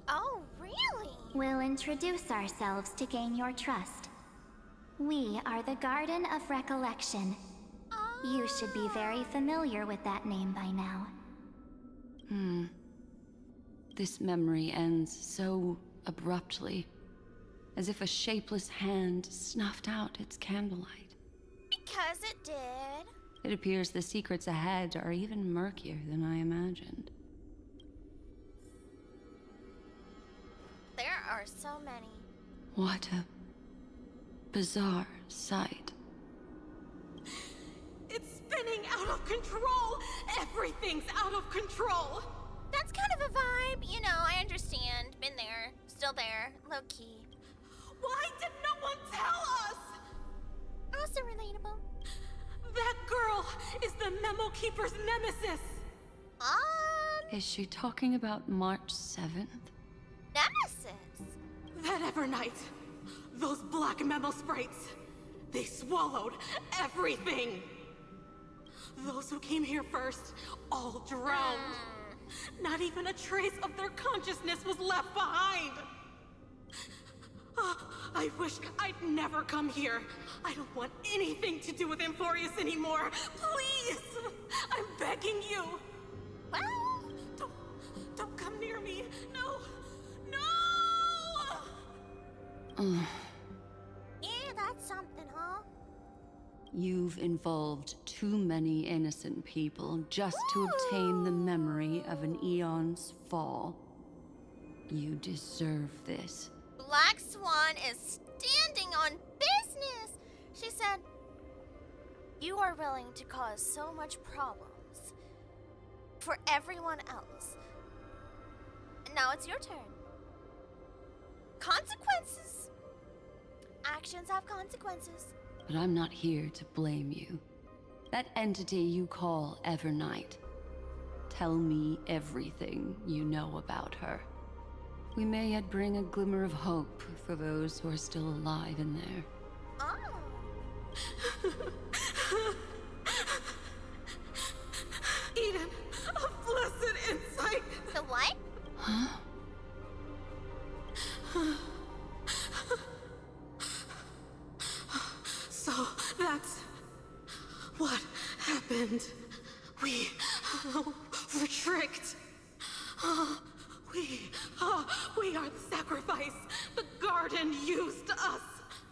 Oh, really? We'll introduce ourselves to gain your trust. We are the Garden of Recollection. You should be very familiar with that name by now. This memory ends so abruptly, as if a shapeless hand snuffed out its candlelight. Because it did. It appears the secrets ahead are even murkier than I imagined. There are so many. What a bizarre sight. It's spinning out of control! Everything's out of control! That's kind of a vibe, you know, I understand. Been there, still there, low-key. Why did no one tell us? Also relatable. That girl is the Memo Keeper's nemesis! Is she talking about March 7th? Nemesis? That Evernight, those black memo sprites, they swallowed everything! Those who came here first all drowned. Not even a trace of their consciousness was left behind! I wish I'd never come here. I don't want anything to do with Amphorius anymore. Please! I'm begging you! Well... Don't come near me! No! Yeah, that's something, huh? You've involved too many innocent people just to obtain the memory of an eon's fall. You deserve this. Black Swan is standing on business! She said, you are willing to cause so much problems for everyone else. And now it's your turn. Consequences! Actions have consequences. But I'm not here to blame you. That entity you call Evernight. Tell me everything you know about her. We may yet bring a glimmer of hope for those who are still alive in there. Eden, a blessed insight! The what? Huh? So that's what happened. We were tricked. We are the sacrifice. The garden used us.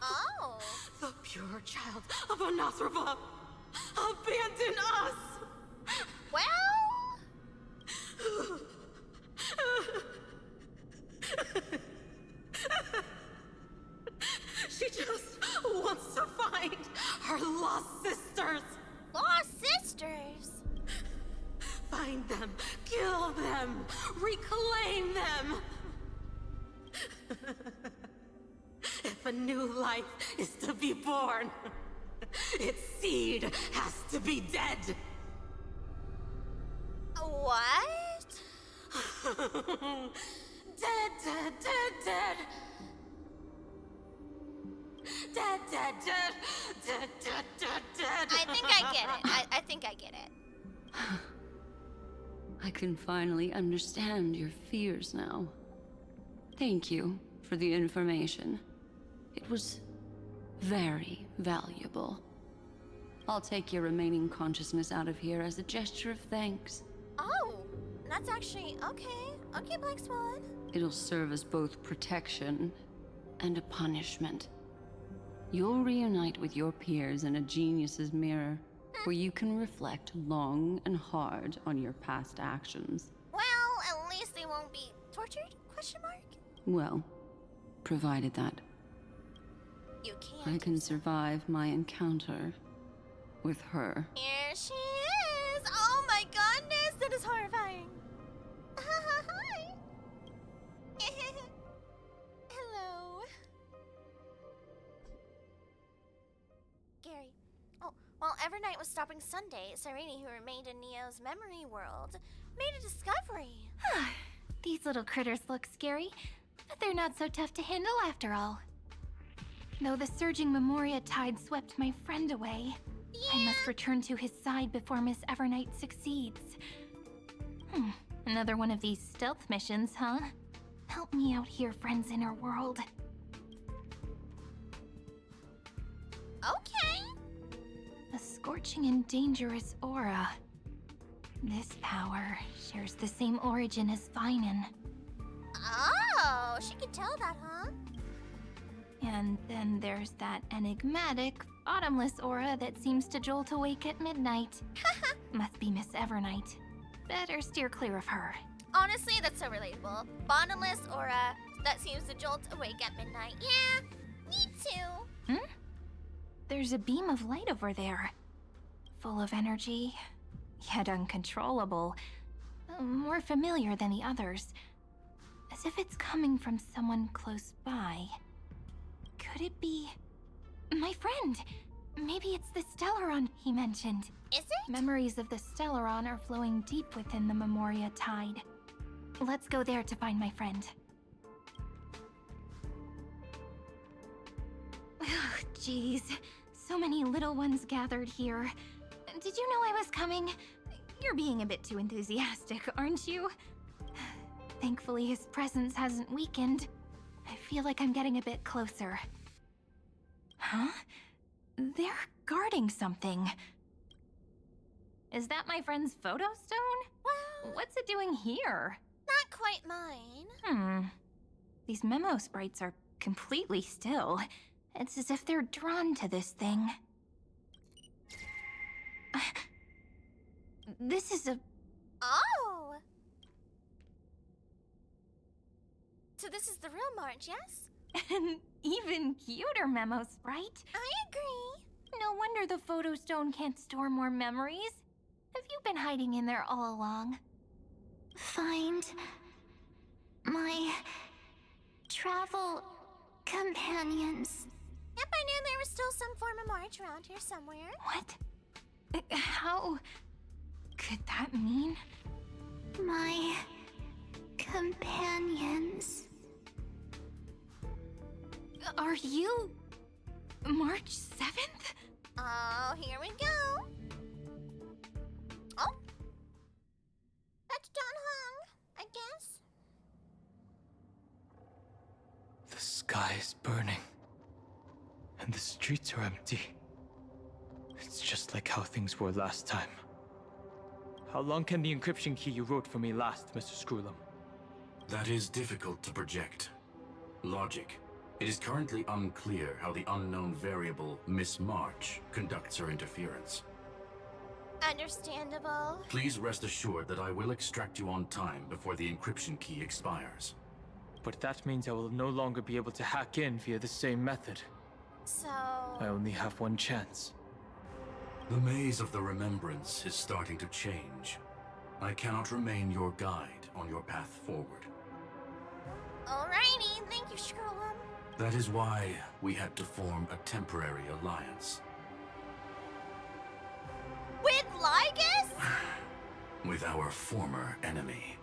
Oh. The pure child of Anasrava abandoned us. Well... She just wants to find her lost sisters. Lost sisters? Find them, kill them, reclaim them. If a new life is to be born, its seed has to be dead. What? Dead, dead, dead, dead. Dead, dead, dead, dead, dead, dead, dead. I think I get it. I think I get it. I can finally understand your fears now. Thank you for the information. It was very valuable. I'll take your remaining consciousness out of here as a gesture of thanks. Oh, that's actually okay. Okay, Black Swan. It'll serve as both protection and a punishment. You'll reunite with your peers in a genius's mirror, where you can reflect long and hard on your past actions. Well, at least they won't be tortured? Question mark? Well, provided that You can't. I can survive my encounter with her. Here she is! Oh my goodness, that is horrifying. Hi. Hello. Gary. Evernight was stopping Sunday, Cyrene, who remained in Neo's memory world, made a discovery. These little critters look scary, but they're not so tough to handle after all. Though the surging Memoria tide swept my friend away, I must return to his side before Miss Evernight succeeds. Another one of these stealth missions, huh? Help me out here, friend's inner world. Okay. A scorching and dangerous aura. This power shares the same origin as Finan. Oh, she could tell that, huh? And then there's that enigmatic, bottomless aura that seems to jolt awake at midnight. Must be Miss Evernight. Better steer clear of her. Honestly, that's so relatable. Bottomless aura that seems to jolt awake at midnight. Yeah, me too. There's a beam of light over there. Full of energy, yet uncontrollable. More familiar than the others. As if it's coming from someone close by. Could it be... my friend? Maybe it's the Stellaron he mentioned. Is it? Memories of the Stellaron are flowing deep within the Memoria tide. Let's go there to find my friend. Jeez, so many little ones gathered here. Did you know I was coming? You're being a bit too enthusiastic, aren't you? Thankfully, his presence hasn't weakened. I feel like I'm getting a bit closer. Huh? They're guarding something. Is that my friend's photo stone? Well... what's it doing here? Not quite mine. These memo sprites are completely still. It's as if they're drawn to this thing. This is a... Oh! So this is the real March, yes? An even cuter memo sprite. I agree. No wonder the photo stone can't store more memories. Have you been hiding in there all along? Find my travel companions. Yep, I knew there was still some form of March around here somewhere. What? How could that mean? My companions. Are you March 7th? Oh, here we go. Oh. That's Don Hung, I guess. The sky is burning. And the streets are empty. It's just like how things were last time. How long can the encryption key you wrote for me last, Mr. Screwlum? That is difficult to project. Logic. It is currently unclear how the unknown variable, Miss March, conducts her interference. Understandable. Please rest assured that I will extract you on time before the encryption key expires. But that means I will no longer be able to hack in via the same method. So... I only have one chance. The maze of the Remembrance is starting to change. I cannot remain your guide on your path forward. Alrighty, thank you, Screwlum. That is why we had to form a temporary alliance. With Lygus? With our former enemy.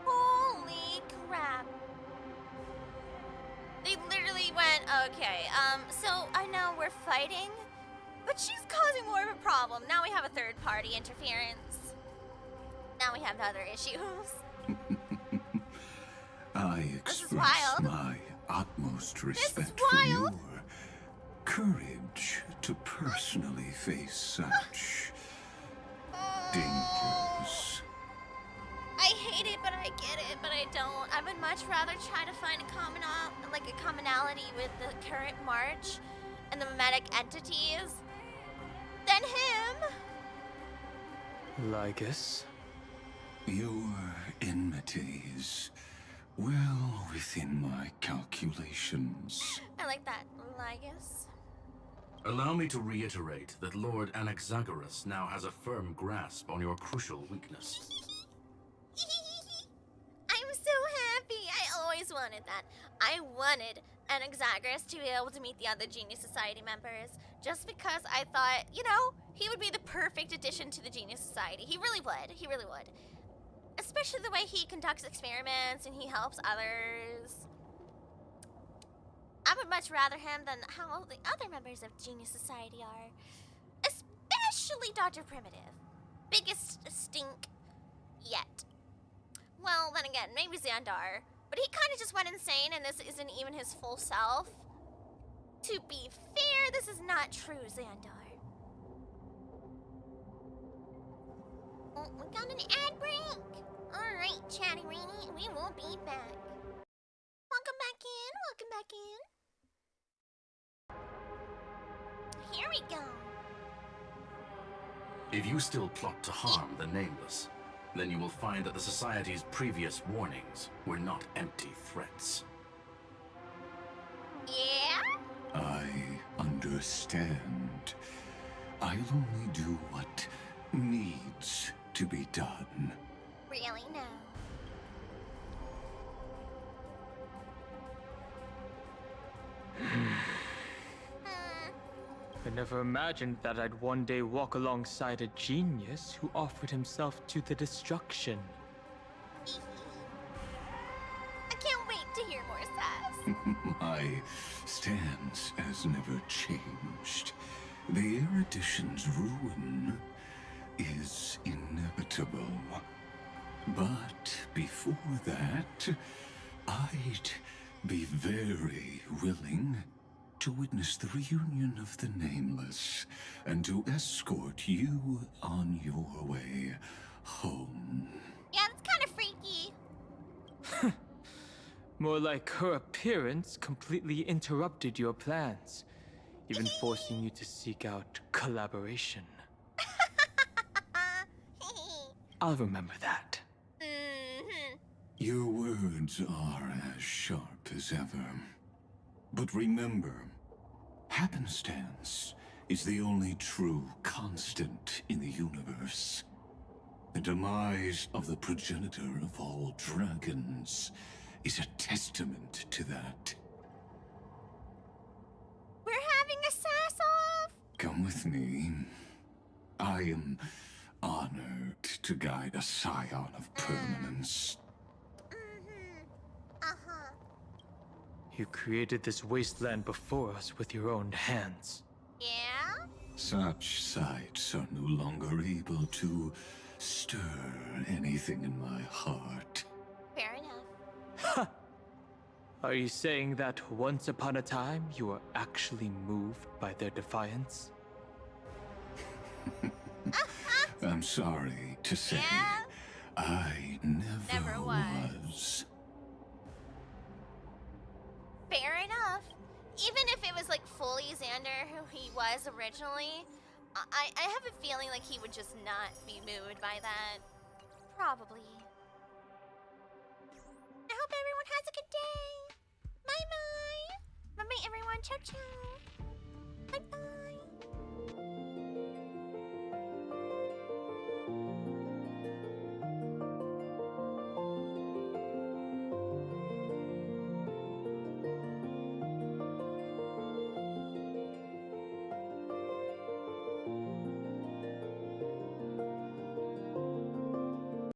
Holy crap. They literally went, okay, so I know we're fighting, but she's causing more of a problem. Now we have a third-party interference. Now we have other issues. I express my utmost respect for your courage to personally face such dangers. I hate it, but I get it, but I don't. I would much rather try to find a commonality with the current March and the memetic entities than him. Lygus? Your enmity is well within my calculations. I like that, Lygus. Allow me to reiterate that Lord Anaxagoras now has a firm grasp on your crucial weakness. I'm so happy. I always wanted that. I wanted Anaxagoras to be able to meet the other Genius Society members. just because I thought, you know, he would be the perfect addition to the Genius Society. He really would. He really would. Especially the way he conducts experiments and he helps others. I would much rather him than how the other members of Genius Society are. Especially Dr. Primitive. Biggest stink yet. Well, then again, maybe Xandar. But he kind of just went insane and this isn't even his full self. To be fair, this is not true, Xandar. Oh, we got an ad break. Alright, Chatty Rainy, we will be back. Welcome back in, welcome back in. Here we go. If you still plot to harm the Nameless, then you will find that the Society's previous warnings were not empty threats. Yeah? I understand. I'll only do what needs to be done. Really, no. I never imagined that I'd one day walk alongside a genius who offered himself to the destruction. I can't wait to hear more sass. My stance has never changed. The erudition's ruin is inevitable. But before that, I'd be very willing to witness the reunion of the Nameless and to escort you on your way home. Yeah, that's kind of freaky. More like her appearance completely interrupted your plans, even forcing you to seek out collaboration. I'll remember that. Your words are as sharp as ever. But remember, happenstance is the only true constant in the universe. The demise of the progenitor of all dragons is a testament to that. We're having a sass-off! Come with me. I am honored to guide a scion of permanence. You created this wasteland before us with your own hands. Yeah? Such sights are no longer able to stir anything in my heart. Fair enough. Are you saying that once upon a time you were actually moved by their defiance? I'm sorry to say, I never was. Fair enough. Even if it was like fully Xander who he was originally, I have a feeling like he would just not be moved by that. Probably. I hope everyone has a good day. Bye bye. Bye bye everyone. Ciao ciao. Bye bye.